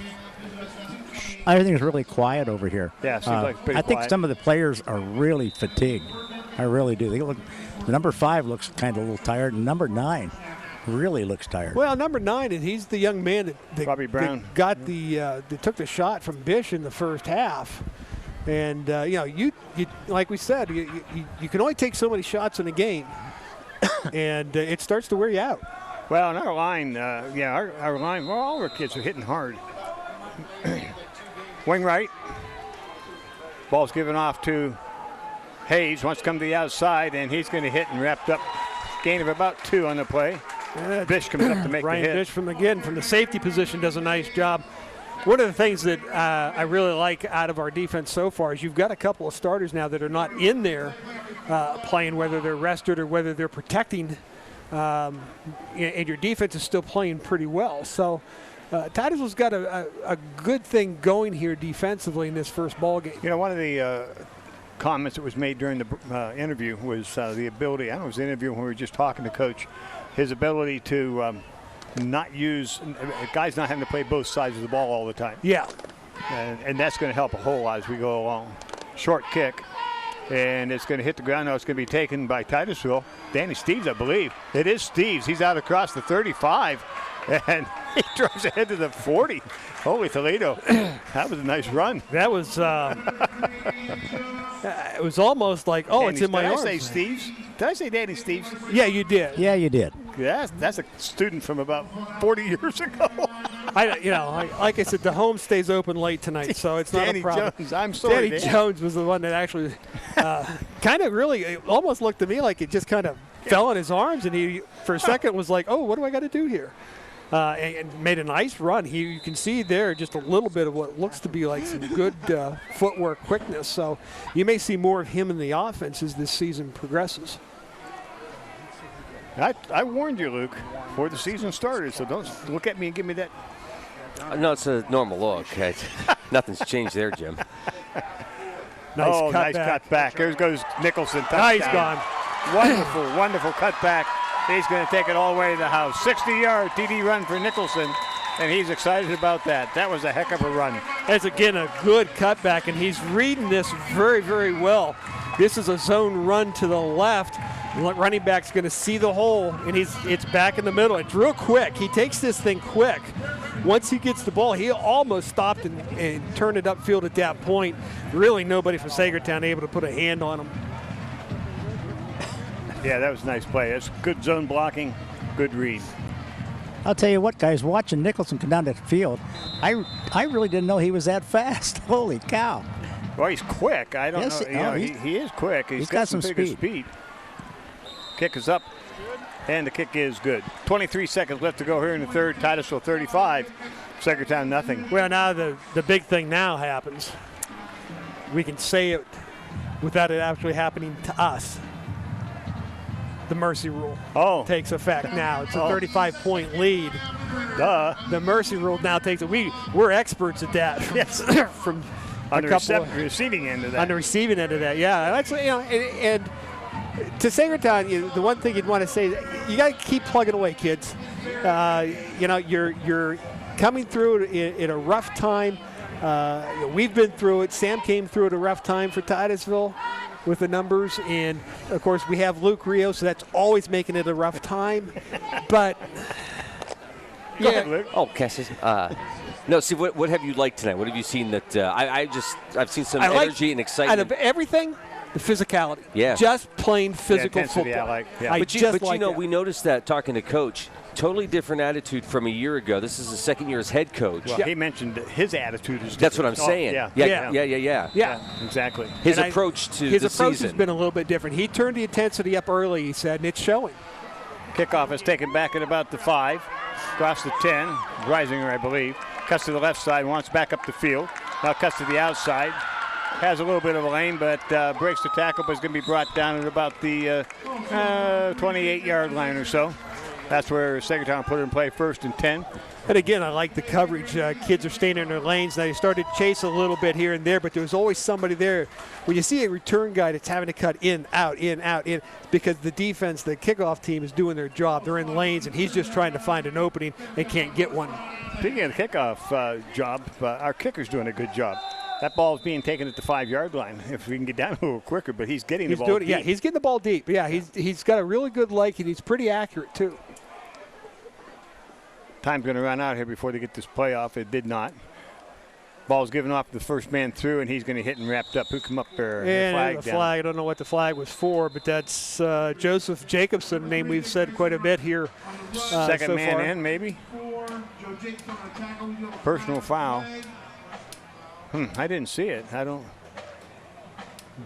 Everything's really quiet over here. Yeah, seems like pretty I think quiet. some of the players are really fatigued. I really do. They look. Number 5 looks kind of a little tired, and number 9 really looks tired. Well, number 9, and he's the young man that Robbie Brown that got that took the shot from Bish in the first half. And you like we said, you can only take so many shots in a game, and it starts to wear you out. Well, in our line, our line, well, all our kids are hitting hard. Wing right. Ball's given off to Hayes. Wants to come to the outside, and he's going to hit and wrapped up. Gain of about 2 on the play. Bish comes up to make Ryan the hit. Bish from the safety position does a nice job. One of the things that I really like out of our defense so far is you've got a couple of starters now that are not in there playing, whether they're rested or whether they're protecting, and your defense is still playing pretty well. So Titusville's got a good thing going here defensively in this first ball game. One of the comments that was made during the interview was the ability, I don't know, it was the interview when we were just talking to Coach, his ability to not use, guys not having to play both sides of the ball all the time. Yeah. And that's going to help a whole lot as we go along. Short kick, and it's going to hit the ground. Now it's going to be taken by Titusville. Danny Steves, I believe. It is Steves. He's out across the 35, and he drives ahead to the 40. Holy Toledo. That was a nice run. That was, it was almost like, oh, Danny, it's in my arms. Did I say Steves? Did I say Danny Steves? Yeah, you did. Yeah, you did. That's a student from about 40 years ago. Like I said, the home stays open late tonight, so it's not Danny a problem. Jones, I'm sorry. Danny Jones was the one that actually kind of really, it almost looked to me like it just kind of fell in his arms, and he, for a second, was like, oh, what do I got to do here? And made a nice run. You can see there just a little bit of what looks to be like some good footwork quickness. So you may see more of him in the offense as this season progresses. I warned you, Luke, before the season started, so don't look at me and give me that. No, it's a normal look. Nothing's changed there, Jim. Nice cut back. There goes Nicholson. Touchdown. Nice gone. Wonderful cut back. He's going to take it all the way to the house. 60-yard TD run for Nicholson, and he's excited about that. That was a heck of a run. That's, again, a good cutback, and he's reading this very, very well. This is a zone run to the left. Running back's going to see the hole, and it's back in the middle. It's real quick. He takes this thing quick. Once he gets the ball, he almost stopped and turned it upfield at that point. Really nobody from Saegertown able to put a hand on him. Yeah, that was a nice play. That's good zone blocking, good read. I'll tell you what, guys, watching Nicholson come down the field, I really didn't know he was that fast. Holy cow. Well, he's quick. I don't know. He is quick. He's got some speed. Kick is up, and the kick is good. 23 seconds left to go here in the third. Titusville 35, Saegertown nothing. Well, now the big thing now happens. We can say it without it actually happening to us. The mercy rule takes effect now. It's a 35-point lead. Duh. The mercy rule now takes it. We're experts at that. Yes. From on the receiving end of that. On the receiving end of that, yeah. That's, and to Saegertown, the one thing you'd want to say is you got to keep plugging away, kids. You're coming through it in a rough time. We've been through it. Sam came through it a rough time for Titusville with the numbers, and of course we have Luke Rio, so that's always making it a rough time. But Go ahead, Luke. Oh, Cassius. No, see, what have you liked tonight? What have you seen that I've seen some energy and excitement. Out of everything, the physicality. Yeah. Just plain physical intensity, football. I like. Yeah. But we noticed that talking to Coach. Totally different attitude from a year ago. This is his second year as head coach. Well, he mentioned his attitude is different. That's what I'm saying. Yeah, exactly. His approach to his the approach season has been a little bit different. He turned the intensity up early, he said, and it's showing. Kickoff is taken back at about the 5, across the 10. Reisinger, I believe, cuts to the left side, wants back up the field. Now cuts to the outside. Has a little bit of a lane, but breaks the tackle, but is going to be brought down at about the 28-yard line or so. That's where Saegertown put it in play, 1st and 10. And again, I like the coverage. Kids are staying in their lanes. Now, they started to chase a little bit here and there, but there's always somebody there. When you see a return guy that's having to cut in, out, because the defense, the kickoff team is doing their job. They're in lanes, and he's just trying to find an opening and can't get one. Speaking of the kickoff job, our kicker's doing a good job. That ball is being taken at the 5-yard line. If we can get down a little quicker, but he's getting the ball doing deep. Yeah, he's getting the ball deep. Yeah, he's got a really good leg, and he's pretty accurate, too. Time's going to run out here before they get this play off. It did not. Ball's given off to the first man through, and he's going to hit and wrapped up. Who come up there? And the flag. I don't know what the flag was for, but that's Joseph Jacobson, a name we've said quite a bit here. Second so man far. in, maybe. Personal foul. I didn't see it. I don't.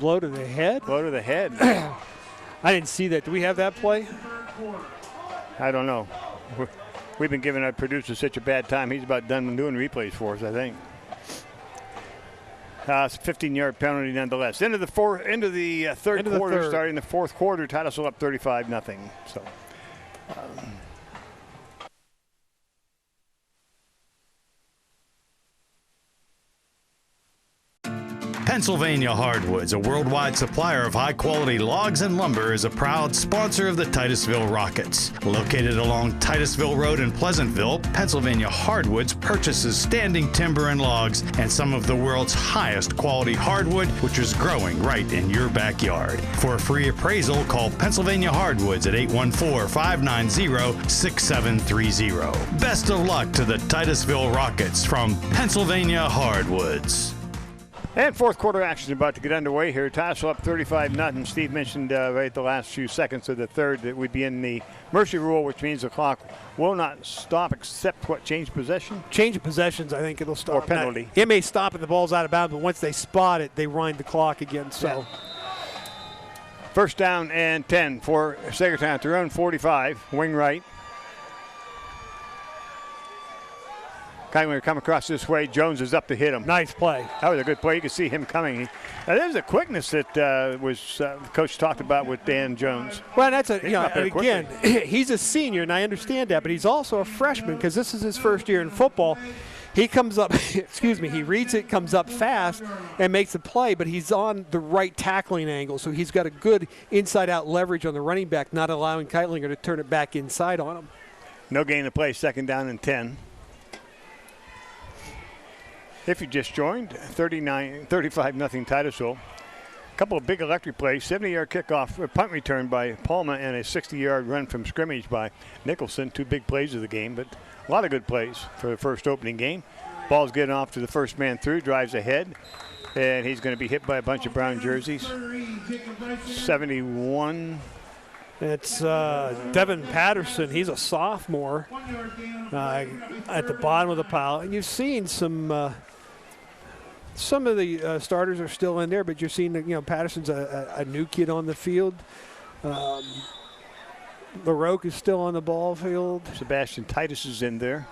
Blow to the head? Blow to the head. I didn't see that. Do we have that play? I don't know. We've been giving our producer such a bad time. He's about done doing replays for us, I think. It's a 15-yard penalty nonetheless. Into the third quarter, starting the fourth quarter, Titusville up 35-0. So. Pennsylvania Hardwoods, a worldwide supplier of high-quality logs and lumber, is a proud sponsor of the Titusville Rockets. Located along Titusville Road in Pleasantville, Pennsylvania Hardwoods purchases standing timber and logs and some of the world's highest quality hardwood, which is growing right in your backyard. For a free appraisal, call Pennsylvania Hardwoods at 814-590-6730. Best of luck to the Titusville Rockets from Pennsylvania Hardwoods. And fourth quarter action is about to get underway here. Titusville up 35-0. Steve mentioned right at the last few seconds of the third that we'd be in the mercy rule, which means the clock will not stop except what? Change possession? Change of possessions, I think it'll stop. Or penalty. Now, it may stop if the ball's out of bounds, but once they spot it, they wind the clock again. So, yeah. First down and 10 for Saegertown at their own 45, wing right. Kind of come across this way. Jones is up to hit him. Nice play. That was a good play. You can see him coming. There's a quickness that was Coach talked about with Dan Jones. Well, that's again, he's a senior, and I understand that, but he's also a freshman because this is his first year in football. He comes up, he reads it, comes up fast, and makes a play, but he's on the right tackling angle, so he's got a good inside-out leverage on the running back, not allowing Keitlinger to turn it back inside on him. No gain to play, second down and 10. If you just joined, 35-0 Titusville. A couple of big electric plays, 70-yard kickoff, punt return by Palma, and a 60-yard run from scrimmage by Nicholson. Two big plays of the game, but a lot of good plays for the first opening game. Ball's getting off to the first man through, drives ahead, and he's going to be hit by a bunch of brown jerseys. 71. It's Devin Patterson. He's a sophomore at the bottom of the pile. And you've seen some of the starters are still in there, but you're seeing Patterson's a new kid on the field. LaRoque is still on the ball field. Sebastian Titus is in there.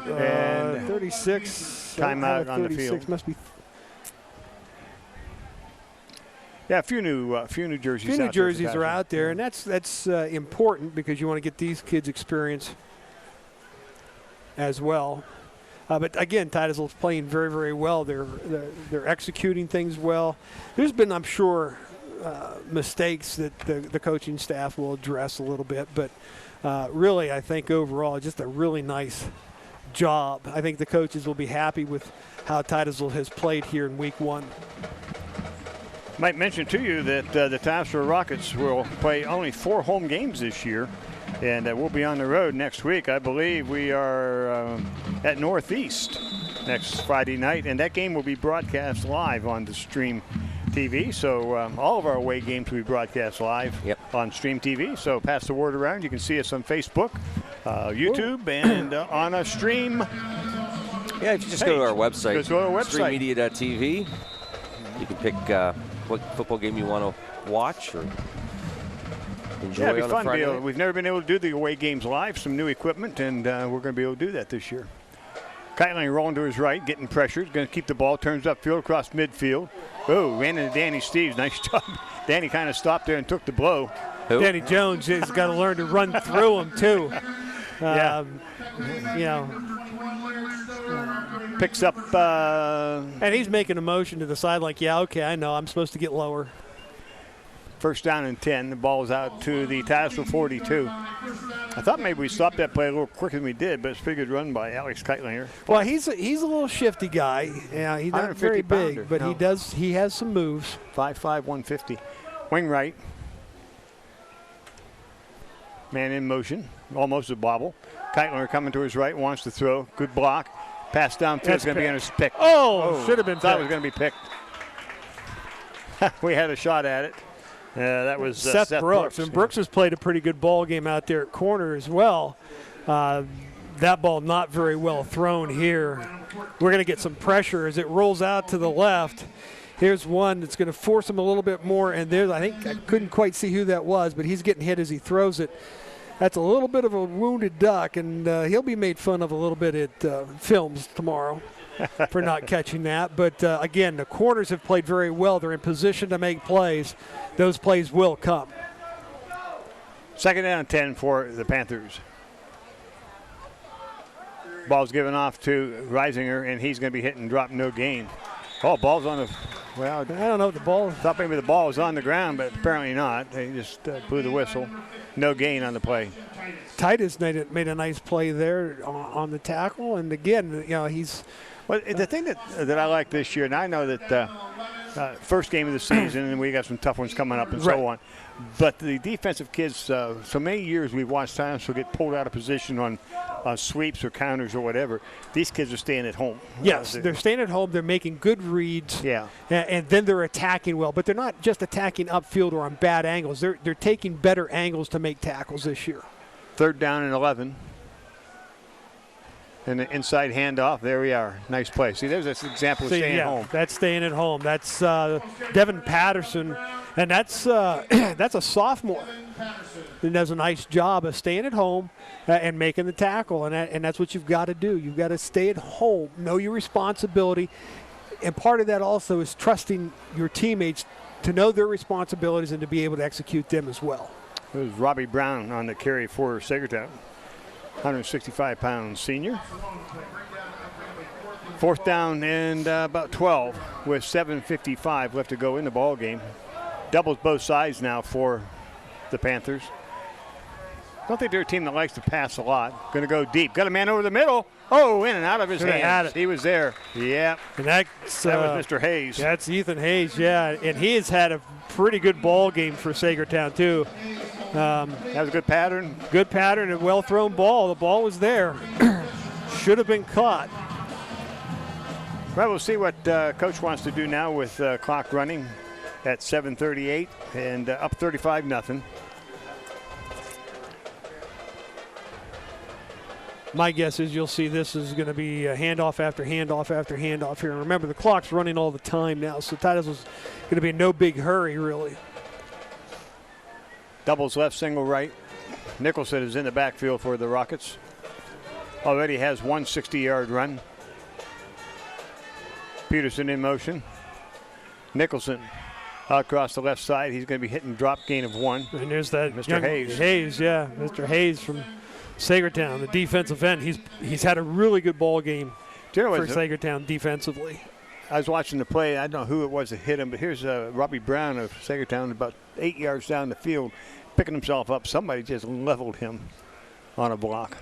And 36. Timeout on the field. Must be. Yeah, a few new jerseys. A few new jerseys are out there, and that's important because you want to get these kids experience as well. But again, Titusville's playing very, very well. They're executing things well. There's been, I'm sure, mistakes that the coaching staff will address a little bit, but really, I think overall, just a really nice job. I think the coaches will be happy with how Titusville has played here in Week 1. Might mention to you that the Titusville Rockets will play only 4 home games this year, and we'll be on the road next week. I believe we are at Northeast next Friday night, and that game will be broadcast live on the Stream TV. So all of our away games will be broadcast live on Stream TV. So pass the word around. You can see us on Facebook, YouTube, and on a Stream. Yeah, if you just go to our website, streammedia.tv, you can pick what football game you want to watch or enjoy. Yeah, it'd be on fun. a Friday night. We've never been able to do the away games live. Some new equipment, and we're going to be able to do that this year. Keitling rolling to his right, getting pressured, going to keep the ball, turns upfield across midfield. Oh, ran into Danny Steves. Nice job. Danny kind of stopped there and took the blow. Who? Danny Jones has got to learn to run through him, too. Picks up. And he's making a motion to the side like, yeah, okay, I know. I'm supposed to get lower. First down and 10. The ball's out to the Titusville 42. I thought maybe we stopped that play a little quicker than we did, but it's a pretty good run by Alex Keitlinger. Well, he's a little shifty guy. Yeah, he's not very big, but no. he has some moves. 5'5", 150. Wing right. Man in motion. Almost a bobble. Keitlinger coming to his right, wants to throw. Good block. Pass downfield is going to be picked. Oh, should have been thought picked. it was going to be picked. We had a shot at it. That was Seth Brooks. And Brooks has played a pretty good ball game out there at corner as well. That ball not very well thrown here. We're going to get some pressure as it rolls out to the left. Here's one that's going to force him a little bit more. And there's, I think, I couldn't quite see who that was, but he's getting hit as he throws it. That's a little bit of a wounded duck, and he'll be made fun of a little bit at films tomorrow for not catching that. But, again, the corners have played very well. They're in position to make plays. Those plays will come. Second down and 10 for the Panthers. Ball's given off to Reisinger, and he's going to be hit and drop, no gain. Oh, ball's on the – well, I don't know if the ball – thought maybe the ball was on the ground, but apparently not. They just blew the whistle. No gain on the play. Titus made a nice play there on the tackle, and again, he's. Well, the thing that I like this year, and I know that first game of the season, and we got some tough ones coming up and so on. But the defensive kids, so many years we've watched times will get pulled out of position on sweeps or counters or whatever. These kids are staying at home. Yes, they're staying at home. They're making good reads. Yeah. And then they're attacking well. But they're not just attacking upfield or on bad angles. They're taking better angles to make tackles this year. Third down and 11. And the inside handoff. There we are. Nice play. See, there's this example of staying at home. That's staying at home. That's Devin Patterson. And that's a sophomore. And does a nice job of staying at home and making the tackle. And that's what you've got to do. You've got to stay at home, know your responsibility. And part of that also is trusting your teammates to know their responsibilities and to be able to execute them as well. It was Robbie Brown on the carry for Saegertown. 165-pound senior. Fourth down and about 12 with 7:55 left to go in the ball game. Doubles both sides now for the Panthers. I don't think they're a team that likes to pass a lot. Going to go deep. Got a man over the middle. Oh, in and out of his hands. He was there. Yeah. And that was Mr. Hayes. That's Ethan Hayes, yeah. And he has had a pretty good ball game for Saegertown, too. That was a good pattern. Good pattern and well-thrown ball. The ball was there. Should have been caught. Well, we'll see what Coach wants to do now with clock running at 7:38 and up 35-0. My guess is you'll see this is going to be handoff after handoff after handoff here. And remember, the clock's running all the time now, so Titus was going to be in no big hurry, really. Doubles left, single right. Nicholson is in the backfield for the Rockets. Already has one 60-yard run. Peterson in motion. Nicholson out across the left side. He's going to be hitting drop gain of 1. And there's that Mr. Hayes. Hayes, yeah. Mr. Hayes from Saegertown, the defensive end. He's had a really good ball game for Saegertown defensively. I was watching the play. I don't know who it was that hit him, but here's Robbie Brown of Saegertown about 8 yards down the field, picking himself up. Somebody just leveled him on a block.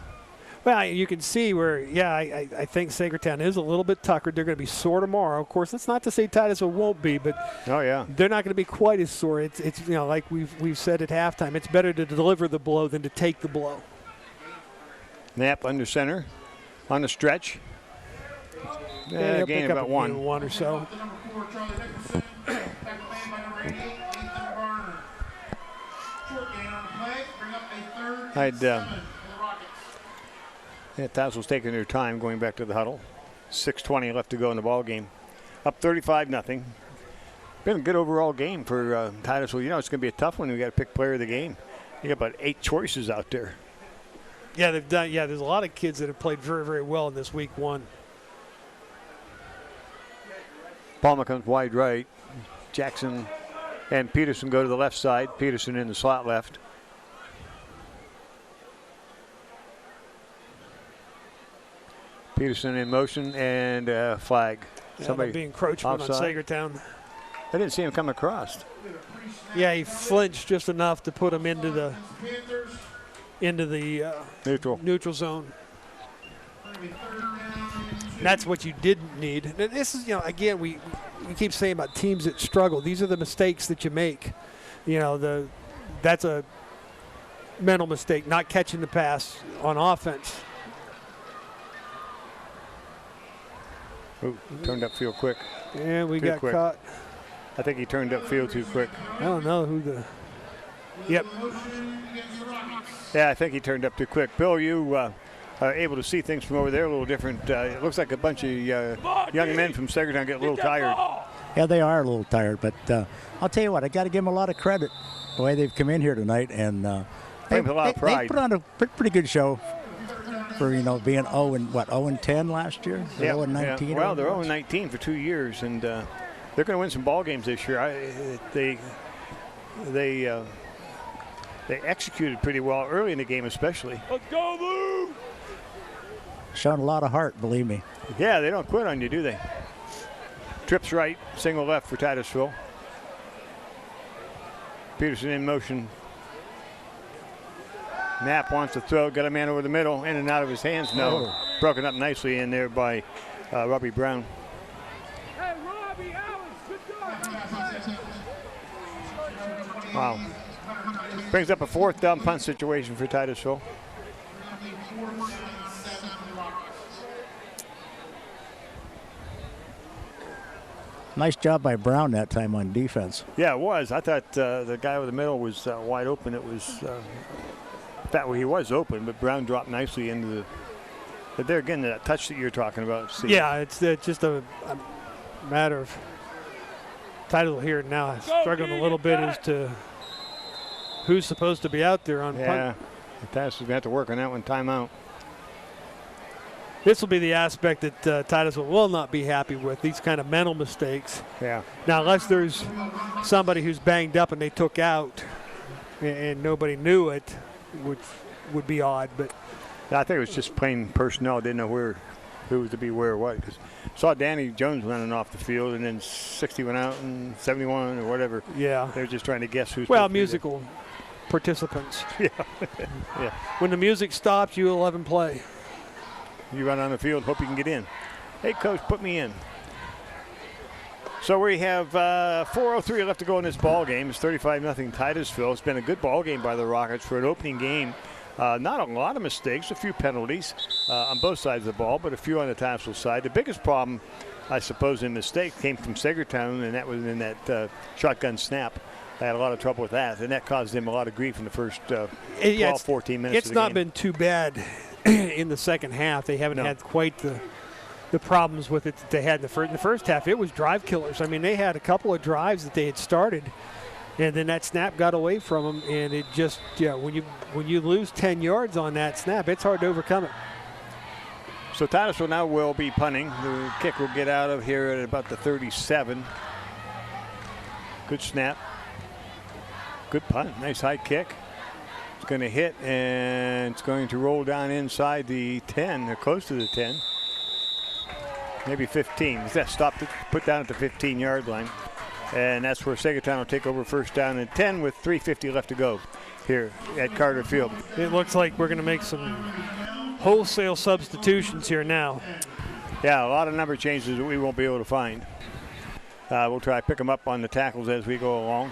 Well, you can see where, yeah, I think Saegertown is a little bit tuckered. They're going to be sore tomorrow. Of course, that's not to say Titusville won't be, but they're not going to be quite as sore. It's like we've said at halftime, it's better to deliver the blow than to take the blow. Knapp under center on the stretch. Yeah, gain about 1. 1 or so. Titusville's taking their time going back to the huddle. 6:20 left to go in the ball game. Up 35-0. Been a good overall game for Titusville. It's going to be a tough one. We got to pick player of the game. You got about 8 choices out there. Yeah, they've done. Yeah, there's a lot of kids that have played very, very well in this week 1. Palmer comes wide right. Jackson and Peterson go to the left side. Peterson in the slot left. Peterson in motion and flag. Somebody be encroachment offside. on Saegertown. I didn't see him come across. Yeah, he flinched just enough to put him into the neutral zone. And that's what you didn't need. And this is, again, we keep saying about teams that struggle. These are the mistakes that you make. That's a mental mistake, not catching the pass on offense. Ooh, turned upfield quick. And we got caught. I think he turned upfield too quick. I don't know who the. Yep. Yeah, I think he turned up too quick. Bill, you are able to see things from over there a little different. It looks like a bunch of young men from Saegertown get a little tired. Yeah, they are a little tired, but I'll tell you what, I got to give them a lot of credit the way they've come in here tonight, and they put on a pretty good show for being 0-10 last year. Yeah, 0-19. Yeah. Well, they're 0-19 for 2 years, and they're going to win some ball games this year. They executed pretty well early in the game, especially. Let's go, Blue! Showing a lot of heart, believe me. Yeah, they don't quit on you, do they? Trips right, single left for Titusville. Peterson in motion. Knapp wants to throw, got a man over the middle, in and out of his hands. No, broken up nicely in there by Robbie Brown. Hey, Robbie, Alex, good job. Wow. Brings up a fourth down punt situation for Titusville. Nice job by Brown that time on defense. Yeah, it was. I thought the guy over the middle was wide open. It was that way he was open, but Brown dropped nicely into the. But there again, that touch that you're talking about. Steve. Yeah, it's just a matter of title here now. Struggling a little bit as to who's supposed to be out there on punt. Yeah, Titusville's going to have to work on that one. Timeout. This will be the aspect that Titusville will not be happy with, these kind of mental mistakes. Yeah. Now, unless there's somebody who's banged up and they took out and nobody knew it, which would be odd. But I think it was just plain personnel. Didn't know who was to be where or what. Because saw Danny Jones running off the field, and then 60 went out and 71 or whatever. Yeah. They're just trying to guess who's. Well, musical participants. Yeah. Yeah. When the music stops, you 11 play. You run on the field, hope you can get in. Hey, coach, put me in. So we have 4:03 left to go in this ball game. It's 35-0 Titusville. It's been a good ball game by the Rockets for an opening game. Not a lot of mistakes, a few penalties on both sides of the ball, but a few on the Titusville side. The biggest problem, I suppose, in mistake came from Saegertown, and that was in that shotgun snap. They had a lot of trouble with that, and that caused them a lot of grief in the first 12, 14 minutes. It's not been too bad in the second half. They haven't had quite the problems with it that they had in the first half. It was drive killers. I mean, they had a couple of drives that they had started, and then that snap got away from them, and it just, when you lose 10 yards on that snap, it's hard to overcome it. So Titusville now will be punting. The kick will get out of here at about the 37. Good snap. Good punt. Nice high kick. It's going to hit, and it's going to roll down inside the 10, or close to the 10. Maybe 15. Is that stopped? Put down at the 15-yard line. And that's where Saegertown will take over first down and 10 with 3:50 left to go here at Carter Field. It looks like we're going to make some wholesale substitutions here now. Yeah, a lot of number changes that we won't be able to find. We'll try to pick them up on the tackles as we go along.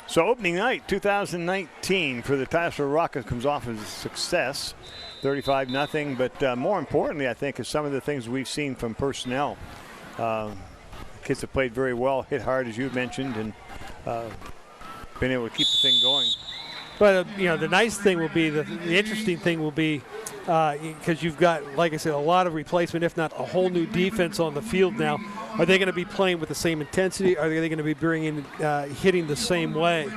So opening night 2019 for the Titusville Rockets comes off as a success, 35-0. But more importantly, I think, is some of the things we've seen from personnel. Kids have played very well, hit hard, as you mentioned, and been able to keep the thing going. But, the nice thing will be, the interesting thing will be, because you've got, like I said, a lot of replacement, if not a whole new defense on the field now. Are they going to be playing with the same intensity? Are they going to be hitting the same way?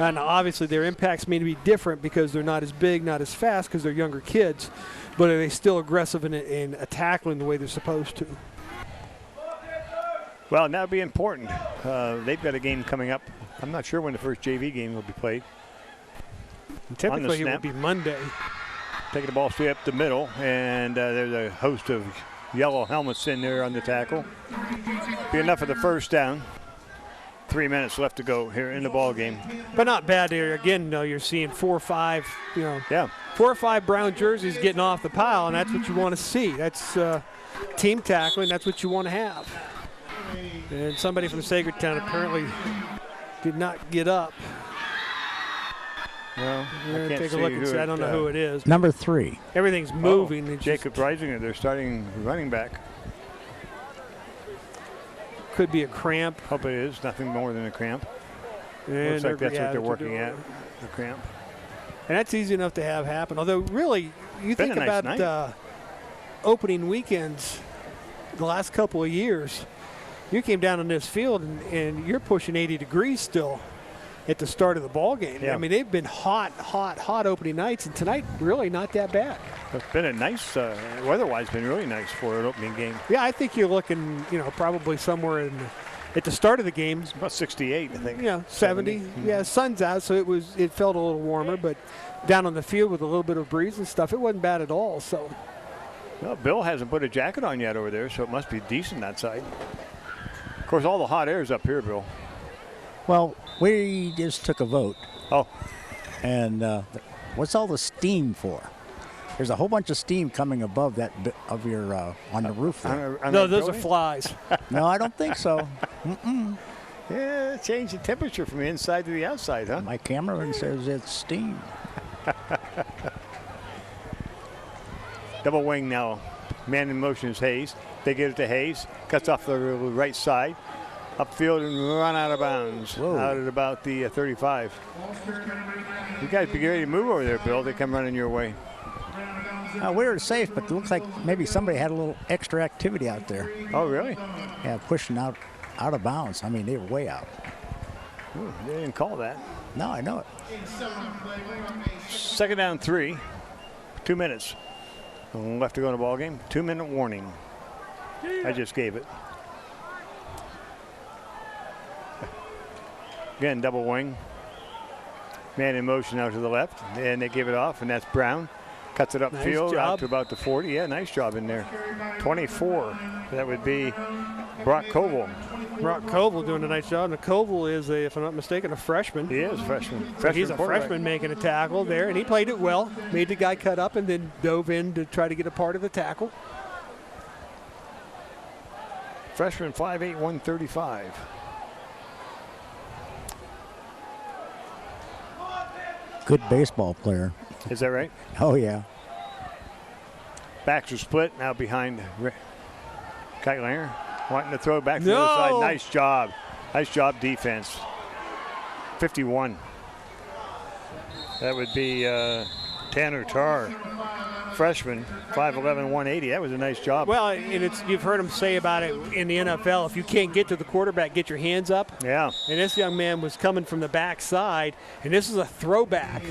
And obviously their impacts may be different because they're not as big, not as fast, because they're younger kids. But are they still aggressive in tackling the way they're supposed to? Well, and that would be important. They've got a game coming up. I'm not sure when the first JV game will be played. Typically it would be Monday. Taking the ball straight up the middle, and there's a host of yellow helmets in there on the tackle. Be enough of the first down. 3 minutes left to go here in the ball game. But not bad there. Again, you're seeing 4 or 5, 4 or 5 brown jerseys getting off the pile, and that's what you want to see. That's team tackling. That's what you want to have. And somebody from Saegertown apparently did not get up. Well, I can't take a look and see. I don't know who it is. Number 3. Everything's moving. Jacob Reisinger, their starting running back. Could be a cramp. Hope it is. Nothing more than a cramp. And looks like that's what they're working at, the cramp. And that's easy enough to have happen. Although, really, you think nice about opening weekends the last couple of years, you came down on this field and you're pushing 80 degrees still at the start of the ball game. Yeah. I mean, they've been hot opening nights, and tonight really not that bad. It's been a nice, weather-wise, been really nice for an opening game. Yeah, I think you're looking, probably somewhere at the start of the game. It's about 68, I think. 70. Yeah, sun's out, so it felt a little warmer, but down on the field with a little bit of breeze and stuff, it wasn't bad at all. So, well, Bill hasn't put a jacket on yet over there, so it must be decent outside. Of course, all the hot air is up here, Bill. Well, we just took a vote. Oh. And what's all the steam for? There's a whole bunch of steam coming above that of your on the roof there. No, those are flies. No, I don't think so. Yeah, change the temperature from the inside to the outside, huh? My cameraman says it's steam. Double wing now. Man in motion is Hayes. They get it to Hayes. Cuts off the right side. Upfield and run out of bounds. Whoa. Out at about the 35. You guys be ready to move over there, Bill. They come running your way. We were safe, but it looks like maybe somebody had a little extra activity out there. Oh, really? Yeah, pushing out of bounds. I mean, they were way out. Ooh, they didn't call that. No, I know it. 2nd down 3. 2 minutes left to go in the ball game. 2-minute warning. I just gave it. Again, double wing. Man in motion out to the left, and they give it off, and that's Brown. Cuts it upfield out to about the 40. Yeah, nice job in there. 24. That would be Brock Koval. Brock Koval doing a nice job. And Koval is, if I'm not mistaken, a freshman. He is a freshman. He's a freshman making a tackle there, and he played it well. Made the guy cut up and then dove in to try to get a part of the tackle. Freshman, 5'8", 135. Good baseball player. Is that right? Oh, yeah. Backs are split now behind Keitlinger. Wanting to throw back to the other side. Nice job. Nice job defense. 51. That would be Tanner Tarr. Freshman, 5'11", 180. That was a nice job. Well, and you've heard him say about it in the NFL, if you can't get to the quarterback, get your hands up. Yeah. And this young man was coming from the backside, and this is a throwback.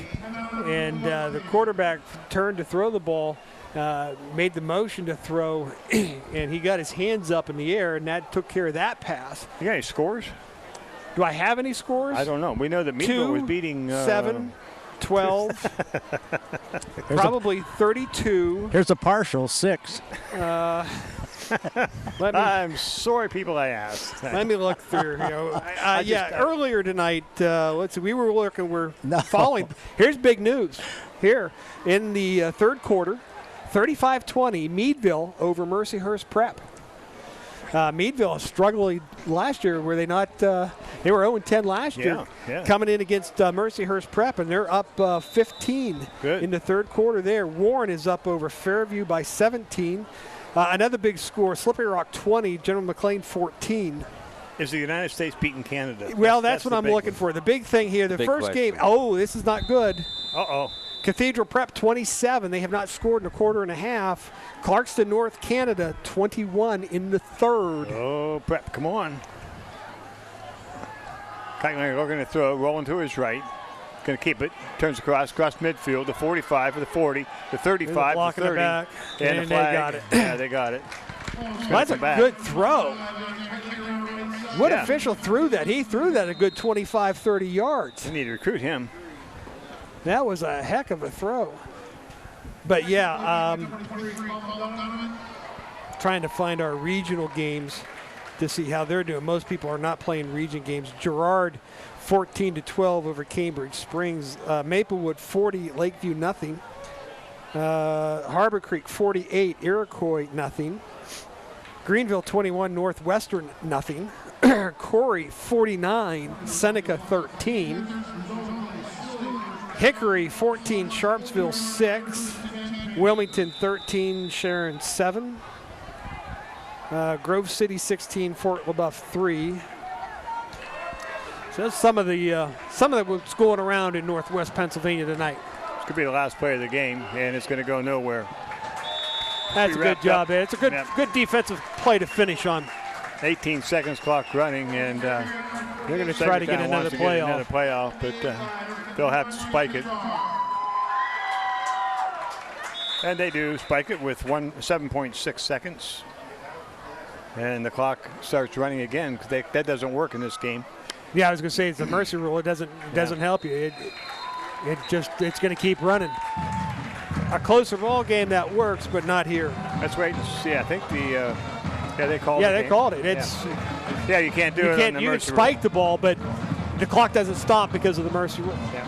And the quarterback turned to throw the ball, made the motion to throw, and he got his hands up in the air, and that took care of that pass. You got any scores? Do I have any scores? I don't know. We know that Meadville was beating 7, 12, probably 32. Here's a partial, 6. I'm sorry, people I asked. Let me look through. Earlier tonight, let's see, we're following. Here's big news. Here in the third quarter, 35-20, Meadville over Mercyhurst Prep. Meadville struggled last year, were they not? They were 0-10 last year, coming in against Mercyhurst Prep, and they're up 15 in the third quarter there. Warren is up over Fairview by 17. Another big score, Slippery Rock 20, General McLean 14. Is the United States beating Canada? Well, that's what I'm looking for. The big thing here, the first game, this is not good. Uh-oh. Cathedral Prep 27. They have not scored in a quarter and a half. Clarkston, North Canada 21 in the third. Oh, Prep, come on. Keitlinger looking to throw, rolling to his right. Going to keep it. Turns across midfield. The 45 for the 40. The 35 the 30. Back. And the flag. They got it. Yeah, they got it. Well, that's a good throw. What official threw that? He threw that a good 25, 30 yards. They need to recruit him. That was a heck of a throw. But, trying to find our regional games. to see how they're doing. Most people are not playing region games. Girard 14-12 over Cambridge Springs. Maplewood 40, Lakeview nothing. Harbor Creek 48, Iroquois nothing. Greenville 21, Northwestern nothing. Corey 49, Seneca 13. Hickory 14, Sharpsville 6. Wilmington 13, Sharon 7. Grove City 16, Fort LaBeouf 3. So that's some of what's going around in Northwest Pennsylvania tonight. This could be the last play of the game, and it's going to go nowhere. That's a good job, Ed. It's a good defensive play to finish on. 18 seconds clock running, and they're going to try to get another playoff, but they'll have to spike it. And they do spike it with 7.6 seconds. And the clock starts running again, because that doesn't work in this game. Yeah, I was going to say it's the mercy rule. It doesn't help you. It's going to keep running. A closer ball game that works, but not here. Let's wait and see. I think they called it. Yeah, they called it. Yeah, you can't do it on the mercy rule. You can spike the ball, but the clock doesn't stop because of the mercy rule. Yeah.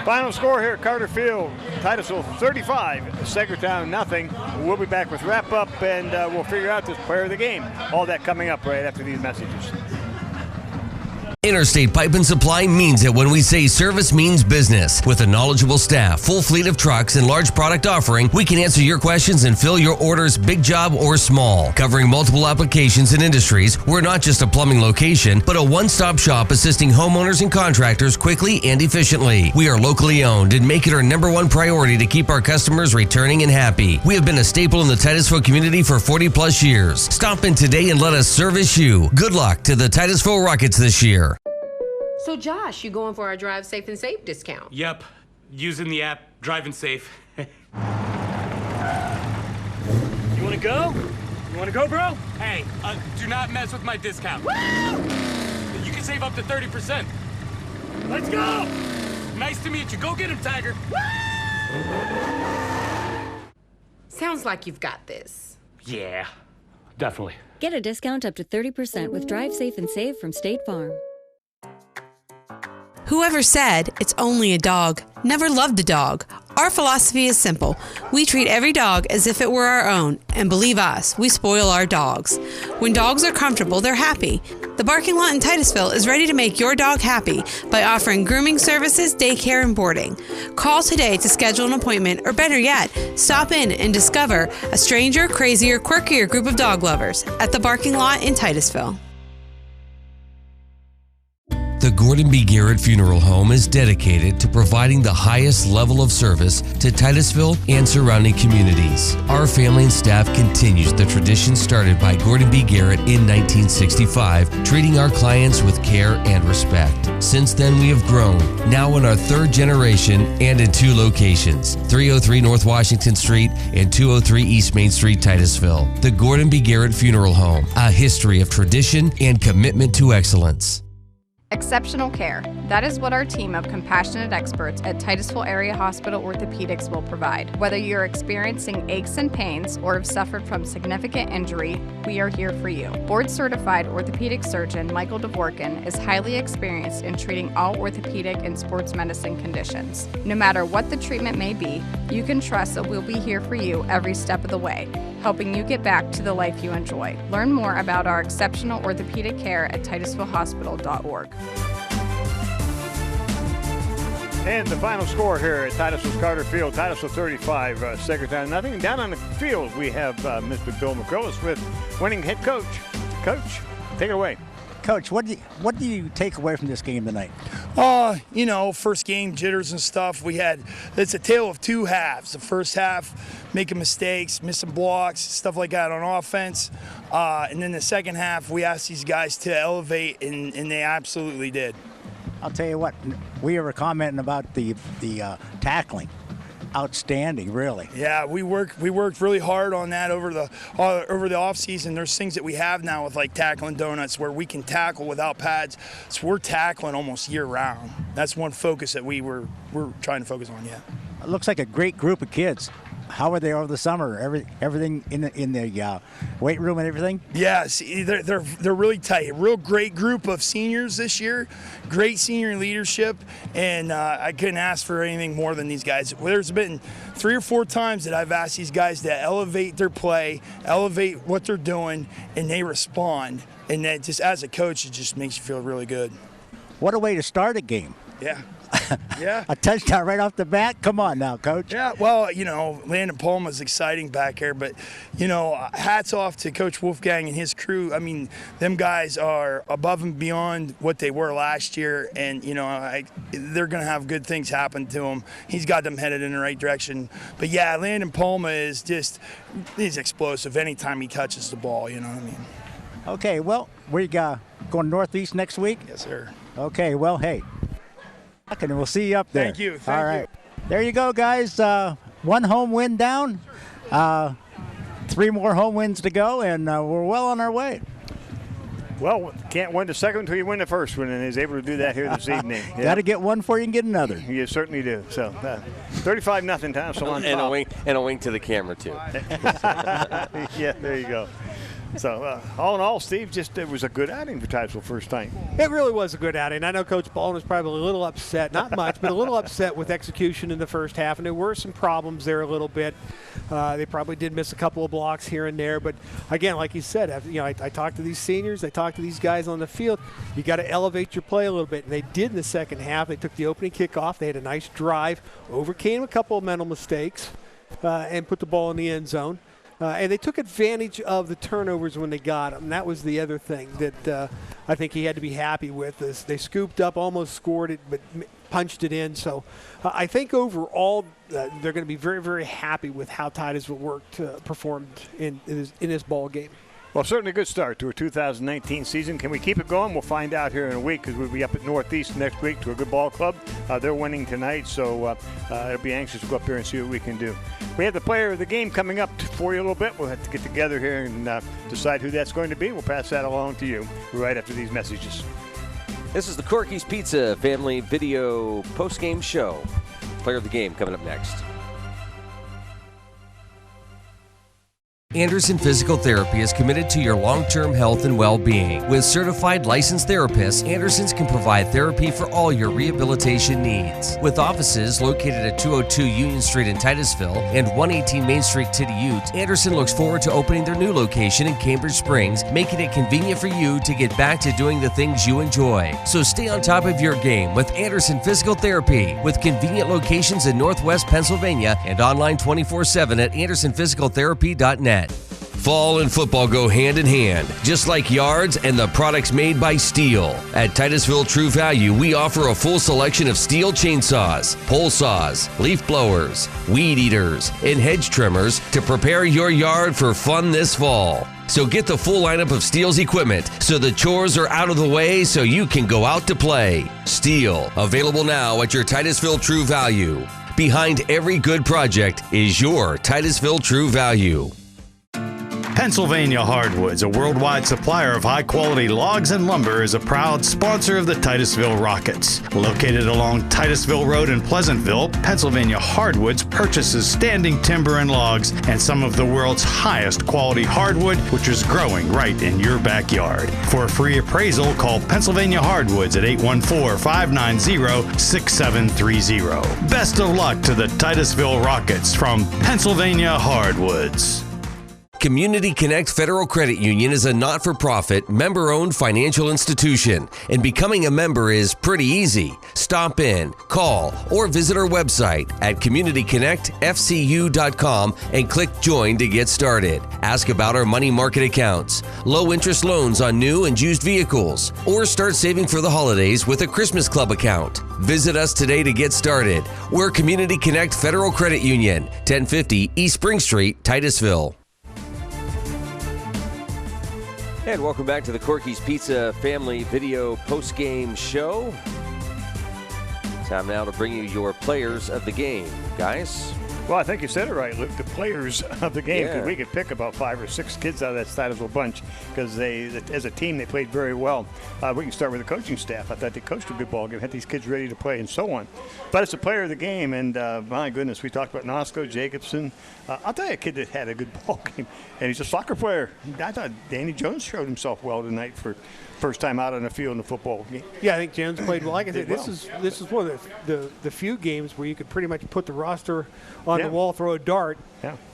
Final score here at Carter Field, Titusville 35, Saegertown nothing. We'll be back with wrap-up, and we'll figure out this player of the game. All that coming up right after these messages. Interstate Pipe and Supply means it when we say service means business. With a knowledgeable staff, full fleet of trucks, and large product offering, we can answer your questions and fill your orders, big job or small. Covering multiple applications and industries, we're not just a plumbing location, but a one-stop shop assisting homeowners and contractors quickly and efficiently. We are locally owned and make it our #1 priority to keep our customers returning and happy. We have been a staple in the Titusville community for 40+ years. Stop in today and let us service you. Good luck to the Titusville Rockets this year. So Josh, you going for our Drive Safe and Save discount? Yep, using the app Driving Safe. You want to go? You want to go, bro? Hey, do not mess with my discount. Woo! You can save up to 30%. Let's go! Nice to meet you. Go get him, Tiger. Woo! Sounds like you've got this. Yeah, definitely. Get a discount up to 30% with Drive Safe and Save from State Farm. Whoever said it's only a dog never loved a dog. Our philosophy is simple. We treat every dog as if it were our own, and believe us, we spoil our dogs. When dogs are comfortable, they're happy. The Barking Lot in Titusville is ready to make your dog happy by offering grooming services, daycare, and boarding. Call today to schedule an appointment, or better yet, stop in and discover a stranger, crazier, quirkier group of dog lovers at the Barking Lot in Titusville. The Gordon B. Garrett Funeral Home is dedicated to providing the highest level of service to Titusville and surrounding communities. Our family and staff continues the tradition started by Gordon B. Garrett in 1965, treating our clients with care and respect. Since then, we have grown, now in our 3rd generation and in 2 locations, 303 North Washington Street and 203 East Main Street, Titusville. The Gordon B. Garrett Funeral Home, a history of tradition and commitment to excellence. Exceptional care. That is what our team of compassionate experts at Titusville Area Hospital Orthopedics will provide. Whether you're experiencing aches and pains or have suffered from significant injury, we are here for you. Board-certified orthopedic surgeon Michael Dvorkin is highly experienced in treating all orthopedic and sports medicine conditions. No matter what the treatment may be, you can trust that we'll be here for you every step of the way, helping you get back to the life you enjoy. Learn more about our exceptional orthopedic care at titusvillehospital.org. And the final score here at Titusville's Carter Field, Titusville 35, Saegertown nothing. And down on the field, we have Mr. Bill McCrillis with winning head coach. Coach, take it away. Coach, what do you take away from this game tonight? First game jitters and stuff. It's a tale of 2 halves. The first half, making mistakes, missing blocks, stuff like that on offense. And then the second half, we asked these guys to elevate, and they absolutely did. I'll tell you what, we were commenting about the tackling. Outstanding, really. Yeah, we worked really hard on that over the off season. There's things that we have now with like tackling donuts where we can tackle without pads. So we're tackling almost year round. That's one focus that we're trying to focus on. Yeah. It looks like a great group of kids. how were they over the summer? Everything in the weight room and everything? Yeah, see, they're really tight. A real great group of seniors this year. Great senior leadership, and I couldn't ask for anything more than these guys. There's been 3 or 4 times that I've asked these guys to elevate their play, elevate what they're doing, and they respond. And that just, as a coach, it just makes you feel really good. What a way to start a game. Yeah. Yeah. A touchdown right off the bat? Come on now, Coach. Yeah, well, Landon Palma's exciting back here, but, hats off to Coach Wolfgang and his crew. I mean, them guys are above and beyond what they were last year, and, they're going to have good things happen to them. He's got them headed in the right direction. But, yeah, Landon Palma is he's explosive anytime he touches the ball, you know what I mean? Okay, well, we going northeast next week? Yes, sir. Okay, well, hey. And we'll see you up there. Thank you. All right. There you go, guys. 1 home win down. 3 more home wins to go, and we're well on our way. Well, can't win the second until you win the first one, and he's able to do that here this evening. Yeah. Got to get one before you can get another. You certainly do. So, 35-0 time. So on and top. a wink to the camera too. Yeah, there you go. So, all in all, Steve, it was a good outing for Titusville first time. It really was a good outing. I know Coach Baldwin was probably a little upset, not much, but a little upset with execution in the first half, and there were some problems there a little bit. They probably did miss a couple of blocks here and there, but again, like you said, I talked to these seniors, I talked to these guys on the field. You got to elevate your play a little bit, and they did in the second half. They took the opening kickoff. They had a nice drive, overcame a couple of mental mistakes, and put the ball in the end zone. And they took advantage of the turnovers when they got them. That was the other thing that I think he had to be happy with. Is they scooped up, almost scored it, but punched it in. So I think overall they're going to be very, very happy with how Titusville performed in this ball game. Well, certainly a good start to a 2019 season. Can we keep it going? We'll find out here in a week, because we'll be up at Northeast next week to a good ball club. They're winning tonight, so it'll be anxious to go up there and see what we can do. We have the player of the game coming up for you a little bit. We'll have to get together here and decide who that's going to be. We'll pass that along to you right after these messages. This is the Corky's Pizza Family Video Post-Game Show. Player of the game coming up next. Anderson Physical Therapy is committed to your long-term health and well-being. With certified licensed therapists, Anderson's can provide therapy for all your rehabilitation needs. With offices located at 202 Union Street in Titusville and 118 Main Street, Tityute, Anderson looks forward to opening their new location in Cambridge Springs, making it convenient for you to get back to doing the things you enjoy. So stay on top of your game with Anderson Physical Therapy, with convenient locations in Northwest Pennsylvania and online 24/7 at andersonphysicaltherapy.net. Fall and football go hand in hand, just like yards and the products made by Steel. At Titusville True Value, we offer a full selection of Steel chainsaws, pole saws, leaf blowers, weed eaters, and hedge trimmers to prepare your yard for fun this fall. So get the full lineup of Steel's equipment so the chores are out of the way so you can go out to play. Steel, available now at your Titusville True Value. Behind every good project is your Titusville True Value. Pennsylvania Hardwoods, a worldwide supplier of high-quality logs and lumber, is a proud sponsor of the Titusville Rockets. Located along Titusville Road in Pleasantville, Pennsylvania Hardwoods purchases standing timber and logs and some of the world's highest quality hardwood, which is growing right in your backyard. For a free appraisal, call Pennsylvania Hardwoods at 814-590-6730. Best of luck to the Titusville Rockets from Pennsylvania Hardwoods. Community Connect Federal Credit Union is a not-for-profit, member-owned financial institution, and becoming a member is pretty easy. Stop in, call, or visit our website at communityconnectfcu.com and click Join to get started. Ask about our money market accounts, low-interest loans on new and used vehicles, or start saving for the holidays with a Christmas Club account. Visit us today to get started. We're Community Connect Federal Credit Union, 1050 East Spring Street, Titusville. And welcome back to the Corky's Pizza Family Video Post-Game Show. Time now to bring you your players of the game. Guys, Well, I think you said it right, Luke. The players of the game, because Yeah. we could pick about 5 or 6 kids out of that Titusville bunch because they, as a team, they played very well. We can start with the coaching staff. I thought they coached a good ball game, had these kids ready to play, and so on. But it's a player of the game, and my goodness, we talked about Nosco, Jacobson. I'll tell you a kid that had a good ball game, and he's a soccer player. I thought Danny Jones showed himself well tonight for first time out on the field in a football game. Yeah, I think Jones played well. Like I said, Did well. this is one of the few games where you could pretty much put the roster on the wall, throw a dart,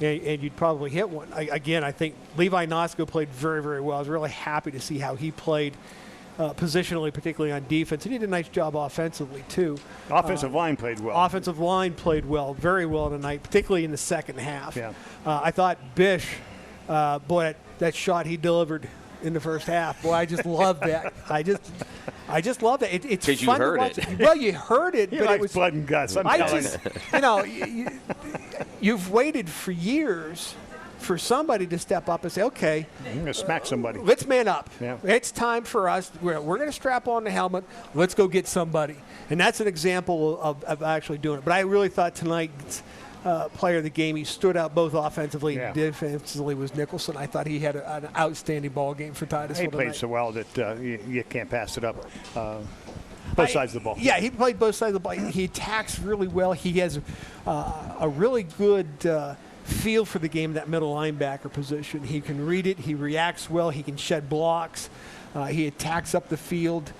and you'd probably hit one. I think Levi Nosco played very, very well. I was really happy to see how he played positionally, particularly on defense. And he did a nice job offensively, too. Offensive line played well. Offensive line played well, very well tonight, particularly in the second half. Yeah. I thought Bish, boy, that shot he delivered in the first half. Boy, I just love that. I just love that. It's fun you heard to watch it. Well, you heard it, He but likes it was blood and guts. you've waited for years for somebody to step up and say, okay, I'm going to smack somebody. Let's man up. Yeah. It's time for us. We're going to strap on the helmet. Let's go get somebody. And that's an example of actually doing it. But I really thought tonight's player of the game, he stood out both offensively and defensively, was Nicholson. I thought he had an outstanding ball game for Titusville He played tonight. so well that you can't pass it up. Both sides of the ball. Yeah, he played both sides of the ball. He attacks really well. He has a really good feel for the game, that middle linebacker position. He can read it. He reacts well. He can shed blocks. He attacks up the field.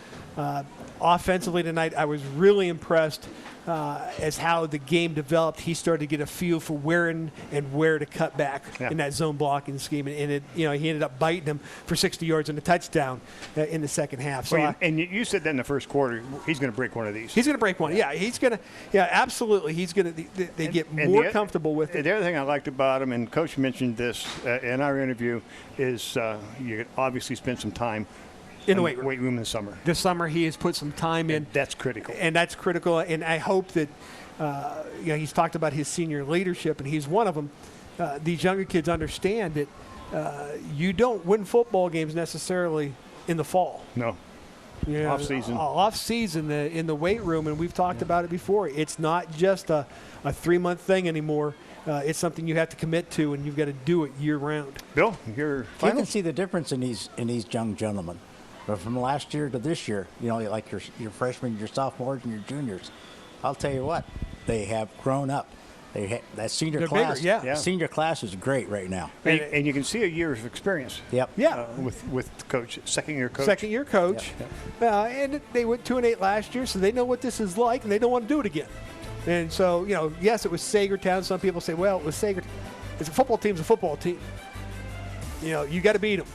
Offensively tonight, I was really impressed as how the game developed. He started to get a feel for where and where to cut back in that zone blocking scheme, and it, he ended up biting him for 60 yards and a touchdown in the second half. So, and you said that in the first quarter, he's going to break one of these. He's going to break one. Yeah, he's going to. Yeah, absolutely. He's going to. They get more comfortable with it. The other thing I liked about him, and Coach mentioned this in our interview, is you obviously spend some time in the weight room in the summer. This summer, he has put some time in. That's critical. And that's critical. And I hope that, he's talked about his senior leadership, and he's one of them. These younger kids understand that you don't win football games necessarily in the fall. No. Off season. Off season in the weight room, and we've talked about it before. It's not just a 3-month thing anymore. It's something you have to commit to, and you've got to do it year round. Bill, your final? You can see the difference in these young gentlemen. But from last year to this year, like your freshmen, your sophomores, and your juniors, I'll tell you what, they have grown up. That senior They're class, bigger, senior class is great right now. And you can see a year's experience. Yep. Yeah. With the coach, second-year coach. Second-year coach. Yep. And they went 2-8 last year, so they know what this is like, and they don't want to do it again. And so, yes, it was Saegertown. Some people say, well, it was Saegertown. It's a football team's a football team. You got to beat them.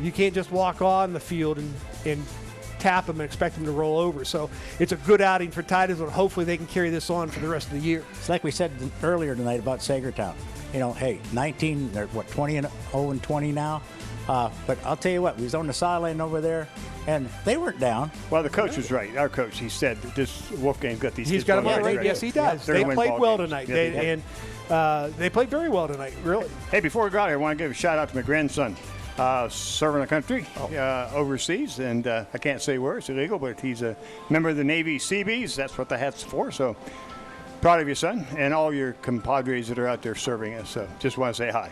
You can't just walk on the field and tap them and expect them to roll over. So it's a good outing for Titusville, and hopefully they can carry this on for the rest of the year. It's like we said earlier tonight about Saegertown. 19, they're 20-0-20 now. But I'll tell you what, we was on the sideline over there, and they weren't down. Well, the coach was right. Our coach, he said that this Wolfgang's got these. He's got them all right. Yes, he does. They played well tonight. They played very well tonight, really. Hey, before we go out here, I want to give a shout out to my grandson. Serving the country overseas, and I can't say where, it's illegal, but he's a member of the Navy Seabees. That's what the hat's for. So proud of your son and all your compadres that are out there serving us. So just want to say hi.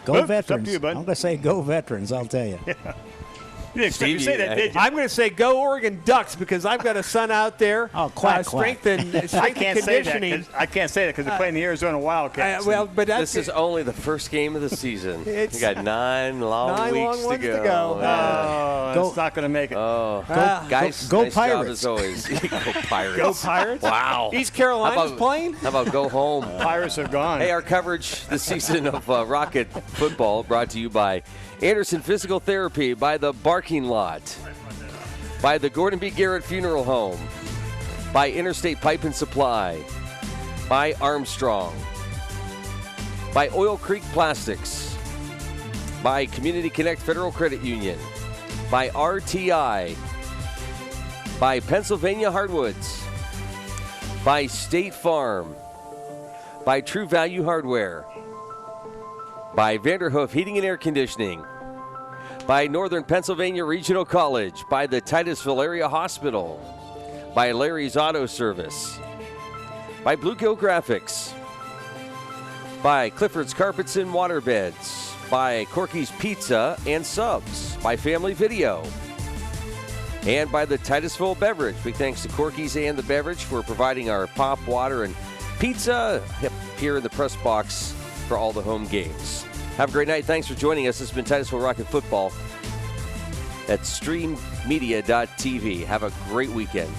Go Veterans. It's up to you, bud. I'm going to say go Veterans, I'll tell you. Yeah. You didn't expect me to say that, did you? I'm going to say go Oregon Ducks because I've got a son out there. Strength and conditioning. I can't say that because they're playing the Arizona Wildcats. This is only the first game of the season. You got 9 long weeks to go. It's not going to make it. Guys, go nice Pirates. job as always. Go Pirates. Go Pirates. Wow. East Carolina's playing. How about go home? Pirates are gone. Hey, our coverage this season of Rocket football brought to you by Anderson Physical Therapy, by the Barking Lot, by the Gordon B. Garrett Funeral Home, by Interstate Pipe and Supply, by Armstrong, by Oil Creek Plastics, by Community Connect Federal Credit Union, by RTI, by Pennsylvania Hardwoods, by State Farm, by True Value Hardware, by Vanderhoof Heating and Air Conditioning, by Northern Pennsylvania Regional College, by the Titusville Area Hospital, by Larry's Auto Service, by Bluegill Graphics, By Clifford's Carpets and Waterbeds. By Corky's Pizza and Subs. By Family Video. And by the Titusville Beverage. Big thanks to Corky's and the Beverage for providing our pop, water, and pizza here in the press box for all the home games. Have a great night. Thanks for joining us. This has been Titusville Rocket Football at streammedia.tv. Have a great weekend.